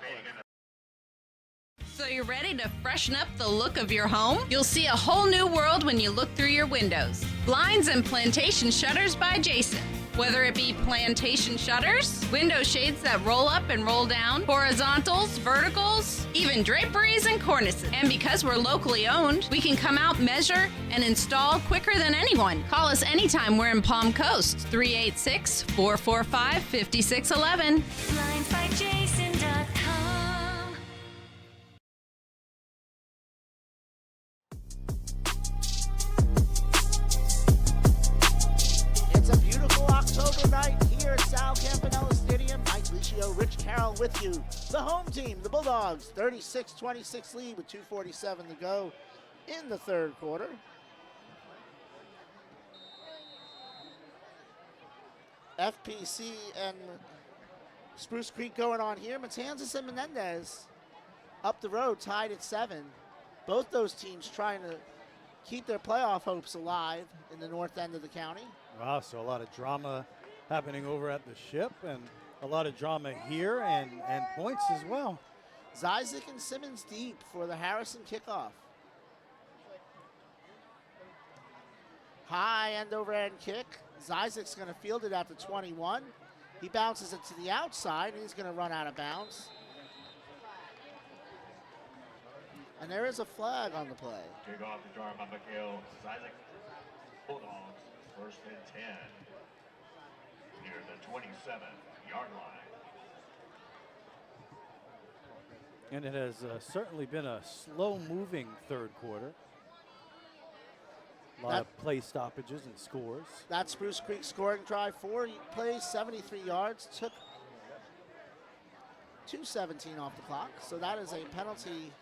So you're ready to freshen up the look of your home? You'll see a whole new world when you look through your windows. Blinds and plantation shutters by Jason. Whether it be plantation shutters, window shades that roll up and roll down, horizontals, verticals, even draperies and cornices. And because we're locally owned, we can come out, measure, and install quicker than anyone. Call us anytime we're in Palm Coast, 386-445-5611. BlindsByJason.com. It's a beautiful October night here at Sal Campanella Stadium. Mike Licio, Rich Carroll with you. The home team, the Bulldogs, 36-26 lead with 2:47 to go in the third quarter. FPC and Spruce Creek going on here. Matanzas and Menendez up the road, tied at 7. Both those teams trying to keep their playoff hopes alive in the north end of the county. Wow, so a lot of drama happening over at the ship, and a lot of drama here, and points as well. Zyzik and Simmons deep for the Harrison kickoff. High end over end kick. Zizek's going to field it at the 21. He bounces it to the outside, and he's going to run out of bounds. And there is a flag on the play. Kick off the jar by McHale. Isaac Bulldogs First and 10 near the 27-yard line. And it has certainly been a slow-moving third quarter. A lot of play stoppages and scores. That Spruce Creek scoring drive, 4 plays, 73 yards, took 2:17 off the clock. So that is a penalty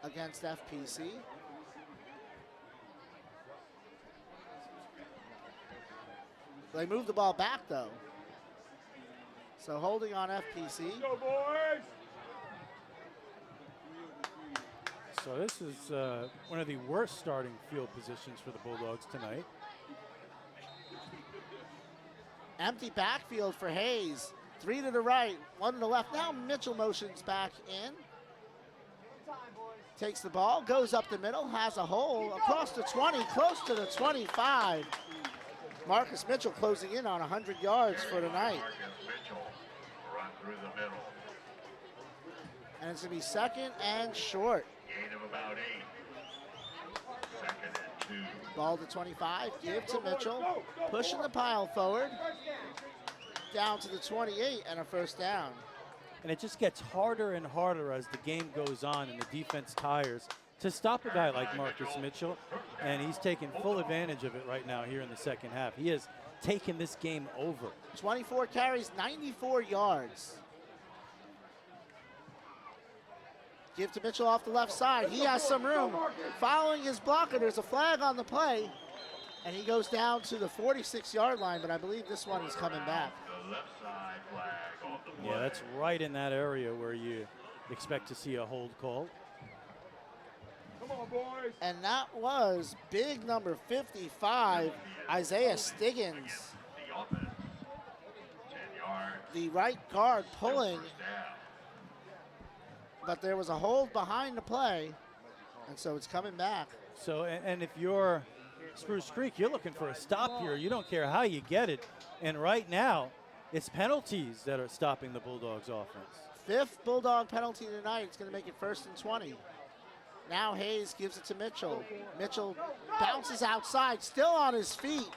against FPC. They moved the ball back, though. So holding on FPC. Go, boys! So this is one of the worst starting field positions for the Bulldogs tonight. Empty backfield for Hayes. 3 to the right, 1 to the left. Now Mitchell motions back in. Takes the ball, goes up the middle, has a hole across the 20, close to the 25. Marcus Mitchell closing in on 100 yards for tonight. Marcus Mitchell run through the middle. And it's going to be second and short. Gain of about 8. Second and 2. Ball to 25, give to Mitchell. Pushing the pile forward. Down to the 28 and a first down. And it just gets harder and harder as the game goes on and the defense tires to stop a guy like Marcus Mitchell. And he's taking full advantage of it right now here in the second half. He has taken this game over. 24 carries, 94 yards. Give to Mitchell off the left side. He has some room. Following his blocker, there's a flag on the play. And he goes down to the 46-yard line, but I believe this one is coming back. The left side flag on the play. Yeah, that's right in that area where you expect to see a hold call. Come on, boys! And that was big number 55, Isaiah Stiggins. The offense. 10 yards. The right guard pulling, First down. but there was a hold behind the play, and so it's coming back. So, and if you're Spruce Creek, you're looking for a stop here. You don't care how you get it. And right now, it's penalties that are stopping the Bulldogs offense. 5th Bulldog penalty tonight. It's going to make it 1st and 20. Now Hayes gives it to Mitchell. Mitchell bounces outside, still on his feet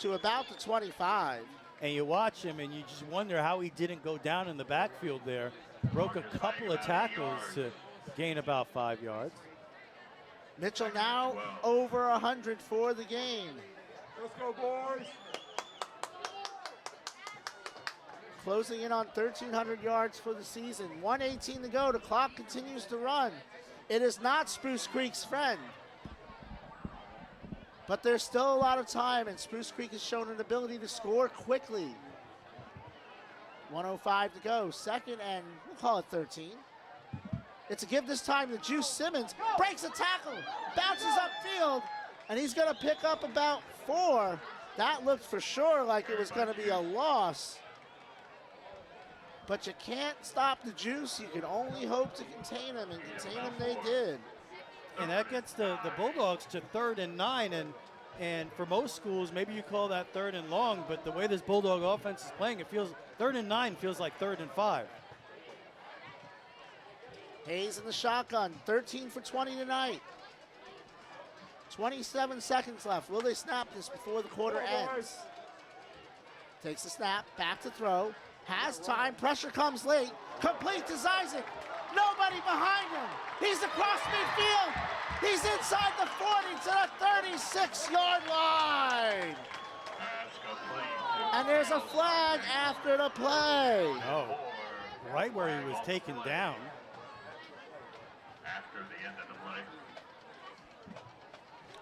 to about the 25. And you watch him and you just wonder how he didn't go down in the backfield there. Broke a couple of tackles to gain about 5 yards. Mitchell now over 100 for the game. Let's go, boys! Closing in on 1,300 yards for the season. 1:18 to go. The clock continues to run. It is not Spruce Creek's friend. But there's still a lot of time, and Spruce Creek has shown an ability to score quickly. 1:05 to go. Second and, we'll call it 13. It's a give this time to Juice Simmons. Breaks a tackle, bounces upfield, and he's going to pick up about 4. That looked for sure like it was going to be a loss. But you can't stop the Juice. You can only hope to contain him, and contain him they did. And that gets the Bulldogs to 3rd and 9. And for most schools, maybe you call that 3rd and long, but the way this Bulldog offense is playing, it feels 3rd and 9 feels like 3rd and 5. Hayes in the shotgun, 13 for 20 tonight. 27 seconds left. Will they snap this before the quarter ends? Takes the snap, back to throw. Has time, pressure comes late. Complete to Isaac. Nobody behind him. He's across midfield. He's inside the 40 to the 36-yard line. And there's a flag after the play. Oh, right where he was taken down. After the end of the play.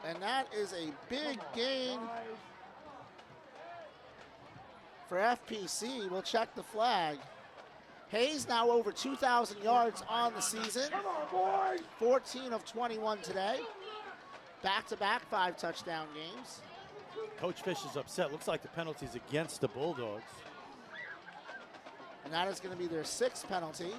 And that is a big gain for FPC. We'll check the flag. Hayes now over 2,000 yards on the season. 14 of 21 today. Back-to-back 5 touchdown games. Coach Fish is upset. Looks like the penalty's against the Bulldogs. And that is going to be their 6th penalty.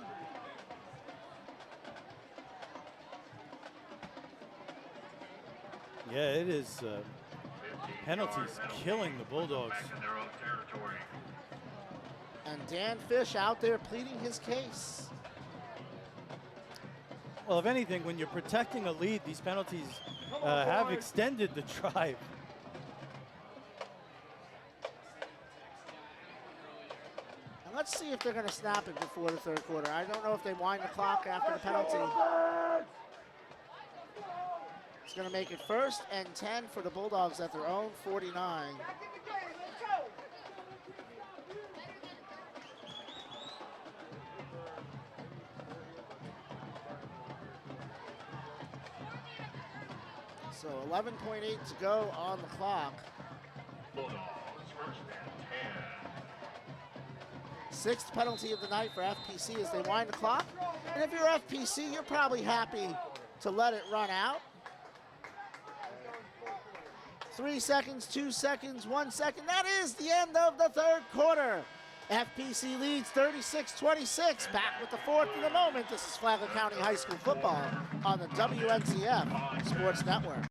Yeah, it is. Penalties killing the Bulldogs. Back in their own territory. And Dan Fish out there pleading his case. Well, if anything, when you're protecting a lead, these penalties have extended the drive Let's see if they're going to snap it before the third quarter. I don't know if they wind the clock after the penalty. It's going to make it 1st and 10 for the Bulldogs at their own 49. So 11.8 to go on the clock. Bulldogs, 1st and 10. 6th penalty of the night for FPC as they wind the clock. And if you're FPC, you're probably happy to let it run out. 3 seconds, 2 seconds, 1 second. That is the end of the third quarter. FPC leads 36-26. Back with the 4th in the moment. This is Flagler County High School football on the WNZF Sports Network.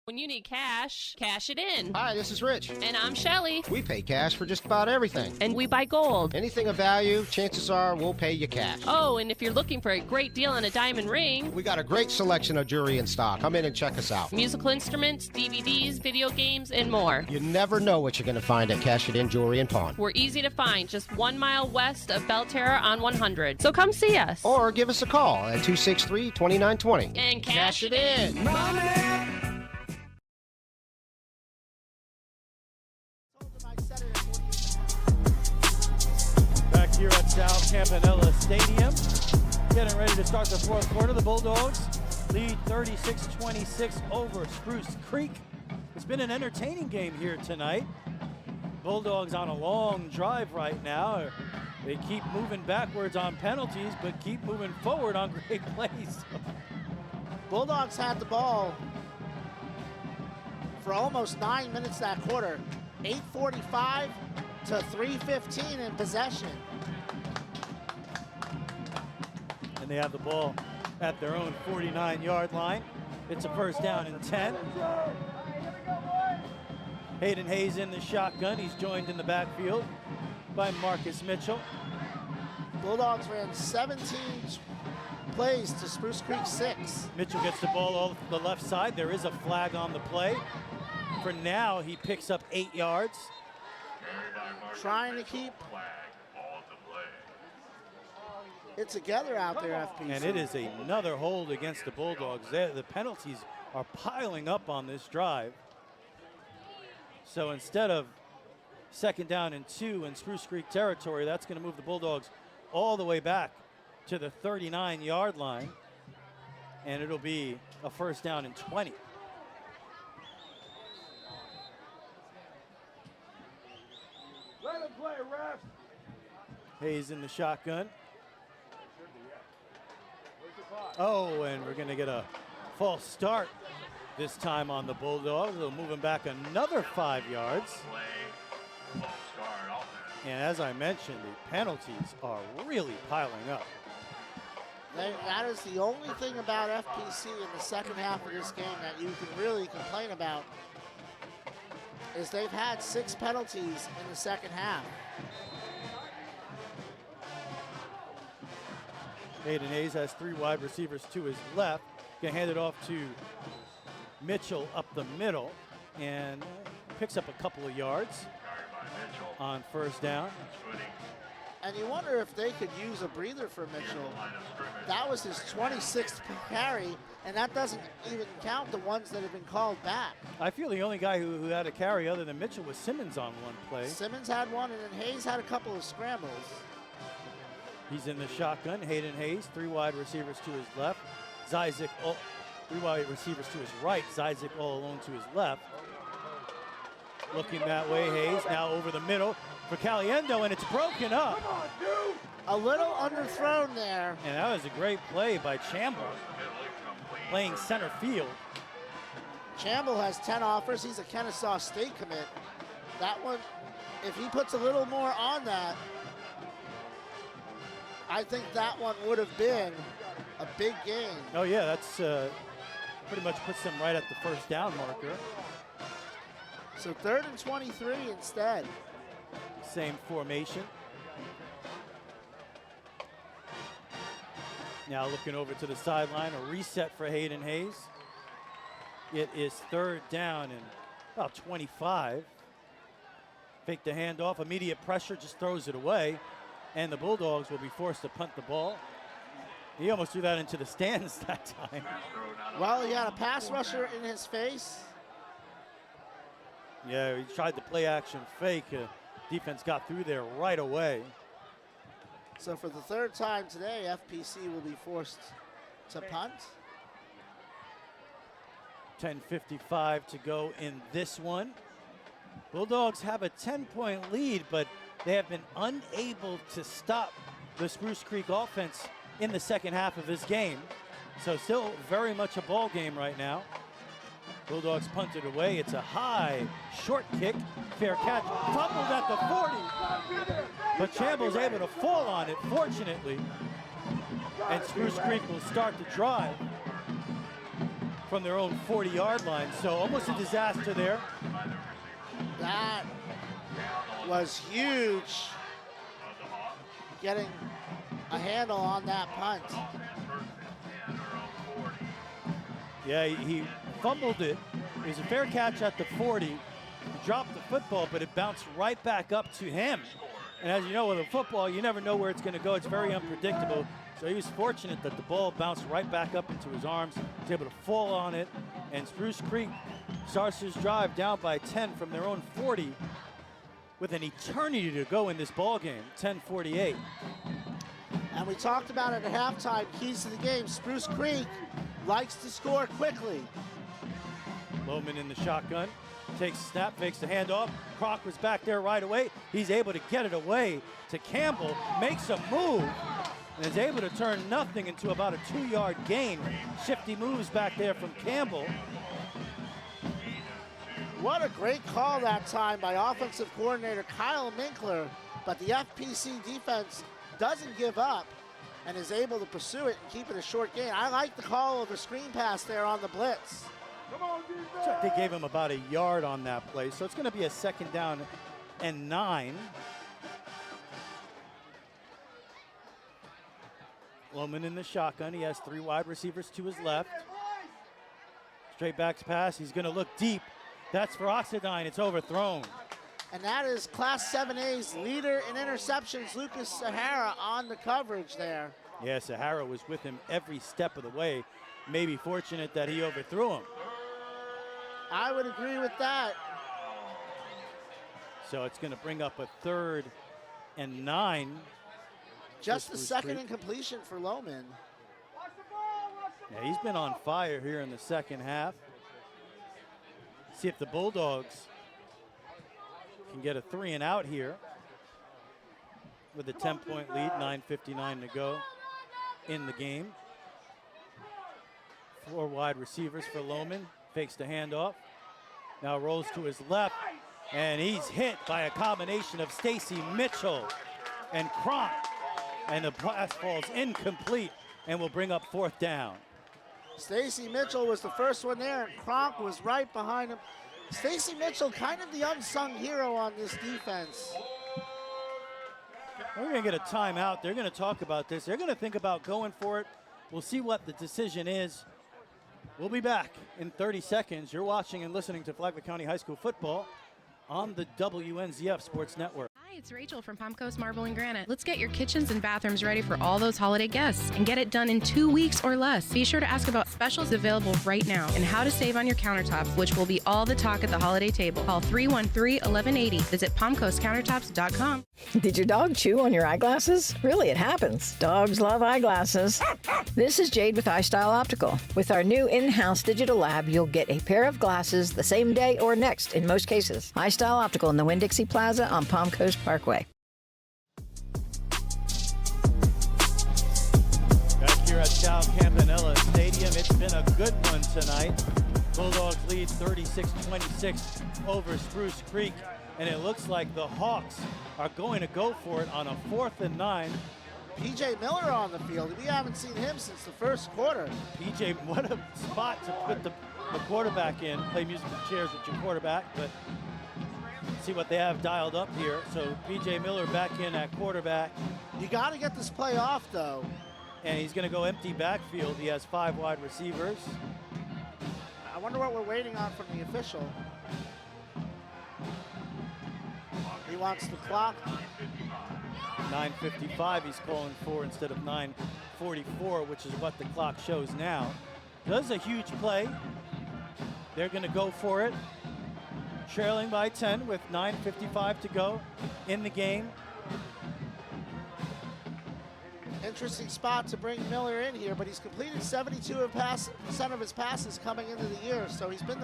When you need cash, cash it in. Hi, this is Rich. And I'm Shelly. We pay cash for just about everything. And we buy gold. Anything of value, chances are we'll pay you cash. Oh, and if you're looking for a great deal on a diamond ring, We got a great selection of jewelry in stock. Come in and check us out. musical instruments, DVDs, video games, and more. You never know what you're going to find at Cash It In Jewelry and Pawn. We're easy to find, just 1 mile west of Belterra on 100. So come see us. Or give us a call at 263-2920. And cash it in. Back here at South Campanella Stadium, getting ready to start the fourth quarter. The Bulldogs lead 36-26 over Spruce Creek. It's been an entertaining game here tonight. Bulldogs on a long drive right now. They keep moving backwards on penalties, but keep moving forward on great plays. Bulldogs had the ball for almost 9 minutes that quarter. 8:45 to 3:15 in possession. And they have the ball at their own 49-yard line. It's a 1st down and 10. Hayden Hayes in the shotgun. He's joined in the backfield by Marcus Mitchell. Bulldogs ran 17 plays to Spruce Creek 6. Mitchell gets the ball off the left side. There is a flag on the play. For now, he picks up 8 yards. Trying to keep it together out there, FPC. And it is another hold against the Bulldogs. The penalties are piling up on this drive. So instead of 2nd down and 2 in Spruce Creek territory, that's going to move the Bulldogs all the way back to the 39-yard line. And it'll be a 1st down and 20. Let him play, ref. Hayes in the shotgun. Oh, and we're going to get a false start this time on the Bulldogs. They'll move him back another 5 yards. And as I mentioned, the penalties are really piling up. That is the only thing about FPC in the second half of this game that you can really complain about, is they've had 6 penalties in the second half. Hayden Hayes has 3 wide receivers to his left. Gonna hand it off to Mitchell up the middle and picks up a couple of yards on 1st down. And you wonder if they could use a breather for Mitchell. That was his 26th carry, and that doesn't even count the ones that have been called back. I feel the only guy who had a carry other than Mitchell was Simmons on one play. Simmons had one, and then Hayes had a couple of scrambles. He's in the shotgun. Hayden Hayes, 3 wide receivers to his left. 3 wide receivers to his right. Zyzik all alone to his left. Looking that way, Hayes now over the middle for Caliendo, and it's broken up. Come on, dude. A little underthrown there. And that was a great play by Chamble, playing center field. Chamble has 10 offers. He's a Kennesaw State commit. That one, if he puts a little more on that, I think that one would have been a big game. Oh yeah, that's pretty much puts them right at the 1st down marker. So 3rd and 23 instead. Same formation. Now looking over to the sideline, a reset for Hayden Hayes. It is 3rd down and about 25 Fake the handoff, immediate pressure, just throws it away. And the Bulldogs will be forced to punt the ball. He almost threw that into the stands that time. Well, he had a pass rusher in his face. Yeah, he tried the play action fake. Defense got through there right away. So for the third time today, FPC will be forced to punt. 10:55 to go in this one. Bulldogs have a 10-point lead, but they have been unable to stop the Spruce Creek offense in the second half of this game. So still very much a ball game right now. Bulldogs punted away. It's a high, short kick. Fair catch. Fumbled at the 40. But Chamble's able to fall on it, fortunately. And Spruce Creek will start the drive from their own 40-yard line. So almost a disaster there. That was huge. Getting a handle on that punt. Yeah, he fumbled it. It was a fair catch at the 40. He dropped the football, but it bounced right back up to him. And as you know, with a football, you never know where it's going to go. It's very unpredictable. So he was fortunate that the ball bounced right back up into his arms. He was able to fall on it. And Spruce Creek starts his drive down by 10 from their own 40 with an eternity to go in this ball game, 10:48. And we talked about it at halftime, keys to the game. Spruce Creek likes to score quickly. Lohman in the shotgun, takes a snap, fakes the handoff. Croc was back there right away. He's able to get it away to Campbell, makes a move, and is able to turn nothing into about a 2-yard gain. Shifty moves back there from Campbell. What a great call that time by offensive coordinator Kyle Minkler, but the FPC defense doesn't give up and is able to pursue it and keep it a short gain. I like the call of a screen pass there on the blitz. So they gave him about a yard on that play, so it's going to be a 2nd down and 9. Lohman in the shotgun. He has 3 wide receivers to his left. Straight backs pass. He's going to look deep. That's for Oxidine. It's overthrown. And that is Class 7A's leader in interceptions, Lucas Sahara, on the coverage there. Yeah, Sahara was with him every step of the way. Maybe fortunate that he overthrew him. I would agree with that. So it's going to bring up a 3rd and 9. Just the second incompletion for Lohman. Yeah, he's been on fire here in the second half. See if the Bulldogs can get a 3 and out here with a 10-point lead, 9:59 to go in the game. 4 wide receivers for Lohman. Fakes the handoff. Now rolls to his left, and he's hit by a combination of Stacy Mitchell and Cronk. And the pass falls incomplete and will bring up 4th down. Stacy Mitchell was the first one there, and Cronk was right behind him. Stacy Mitchell, kind of the unsung hero on this defense. We're going to get a timeout. They're going to talk about this. They're going to think about going for it. We'll see what the decision is. We'll be back in 30 seconds. You're watching and listening to Flagler County High School football on the WNZF Sports Network. Hi, it's Rachel from Palm Coast Marble and Granite. Let's get your kitchens and bathrooms ready for all those holiday guests and get it done in 2 weeks or less. Be sure to ask about specials available right now and how to save on your countertops, which will be all the talk at the holiday table. Call 313-1180. Visit palmcoastcountertops.com. Did your dog chew on your eyeglasses? Really, it happens. Dogs love eyeglasses. This is Jade with iStyle Optical. With our new in-house digital lab, you'll get a pair of glasses the same day or next in most cases. iStyle Optical in the Winn-Dixie Plaza on Palm Coast Parkway. Back here at Chow Campanella Stadium, it's been a good one tonight. Bulldogs lead 36-26 over Spruce Creek, and it looks like the Hawks are going to go for it on a 4th and 9. PJ Miller on the field. We haven't seen him since the first quarter. PJ, what a spot to put the quarterback in. Play musical chairs with your quarterback, but see what they have dialed up here. So PJ Miller back in at quarterback. You got to get this play off, though. And he's going to go empty backfield. He has 5 wide receivers. I wonder what we're waiting on from the official. He wants the clock. 9:55 he's calling for instead of 9:44, which is what the clock shows now. Does a huge play. They're going to go for it. Trailing by 10 with 9:55 to go in the game. Interesting spot to bring Miller in here, but he's completed 72% of his passes coming into the year, so he's been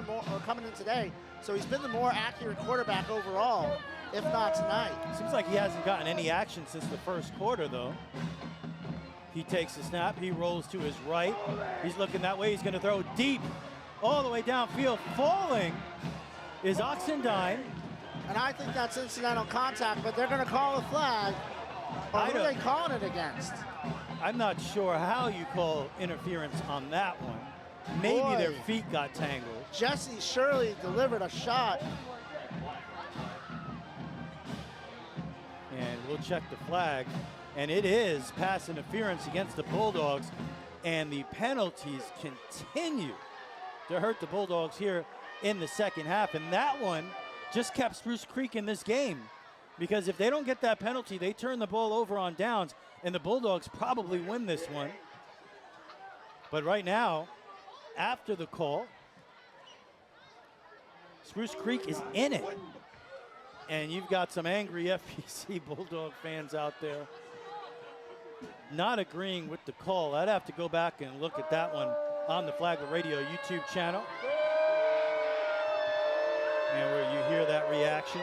coming in today. So he's been the more accurate quarterback overall, if not tonight. Seems like he hasn't gotten any action since the first quarter, though. He takes the snap. He rolls to his right. He's looking that way. He's going to throw deep, all the way downfield. Falling is Oxendine. And I think that's incidental contact, but they're going to call a flag. Or who are they calling it against? I'm not sure how you call interference on that one. Maybe their feet got tangled. Jesse Shirley delivered a shot. And we'll check the flag. And it is pass interference against the Bulldogs. And the penalties continue to hurt the Bulldogs here in the second half. And that one just kept Spruce Creek in this game. Because if they don't get that penalty, they turn the ball over on downs, and the Bulldogs probably win this one. But right now, after the call, Spruce Creek is in it. And you've got some angry FPC Bulldog fans out there not agreeing with the call. I'd have to go back and look at that one on the Flagler Radio YouTube channel. And where you hear that reaction.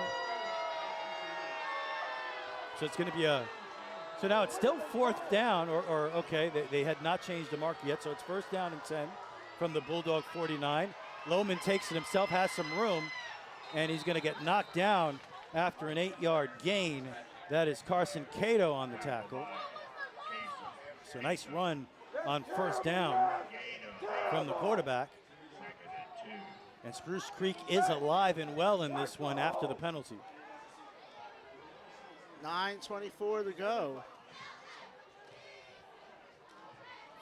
So it's going to be so now it's still fourth down, or okay, they had not changed the mark yet, so it's first down and 10 from the Bulldog 49. Lohman takes it himself, has some room, and he's going to get knocked down after an 8-yard gain. That is Carson Cato on the tackle. So nice run on first down from the quarterback. And Spruce Creek is alive and well in this one after the penalty. 9:24 to go.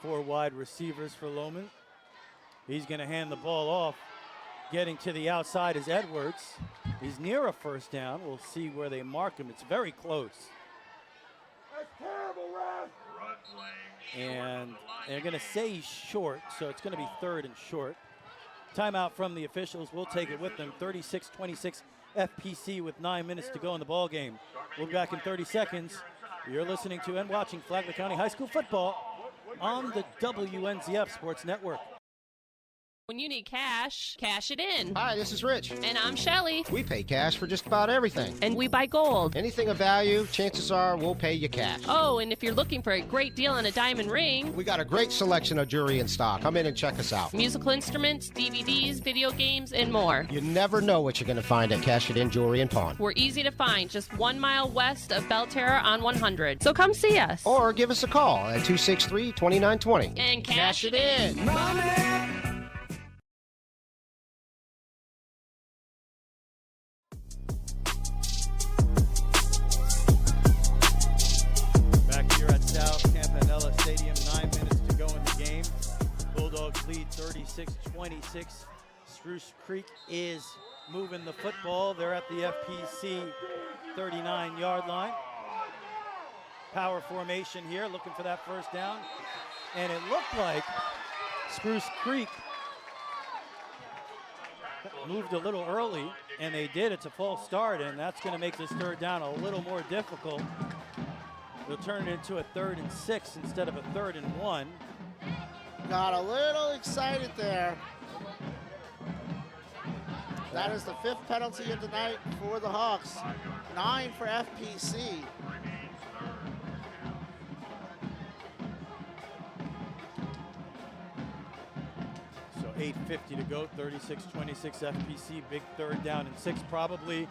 4 wide receivers for Lohman. He's going to hand the ball off. Getting to the outside is Edwards. He's near a first down. We'll see where they mark him. It's very close. That's terrible, ref. And they're going to say he's short, so it's going to be third and short. Timeout from the officials. We'll take it with them. 36-26 FPC with 9 minutes to go in the ball game. We'll be back in 30 seconds. You're listening to and watching Flagler County High School football on the WNZF Sports Network. When you need cash, cash it in. Hi, this is Rich. And I'm Shelly. We pay cash for just about everything. And we buy gold. Anything of value, chances are we'll pay you cash. Oh, and if you're looking for a great deal on a diamond ring, we got a great selection of jewelry in stock. Come in and check us out. Musical instruments, DVDs, video games, and more. You never know what you're going to find at Cash It In Jewelry and Pawn. We're easy to find, just 1 mile west of Belterra on 100. So come see us. Or give us a call at 263-2920. And cash it in. Money. Lead 36-26. Spruce Creek is moving the football. They're at the FPC 39-yard line. Power formation here, looking for that first down. And it looked like Spruce Creek moved a little early, and they did. It's a false start, and that's going to make this third down a little more difficult. They'll turn it into a 3rd and 6 instead of a 3rd and 1. Got a little excited there. That is the 5th penalty of the night for the Hawks. 9 for FPC. So 8:50 to go, 36-26 FPC, big 3rd down and 6, probably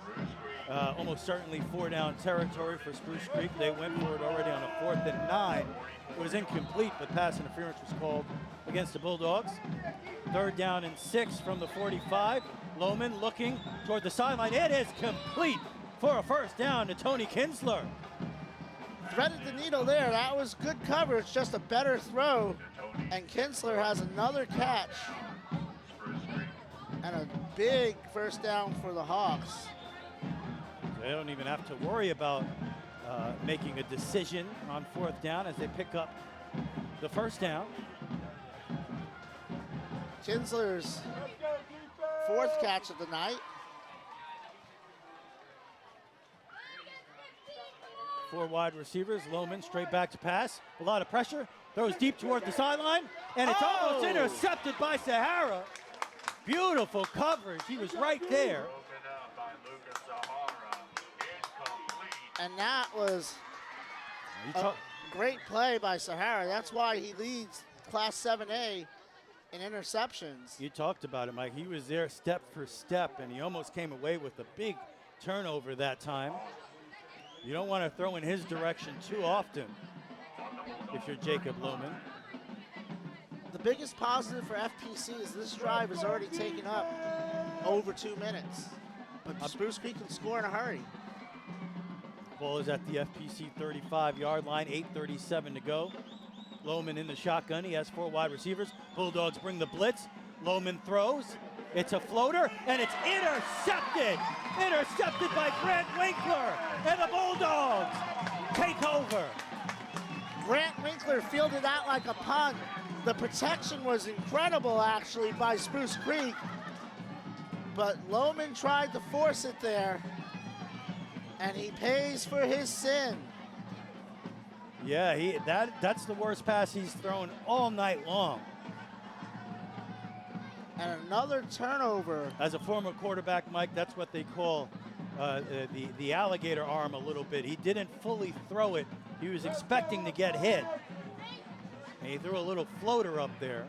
almost certainly 4-down territory for Spruce Creek. They went for it already on a 4th and 9. It was incomplete, but pass interference was called against the Bulldogs. 3rd down and 6 from the 45. Lohman looking toward the sideline. It is complete for a first down to Tony Kinsler. Threaded the needle there. That was good coverage, just a better throw. And Kinsler has another catch. And a big first down for the Hawks. They don't even have to worry about making a decision on 4th down as they pick up the first down. Kinsler's 4th catch of the night. 4 wide receivers. Lohman straight back to pass. A lot of pressure. Throws deep toward the sideline. And it's almost intercepted by Sahara. Beautiful coverage. He was right there. And that was a great play by Sahara. That's why he leads Class 7A in interceptions. You talked about it, Mike. He was there step for step, and he almost came away with a big turnover that time. You don't want to throw in his direction too often if you're Jacob Lohman. The biggest positive for FPC is this drive has already taken up over 2 minutes. But Spruce Creek can score in a hurry. Ball is at the FPC 35-yard line, 8:37 to go. Lohman in the shotgun. He has 4 wide receivers. Bulldogs bring the blitz. Lohman throws. It's a floater, and it's intercepted. Intercepted by Grant Winkler, and the Bulldogs take over. Grant Winkler fielded that like a punt. The protection was incredible, actually, by Spruce Creek. But Lohman tried to force it there, and he pays for his sin. Yeah, that's the worst pass he's thrown all night long. And another turnover. As a former quarterback, Mike, that's what they call the alligator arm a little bit. He didn't fully throw it. He was expecting to get hit. And he threw a little floater up there.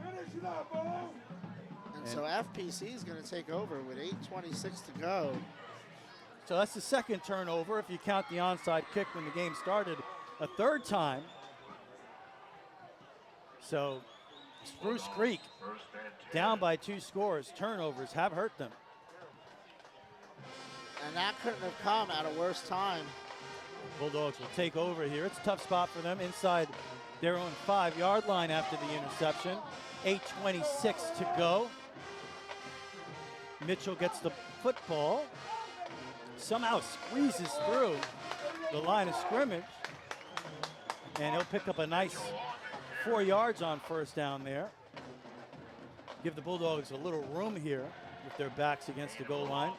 And so FPC is going to take over with 8:26 to go. So that's the second turnover if you count the onside kick when the game started a third time. So Spruce Creek down by 2 scores. Turnovers have hurt them. And that couldn't have come at a worse time. Bulldogs will take over here. It's a tough spot for them inside their own 5-yard line after the interception. 8:26 to go. Mitchell gets the football. Somehow squeezes through the line of scrimmage. And he'll pick up a nice 4 yards on first down there. Give the Bulldogs a little room here with their backs against the goal line.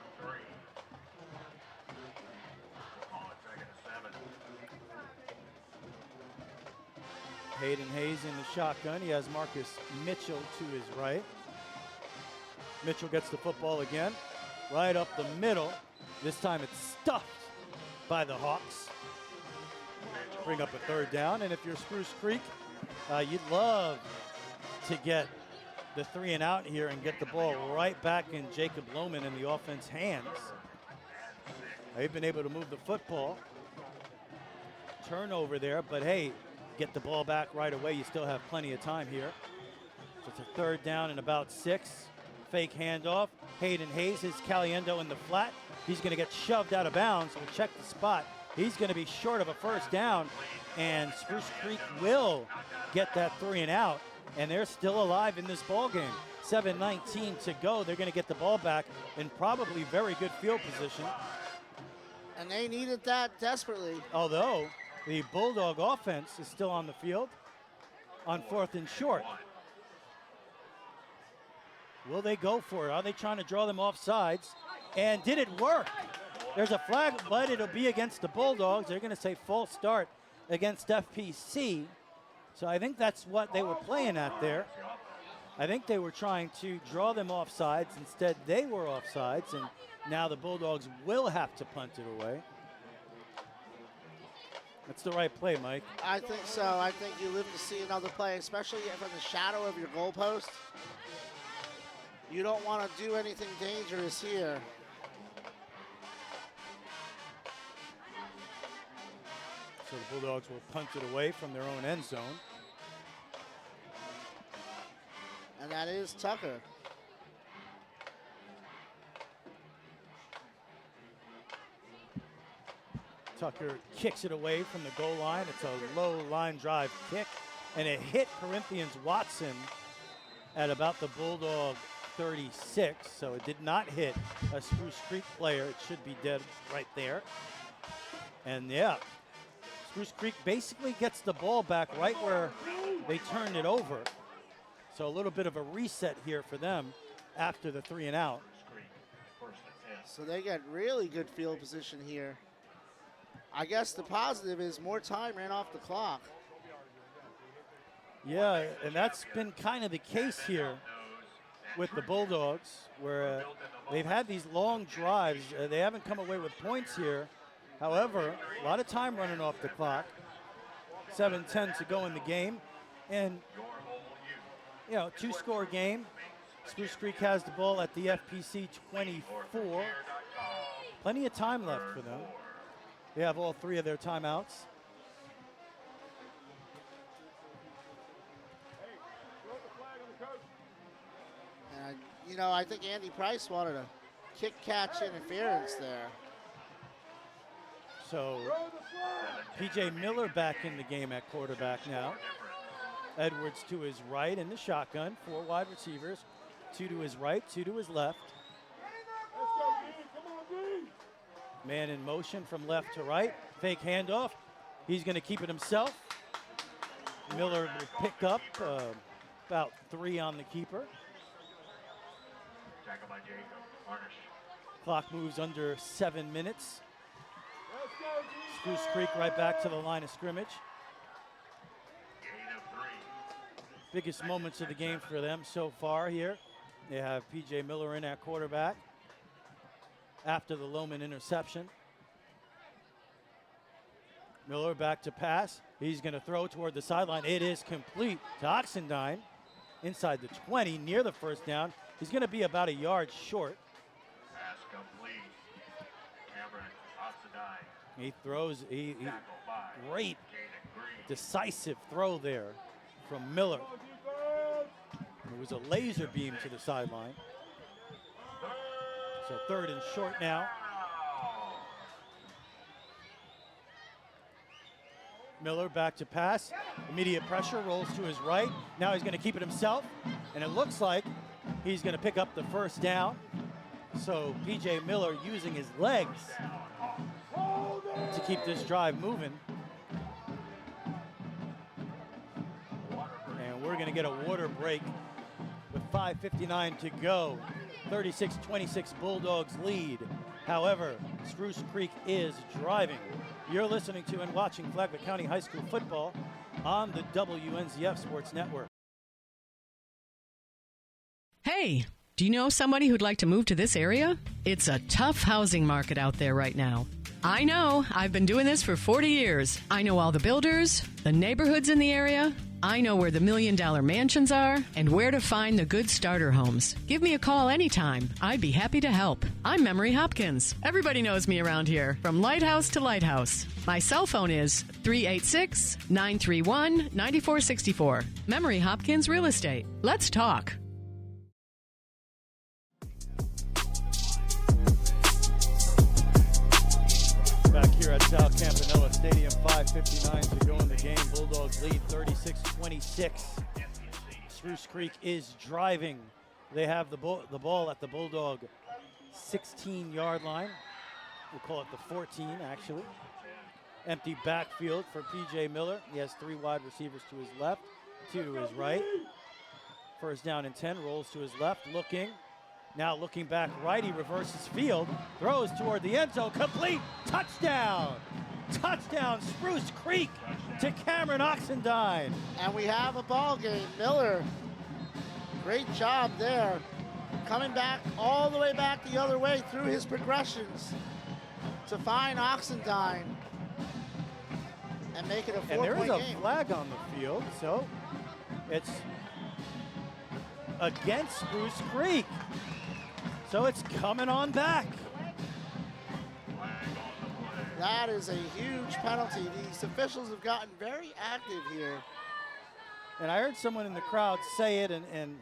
Hayden Hayes in the shotgun. He has Marcus Mitchell to his right. Mitchell gets the football again. Right up the middle. This time it's stuffed by the Hawks. Bring up a 3rd down. And if you're Spruce Creek, you'd love to get the 3 and out here and get the ball right back in Jacob Lohman in the offense hands. They've been able to move the football. Turnover there, but hey, get the ball back right away. You still have plenty of time here. So it's a 3rd down and about 6. Fake handoff. Hayden Hayes is Caliendo in the flat. He's going to get shoved out of bounds. We'll check the spot. He's going to be short of a first down, and Spruce Creek will get that 3 and out, and they're still alive in this ball game. 7:19 to go. They're going to get the ball back in probably very good field position. And they needed that desperately. Although the Bulldog offense is still on the field on 4th and short. Will they go for it? Are they trying to draw them off sides? And did it work? There's a flag, but it'll be against the Bulldogs. They're going to say false start against FPC. So I think that's what they were playing at there. I think they were trying to draw them off sides. Instead, they were off sides, and now the Bulldogs will have to punt it away. That's the right play, Mike. I think so. I think you live to see another play, especially from the shadow of your goalpost. You don't want to do anything dangerous here. So the Bulldogs will punt it away from their own end zone. And that is Tucker. Tucker kicks it away from the goal line. It's a low line drive kick, and it hit Corinthians Watson at about the Bulldog 36, so it did not hit a Spruce Creek player. It should be dead right there. And yeah, Spruce Creek basically gets the ball back right where they turned it over. So a little bit of a reset here for them after the 3 and out. So they get really good field position here. I guess the positive is more time ran off the clock. Yeah, and that's been kind of the case here with the Bulldogs, where they've had these long drives. They haven't come away with points here. However, a lot of time running off the clock. 7:10 to go in the game. And, you know, 2-score game. Spruce Creek has the ball at the FPC 24. Plenty of time left for them. They have all 3 of their timeouts. And, you know, I think Andy Price wanted a kick-catch interference there. So P.J. Miller back in the game at quarterback now. Edwards to his right in the shotgun. 4 wide receivers. 2 to his right, 2 to his left. Man in motion from left to right. Fake handoff. He's going to keep it himself. Miller will pick up about 3 on the keeper. Clock moves under 7 minutes. Spruce Creek right back to the line of scrimmage. Biggest moments of the game for them so far here. They have P.J. Miller in at quarterback after the Lohman interception. Miller back to pass. He's going to throw toward the sideline. It is complete to Oxendine inside the 20 near the first down. He's going to be about a yard short. Pass complete. Cameron Oxendine. He throws, great decisive throw there from Miller. It was a laser beam to the sideline. So 3rd and short now. Miller back to pass. Immediate pressure, rolls to his right. Now he's going to keep it himself. And it looks like he's going to pick up the first down. So P.J. Miller using his legs to keep this drive moving. And we're going to get a water break with 5:59 to go. 36-26 Bulldogs lead. However, Spruce Creek is driving. You're listening to and watching Flagler County High School football on the WNZF Sports Network. Hey, do you know somebody who'd like to move to this area? It's a tough housing market out there right now. I know. I've been doing this for 40 years. I know all the builders, the neighborhoods in the area. I know where the $1 million mansions are and where to find the good starter homes. Give me a call anytime. I'd be happy to help. I'm Memory Hopkins. Everybody knows me around here, from lighthouse to lighthouse. My cell phone is 386-931-9464. Memory Hopkins Real Estate. Let's talk. Back here at South Campanella Stadium, 5:59 to go in the game. Bulldogs lead 36-26. Spruce Creek is driving. They have the ball at the Bulldog 16-yard line. We'll call it the 14, actually. Empty backfield for P.J. Miller. He has 3 wide receivers to his left, 2 to his right. First down and 10, rolls to his left, looking. Now looking back right, he reverses field, throws toward the end zone, complete, touchdown! Touchdown, Spruce Creek to Cameron Oxendine. And we have a ball game. Miller, great job there. Coming back all the way back the other way through his progressions to find Oxendine and make it a 4-point game. And there is a flag on the field, so it's against Spruce Creek. So it's coming on back. That is a huge penalty. These officials have gotten very active here. And I heard someone in the crowd say it, and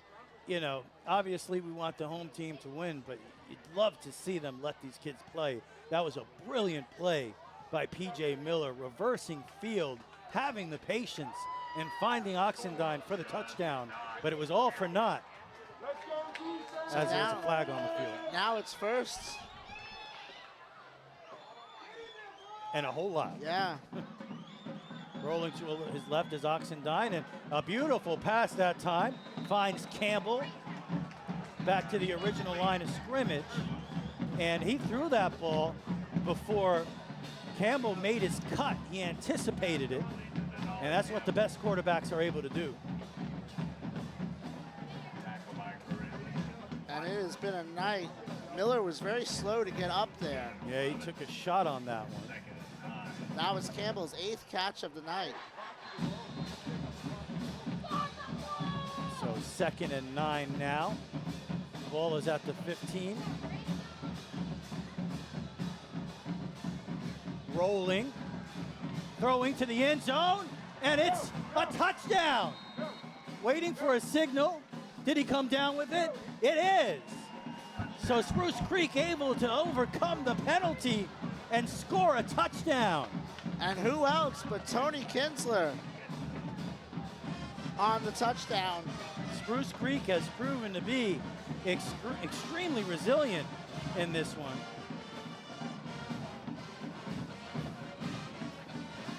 you know, obviously we want the home team to win, but you'd love to see them let these kids play. That was a brilliant play by P.J. Miller, reversing field, having the patience, and finding Oxendine for the touchdown. But it was all for naught. Let's go, So as there's a flag on the field. Now it's first. And a whole lot. Yeah. Rolling to his left is Oxendine, and a beautiful pass that time. Finds Campbell back to the original line of scrimmage. And he threw that ball before Campbell made his cut. He anticipated it. And that's what the best quarterbacks are able to do. And it has been a night. Miller was very slow to get up there. Yeah, he took a shot on that one. That was Campbell's 8th catch of the night. So 2nd and 9 now. The ball is at the 15. Rolling, throwing to the end zone, and it's a touchdown. Waiting for a signal. Did he come down with it? It is. So Spruce Creek able to overcome the penalty and score a touchdown. And who else but Tony Kinsler on the touchdown. Spruce Creek has proven to be extremely resilient in this one.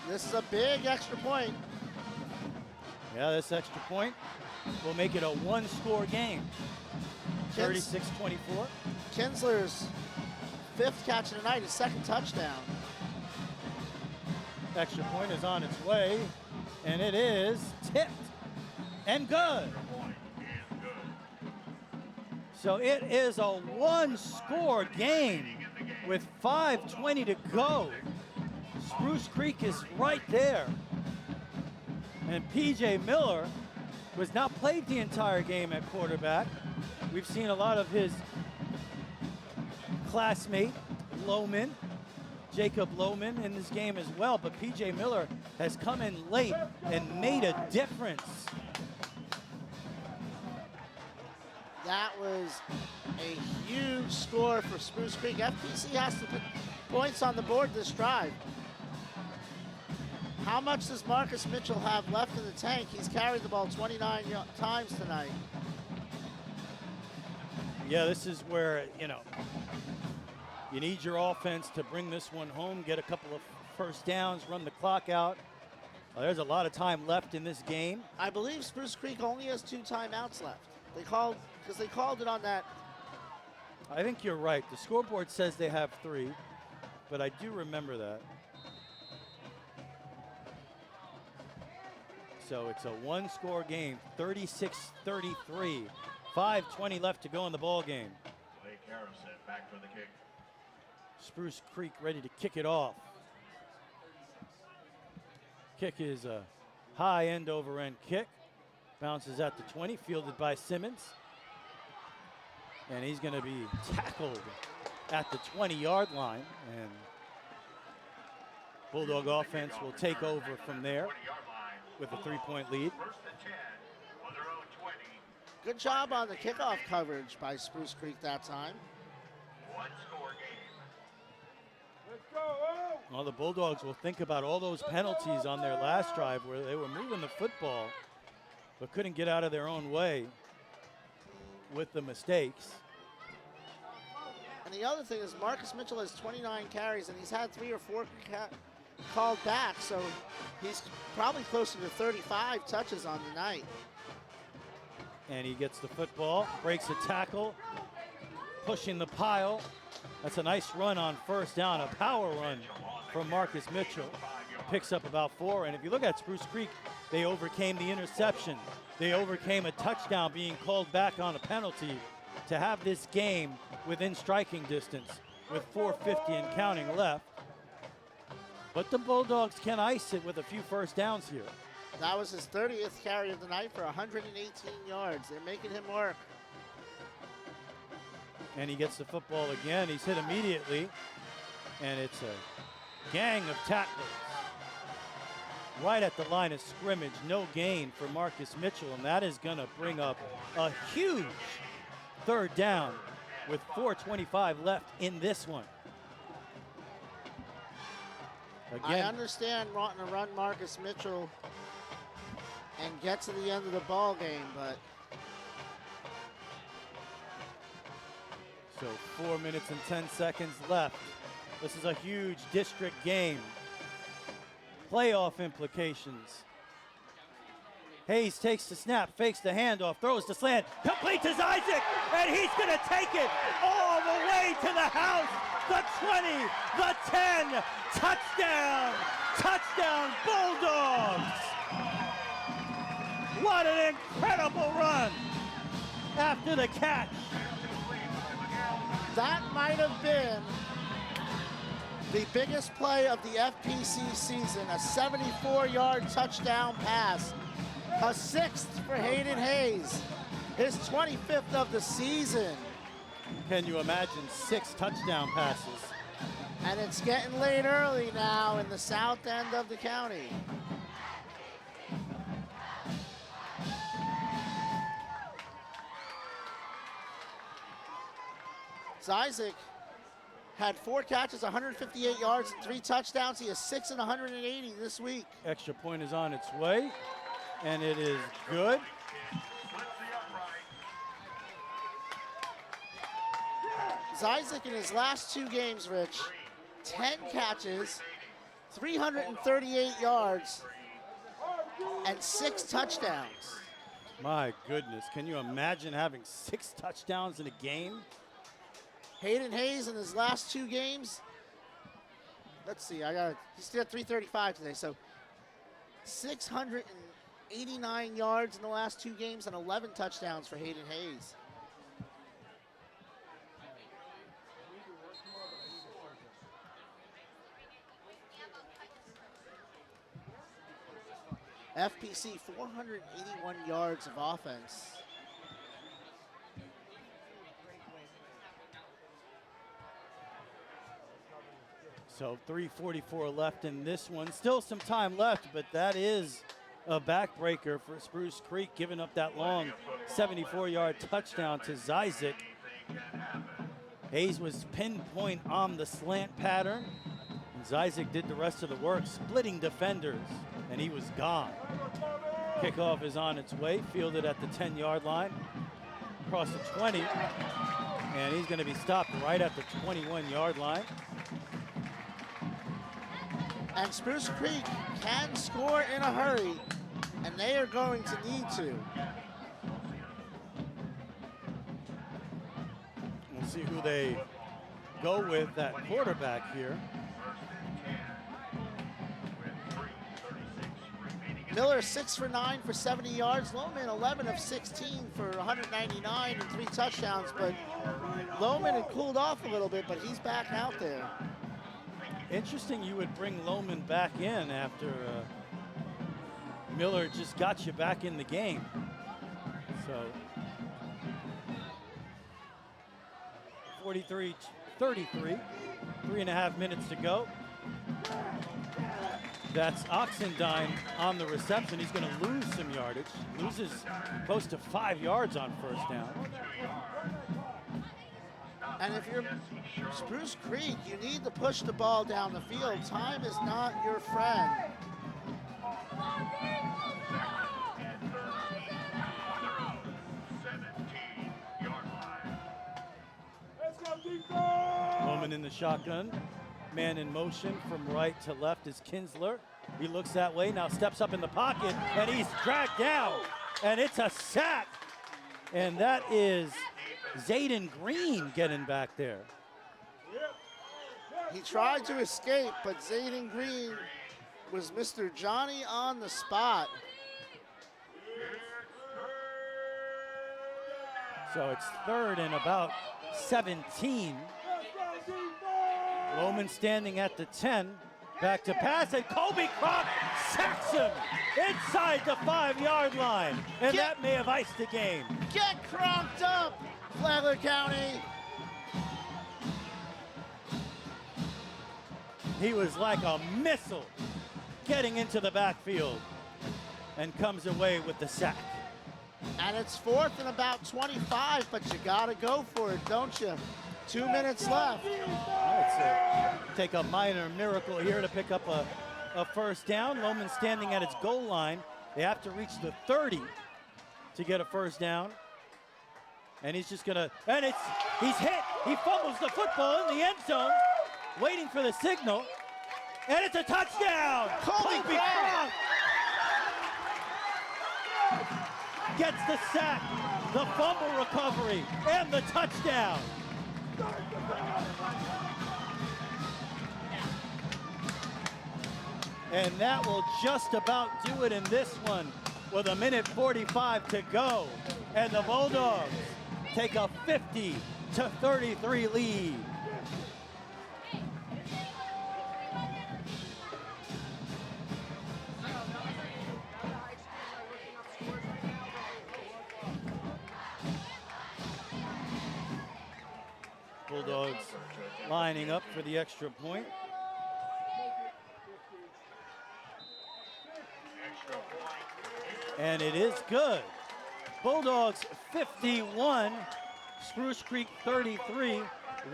This is a big extra point. Yeah, this extra point will make it a one-score game. 36-24. Kinsler's 5th catch of the night, his 2nd touchdown. Extra point is on its way, and it is tipped and good. So it is a one-score game with 5:20 to go. Spruce Creek is right there. And P.J. Miller was not played the entire game at quarterback. We've seen a lot of his classmate, Lohman, Jacob Lohman, in this game as well, but P.J. Miller has come in late and made a difference. That was a huge score for Spruce Creek. FPC has to put points on the board this drive. How much does Marcus Mitchell have left in the tank? He's carried the ball 29 times tonight. Yeah, this is where, you need your offense to bring this one home, get a couple of first downs, run the clock out. There's a lot of time left in this game. I believe Spruce Creek only has 2 timeouts left. They called it on that. I think you're right. The scoreboard says they have 3, but I do remember that. So it's a one-score game, 36-33. 5:20 left to go in the ball game. Blake Harrison back for the kick. Spruce Creek ready to kick it off. Kick is a high end over end kick. Bounces at the 20, fielded by Simmons. And he's going to be tackled at the 20-yard line. And Bulldog offense will take over from there with a 3-point lead. Good job on the kickoff coverage by Spruce Creek that time. One-score game. Well, the Bulldogs will think about all those penalties on their last drive where they were moving the football but couldn't get out of their own way with the mistakes. And the other thing is Marcus Mitchell has 29 carries, and he's had 3 or 4 called back, so he's probably closer to 35 touches on the night. And he gets the football, breaks a tackle, pushing the pile. That's a nice run on first down, a power run from Marcus Mitchell. Picks up about 4, and if you look at Spruce Creek, they overcame the interception. They overcame a touchdown being called back on a penalty to have this game within striking distance with 4:50 and counting left. But the Bulldogs can ice it with a few first downs here. That was his 30th carry of the night for 118 yards. They're making him work. And he gets the football again. He's hit immediately. And it's a gang of tacklers. Right at the line of scrimmage. No gain for Marcus Mitchell. And that is going to bring up a huge 3rd down with 4:25 left in this one. Again, I understand wanting to run Marcus Mitchell and get to the end of the ball game, but So 4 minutes and 10 seconds left. This is a huge district game. Playoff implications. Hayes takes the snap, fakes the handoff, throws the slant, complete to Isaac, and he's going to take it all the way to the house. The 20, the 10, touchdown, touchdown Bulldogs. What an incredible run after the catch. That might have been the biggest play of the FPC season, a 74-yard touchdown pass. A 6th for Hayden Hayes, his 25th of the season. Can you imagine 6 touchdown passes? And it's getting late early now in the south end of the county. Isaac had 4 catches, 158 yards, and 3 touchdowns. He has 6 and 180 this week. Extra point is on its way, and it is good. Isaac in his last 2 games, Rich, 10 catches, 338 yards, and 6 touchdowns. My goodness, can you imagine having 6 touchdowns in a game? Hayden Hayes in his last 2 games, let's see, he's still at 335 today, so 689 yards in the last 2 games and 11 touchdowns for Hayden Hayes. FPC 481 yards of offense. So 3:44 left in this one. Still some time left, but that is a backbreaker for Spruce Creek, giving up that long 74-yard touchdown to Isaac. Hayes was pinpoint on the slant pattern. And Isaac did the rest of the work, splitting defenders, and he was gone. Kickoff is on its way, fielded at the 10-yard line, across the 20, and he's going to be stopped right at the 21-yard line. And Spruce Creek can score in a hurry, and they are going to need to. We'll see who they go with at quarterback here. Miller 6 for 9 for 70 yards. Lohman 11 of 16 for 199 and 3 touchdowns. But Lohman had cooled off a little bit, but he's back out there. Interesting you would bring Lohman back in after Miller just got you back in the game. So 43-33, 3.5 minutes to go. That's Oxendine on the reception. He's going to lose some yardage. Loses close to 5 yards on first down. And if you're Spruce Creek, you need to push the ball down the field. Time is not your friend. Lohman in the shotgun. Man in motion from right to left is Kinsler. He looks that way, now steps up in the pocket, and he's dragged down. And it's a sack. And that is Zayden Green getting back there. He tried to escape, but Zayden Green was Mr. Johnny on the spot. So it's 3rd and about 17. Lohman standing at the 10. Back to pass, and Kobe Croc sacks him inside the 5-yard line. And that may have iced the game. Get cronked up, Flagler County. He was like a missile getting into the backfield and comes away with the sack. And it's 4th and about 25, but you gotta go for it, don't you? 2 minutes left. Take a minor miracle here to pick up a first down. Lohman standing at its goal line. They have to reach the 30 to get a first down. And he's just gonna, and he's hit. He fumbles the football in the end zone, waiting for the signal. And it's a touchdown. Colby Croft gets the sack, the fumble recovery, and the touchdown. And that will just about do it in this one with 1:45 to go. And the Bulldogs take a 50-33 lead. Bulldogs lining up for the extra point. And it is good. Bulldogs 51, Spruce Creek 33,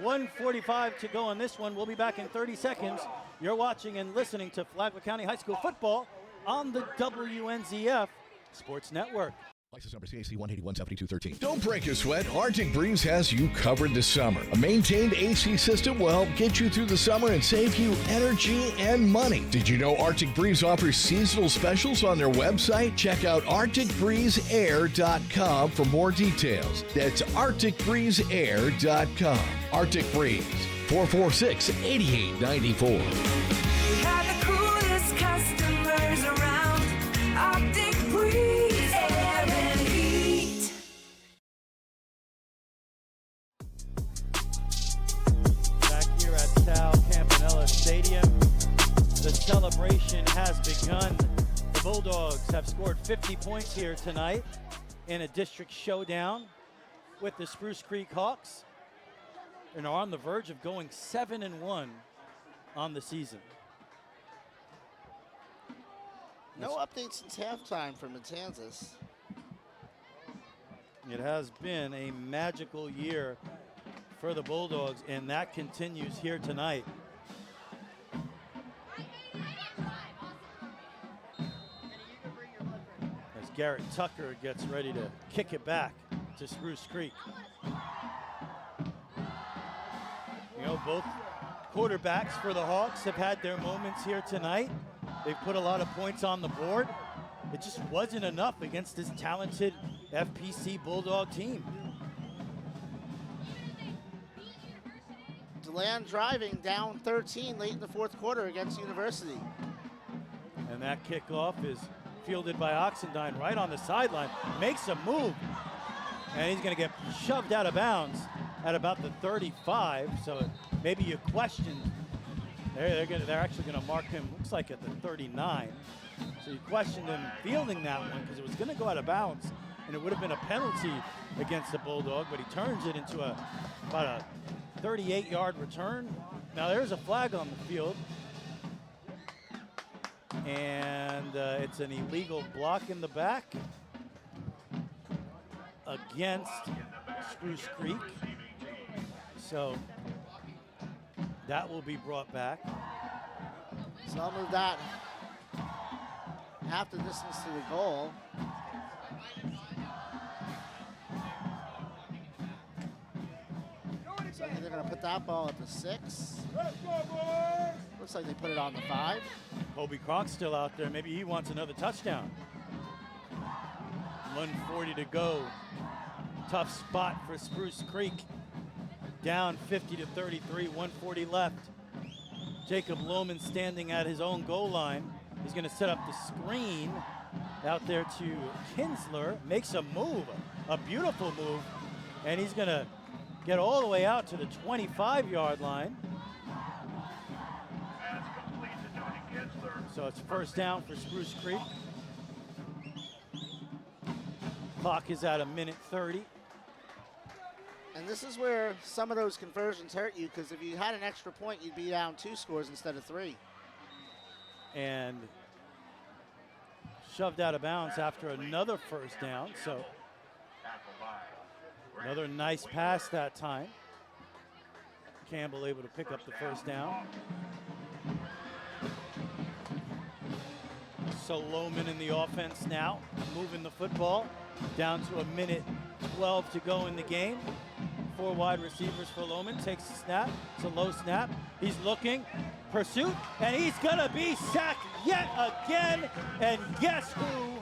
1:45 to go on this one. We'll be back in 30 seconds. You're watching and listening to Flagler County High School football on the WNZF Sports Network. License number CAC 1817213. Don't break a sweat. Arctic Breeze has you covered this summer. A maintained AC system will help get you through the summer and save you energy and money. Did you know Arctic Breeze offers seasonal specials on their website? Check out ArcticBreezeAir.com for more details. That's ArcticBreezeAir.com. Arctic Breeze, 446-8894. We have the coolest customers around. Arctic Breeze Air and Heat. Back here at Sal Campanella Stadium, the celebration has begun. The Bulldogs have scored 50 points here tonight in a district showdown with the Spruce Creek Hawks and are on the verge of going 7-1 on the season. No updates since halftime from Matanzas. It has been a magical year for the Bulldogs, and that continues here tonight. As Garrett Tucker gets ready to kick it back to Spruce Creek. You know, both quarterbacks for the Hawks have had their moments here tonight. They've put a lot of points on the board. It just wasn't enough against this talented FPC Bulldog team. DeLand driving down 13 late in the fourth quarter against University. And that kickoff is fielded by Oxendine right on the sideline. Makes a move. And he's going to get shoved out of bounds at about the 35. So maybe you question. They're actually going to mark him, looks like at the 39. So you questioned him fielding that one because it was going to go out of bounds and it would have been a penalty against the Bulldog, but he turns it into about a 38-yard return. Now there's a flag on the field. And it's an illegal block in the back against Spruce Creek. So that will be brought back. So I'll move that half the distance to the goal. So they're going to put that ball at the 6. Looks like they put it on the 5. Kobe Cronk's still out there. Maybe he wants another touchdown. 1:40 to go. Tough spot for Spruce Creek. Down 50-33, 1:40 left. Jacob Lohman standing at his own goal line. He's going to set up the screen out there to Kinsler. Makes a move, a beautiful move. And he's going to get all the way out to the 25-yard line. So it's first down for Spruce Creek. Clock is at 1:30. And this is where some of those conversions hurt you, because if you had an extra point, you'd be down 2 scores instead of 3. And shoved out of bounds after another first down. So another nice pass that time. Campbell able to pick up the first down. So Lohman in the offense now, moving the football down to 1:12 to go in the game. 4 wide receivers for Lohman. Takes the snap. It's a low snap. He's looking. Pursuit. And he's going to be sacked yet again. And guess who?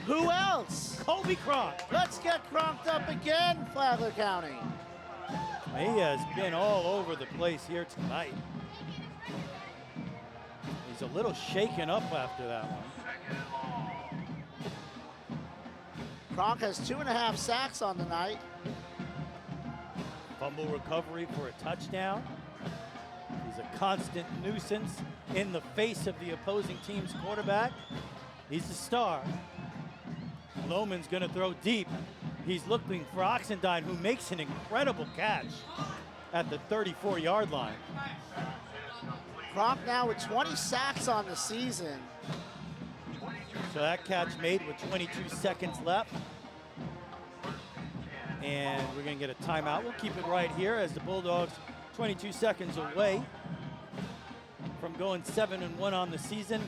Who else? Kobe Cronk. Let's get Cronked up again, Flagler County. He has been all over the place here tonight. He's a little shaken up after that one. Cronk has 2.5 sacks on the night. Fumble recovery for a touchdown. He's a constant nuisance in the face of the opposing team's quarterback. He's a star. Lohman's going to throw deep. He's looking for Oxendine, who makes an incredible catch at the 34-yard line. Cronk now with 20 sacks on the season. So that catch made with 22 seconds left. And we're going to get a timeout. We'll keep it right here as the Bulldogs 22 seconds away from going 7-1 on the season,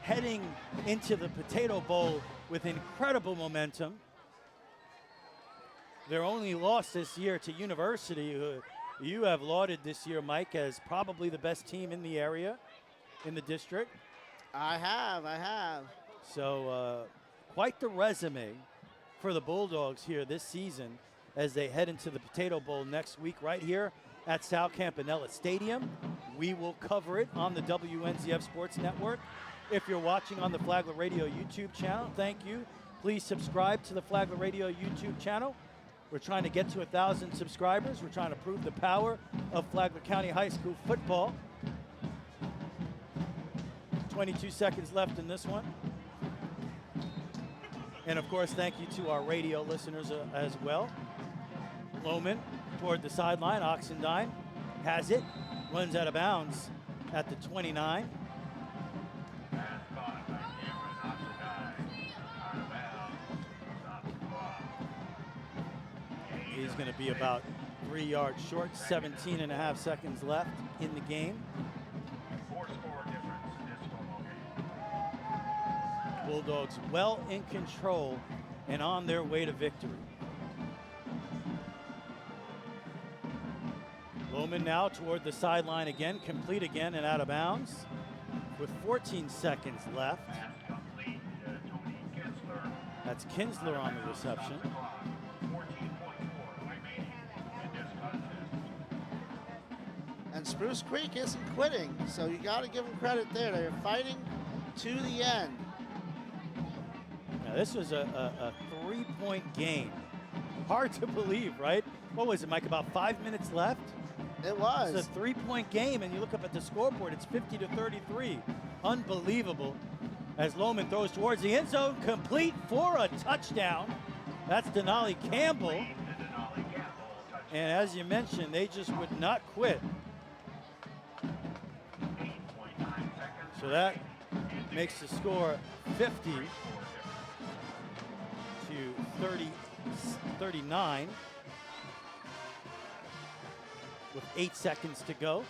heading into the Potato Bowl with incredible momentum. Their only loss this year to University, who you have lauded this year, Mike, as probably the best team in the area, in the district. I have. So quite the resume for the Bulldogs here this season as they head into the Potato Bowl next week right here at Sal Campanella Stadium. We will cover it on the WNZF Sports Network. If you're watching on the Flagler Radio YouTube channel, thank you. Please subscribe to the Flagler Radio YouTube channel. We're trying to get to 1,000 subscribers. We're trying to prove the power of Flagler County High School football. 22 seconds left in this one. And of course, thank you to our radio listeners as well. Lohman toward the sideline. Oxendine has it, runs out of bounds at the 29. He's going to be about 3 yards short, 17.5 seconds left in the game. Bulldogs well in control and on their way to victory. Lohman now toward the sideline again, complete again and out of bounds with 14 seconds left. That's Kinsler on the reception. And Spruce Creek isn't quitting, so you got to give them credit there. They're fighting to the end. Now, this was a 3-point game. Hard to believe, right? What was it, Mike, about 5 minutes left? It was. It's a 3-point game, and you look up at the scoreboard, it's 50-33. Unbelievable. As Lohman throws towards the end zone, complete for a touchdown. That's Denali Campbell. And as you mentioned, they just would not quit. So that makes the score 50 to 39 with 8 seconds to go.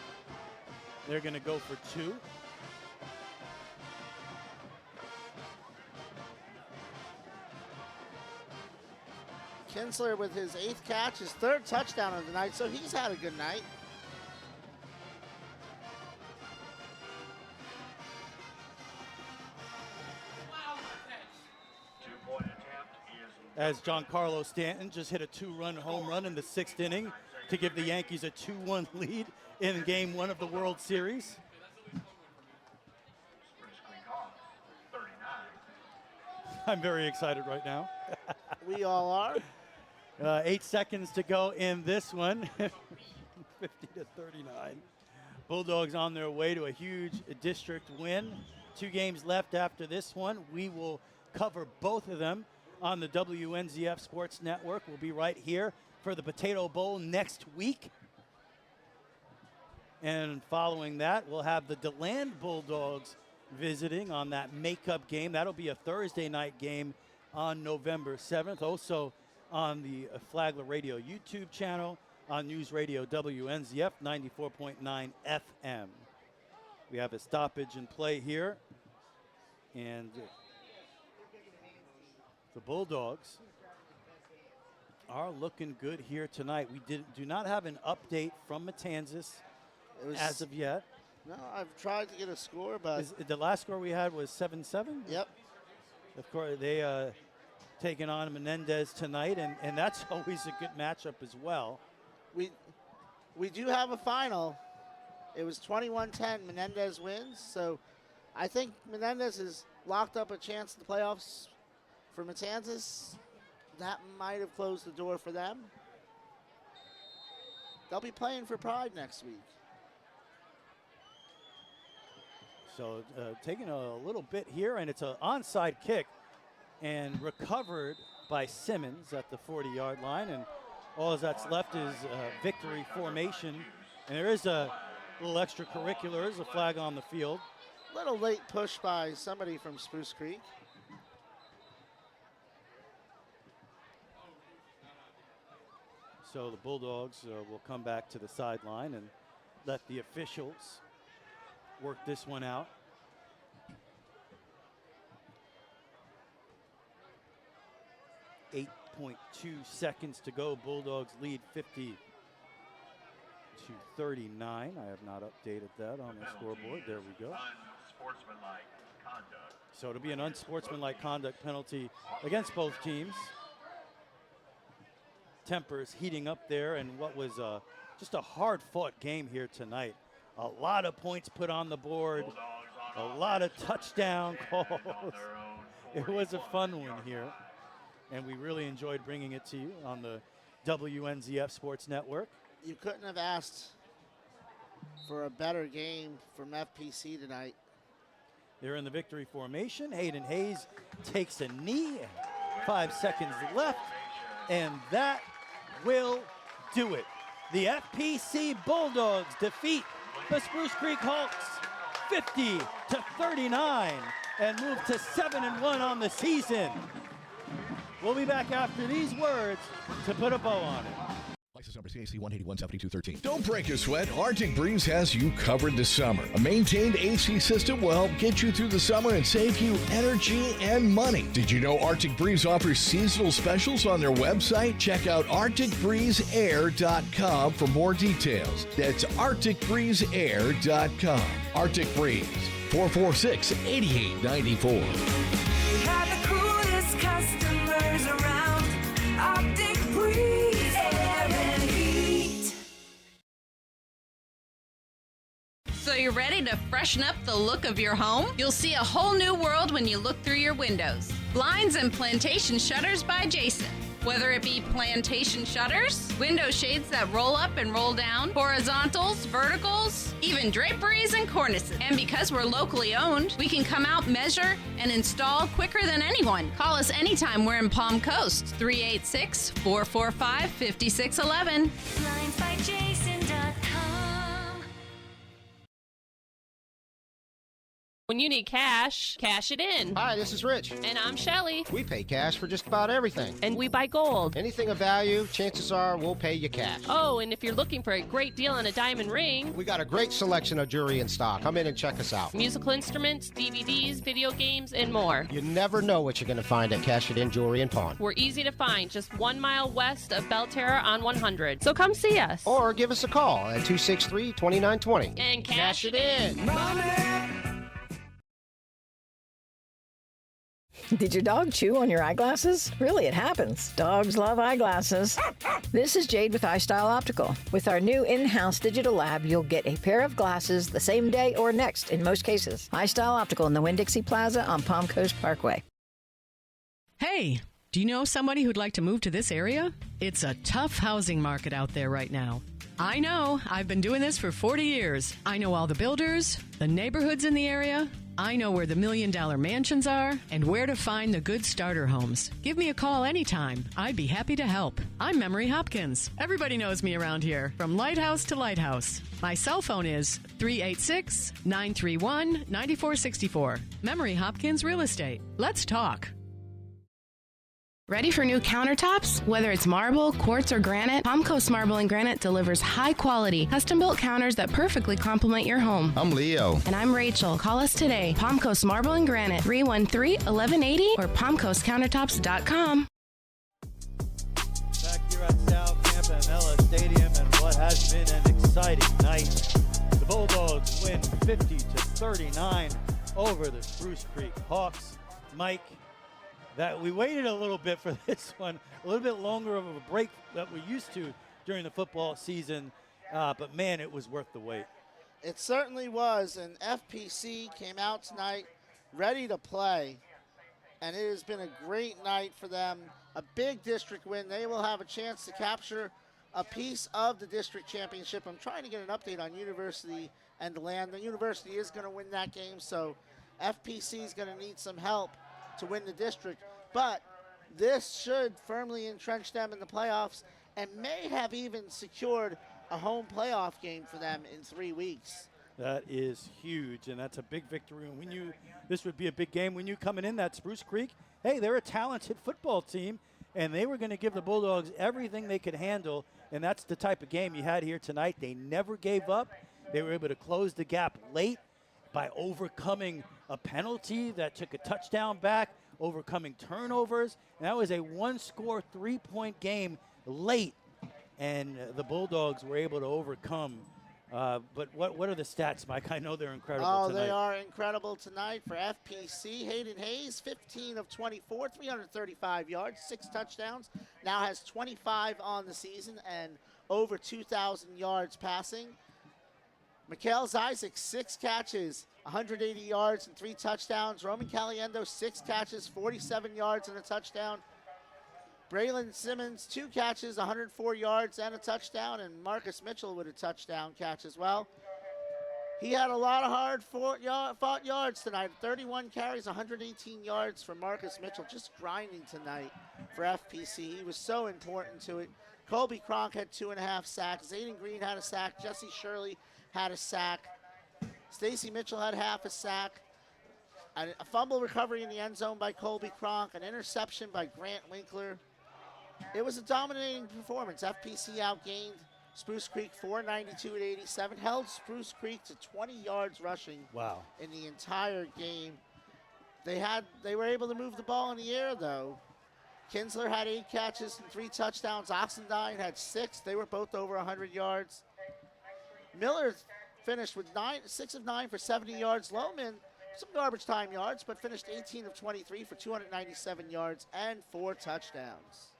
They're going to go for 2. Kinsler with his 8th catch, his 3rd touchdown of the night, so he's had a good night. As Giancarlo Stanton just hit a 2-run home run in the 6th inning to give the Yankees a 2-1 lead in Game 1 of the World Series. I'm very excited right now. We all are. 8 seconds to go in this one. 50 to 39. Bulldogs on their way to a huge district win. 2 games left after this one. We will cover both of them on the WNZF Sports Network. We'll be right here for the Potato Bowl next week. And following that, we'll have the DeLand Bulldogs visiting on that makeup game. That'll be a Thursday night game on November 7th. Also on the Flagler Radio YouTube channel, on News Radio WNZF 94.9 FM. We have a stoppage in play here And the Bulldogs are looking good here tonight. We do not have an update from Matanzas as of yet. No, I've tried to get a score, but The last score we had was 7-7? Yep. Of course, they taking on Menendez tonight, and that's always a good matchup as well. We do have a final. It was 21-10. Menendez wins, so I think Menendez has locked up a chance in the playoffs for Matanzas. That might have closed the door for them. They'll be playing for Pride next week. So taking a little bit here, and it's an onside kick and recovered by Simmons at the 40-yard line. And all that's left is victory formation. And there is a little extracurricular. There's a flag on the field. Little late push by somebody from Spruce Creek. So the Bulldogs will come back to the sideline and let the officials work this one out. .2 seconds to go. Bulldogs lead 50-39. I have not updated that on the scoreboard. There we go. So it'll be an unsportsmanlike conduct penalty against both teams. Tempers heating up there, and what was just a hard-fought game here tonight. A lot of points put on the board, a lot of touchdown calls. It was a fun one here, and we really enjoyed bringing it to you on the WNZF Sports Network. You couldn't have asked for a better game from FPC tonight. They're in the victory formation. Hayden Hayes takes a knee. 5 seconds left, and that will do it. The FPC Bulldogs defeat the Spruce Creek Hawks 50-39 and move to 7-1 on the season. We'll be back after these words to put a bow on it. License number CAC 1817213. Don't break a sweat. Arctic Breeze has you covered this summer. A maintained AC system will help get you through the summer and save you energy and money. Did you know Arctic Breeze offers seasonal specials on their website? Check out ArcticBreezeAir.com for more details. That's ArcticBreezeAir.com. Arctic Breeze, 446-8894. We have the coolest customers around. Arctic Breeze Air and Heat. So you're ready to freshen up the look of your home? You'll see a whole new world when you look through your windows. Blinds and plantation shutters by Jason. Whether it be plantation shutters, window shades that roll up and roll down, horizontals, verticals, even draperies and cornices. And because we're locally owned, we can come out, measure, and install quicker than anyone. Call us anytime we're in Palm Coast, 386-445-5611. BlindsByJason.com. When you need cash, cash it in. Hi, this is Rich. And I'm Shelly. We pay cash for just about everything. And we buy gold. Anything of value, chances are we'll pay you cash. Oh, and if you're looking for a great deal on a diamond ring, We got a great selection of jewelry in stock. Come in and check us out. musical instruments, DVDs, video games, and more. You never know what you're going to find at Cash It In Jewelry and Pawn. We're easy to find, just 1 mile west of Belterra on 100. So come see us. Or give us a call at 263-2920. And cash it in. Did your dog chew on your eyeglasses? Really, it happens. Dogs love eyeglasses. This is Jade with iStyle Optical. With our new in-house digital lab, you'll get a pair of glasses the same day or next in most cases. iStyle Optical in the Winn-Dixie Plaza on Palm Coast Parkway. Hey, do you know somebody who'd like to move to this area? It's a tough housing market out there right now. I know. I've been doing this for 40 years. I know all the builders, the neighborhoods in the area. I know where the $1 million mansions are and where to find the good starter homes. Give me a call anytime. I'd be happy to help. I'm Memory Hopkins. Everybody knows me around here, from lighthouse to lighthouse. My cell phone is 386-931-9464. Memory Hopkins Real Estate. Let's talk. Ready for new countertops? Whether it's marble, quartz, or granite, Palm Coast Marble and Granite delivers high-quality, custom-built counters that perfectly complement your home. I'm Leo. And I'm Rachel. Call us today. Palm Coast Marble and Granite, 313-1180 or palmcoastcountertops.com. Back here at South Campanella Stadium, and what has been an exciting night. The Bulldogs win 50-39 over the Spruce Creek Hawks. Mike, that we waited a little bit for this one, a little bit longer of a break that we're used to during the football season, but man, it was worth the wait. It certainly was, and FPC came out tonight ready to play, and it has been a great night for them. A big district win. They will have a chance to capture a piece of the district championship. I'm trying to get an update on University and DeLand. The University is going to win that game, so FPC is going to need some help to win the district, but this should firmly entrench them in the playoffs and may have even secured a home playoff game for them in 3 weeks. That is huge, and that's a big victory. And we knew this would be a big game. We knew coming in that Spruce Creek, hey, they're a talented football team, and they were going to give the Bulldogs everything they could handle, and that's the type of game you had here tonight. They never gave up. They were able to close the gap late by overcoming a penalty that took a touchdown back, overcoming turnovers. And that was a one-score, three-point game late, and the Bulldogs were able to overcome. But what are the stats, Mike? I know they're incredible tonight. They are incredible tonight for FPC. Hayden Hayes, 15 of 24, 335 yards, 6 touchdowns. Now has 25 on the season and over 2,000 yards passing. Mikhail Isaac, 6 catches, 180 yards and 3 touchdowns. Roman Caliendo, 6 catches, 47 yards and a touchdown. Braylon Simmons, 2 catches, 104 yards and a touchdown. And Marcus Mitchell with a touchdown catch as well. He had a lot of hard-fought yards tonight. 31 carries, 118 yards for Marcus Mitchell. Just grinding tonight for FPC. He was so important to it. Colby Cronk had 2.5 sacks. Zayden Green had a sack. Jesse Shirley had a sack. Stacy Mitchell had half a sack. A fumble recovery in the end zone by Colby Cronk. An interception by Grant Winkler. It was a dominating performance. FPC outgained Spruce Creek 492-87. Held Spruce Creek to 20 yards rushing. Wow. In the entire game. They were able to move the ball in the air though. Kinsler had 8 catches and 3 touchdowns. Oxendine had 6. They were both over 100 yards. Miller finished with 6 of 9 for 70 yards. Lohman, some garbage time yards, but finished 18 of 23 for 297 yards and 4 touchdowns.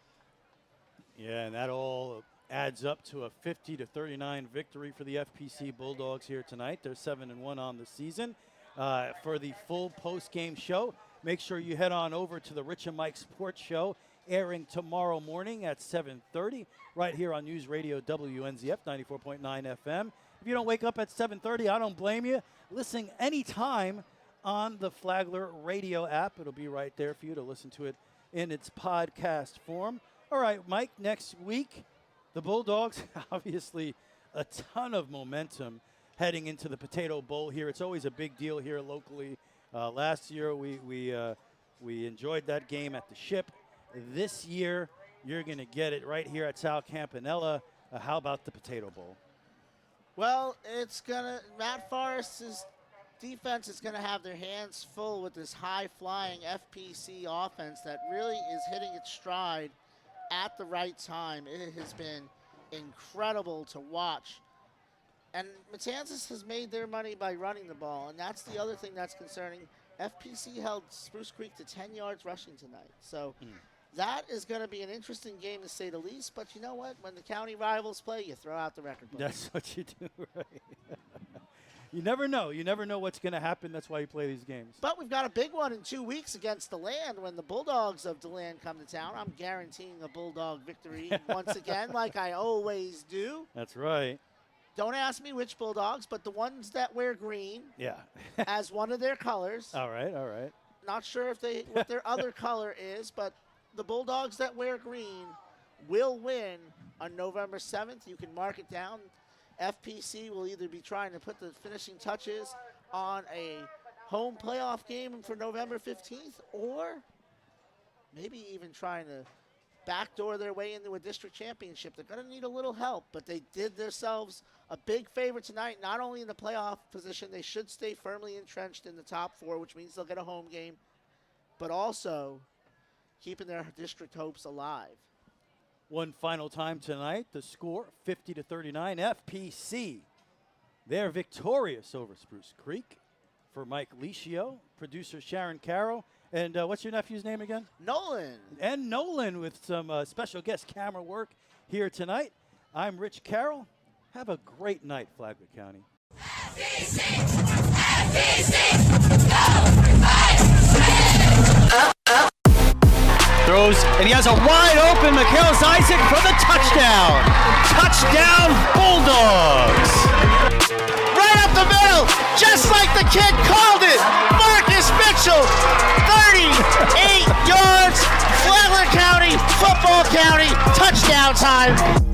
Yeah, and that all adds up to a 50-39 victory for the FPC Bulldogs here tonight. They're 7-1 on the season. For the full post-game show, make sure you head on over to the Rich and Mike Sports Show, airing tomorrow morning at 7:30, right here on News Radio WNZF 94.9 FM. If you don't wake up at 7:30, I don't blame you. Listen anytime on the Flagler radio app. It'll be right there for you to listen to it in its podcast form. All right, Mike, next week, the Bulldogs, obviously a ton of momentum heading into the Potato Bowl here. It's always a big deal here locally. Last year, we enjoyed that game at the Ship. This year, you're going to get it right here at South Campanella. How about the Potato Bowl? Well, Matt Forrest's defense is going to have their hands full with this high-flying FPC offense that really is hitting its stride at the right time. It has been incredible to watch. And Matanzas has made their money by running the ball, and that's the other thing that's concerning. FPC held Spruce Creek to 10 yards rushing tonight. So that is going to be an interesting game to say the least, but you know what? When the county rivals play, you throw out the record book. That's what you do, right? You never know. You never know what's going to happen. That's why you play these games. But we've got a big one in 2 weeks against DeLand when the Bulldogs of DeLand come to town. I'm guaranteeing a Bulldog victory once again, like I always do. That's right. Don't ask me which Bulldogs, but the ones that wear green as one of their colors. All right, all right. Not sure what their other color is, but the Bulldogs that wear green will win on November 7th. You can mark it down. FPC will either be trying to put the finishing touches on a home playoff game for November 15th, or maybe even trying to backdoor their way into a district championship. They're going to need a little help, but they did themselves a big favor tonight, not only in the playoff position. They should stay firmly entrenched in the top 4, which means they'll get a home game, but also keeping their district hopes alive. One final time tonight, the score 50-39, FPC. They're victorious over Spruce Creek. For Mike Licio, producer Sharon Carroll, and what's your nephew's name again? Nolan. And Nolan with some special guest camera work here tonight. I'm Rich Carroll. Have a great night, Flagler County. FPC, FPC, Throws, and he has a wide open Mikhail Isaac for the touchdown. Touchdown, Bulldogs. Right up the middle, just like the kid called it. Marcus Mitchell, 38 yards. Flagler County, football county, touchdown time.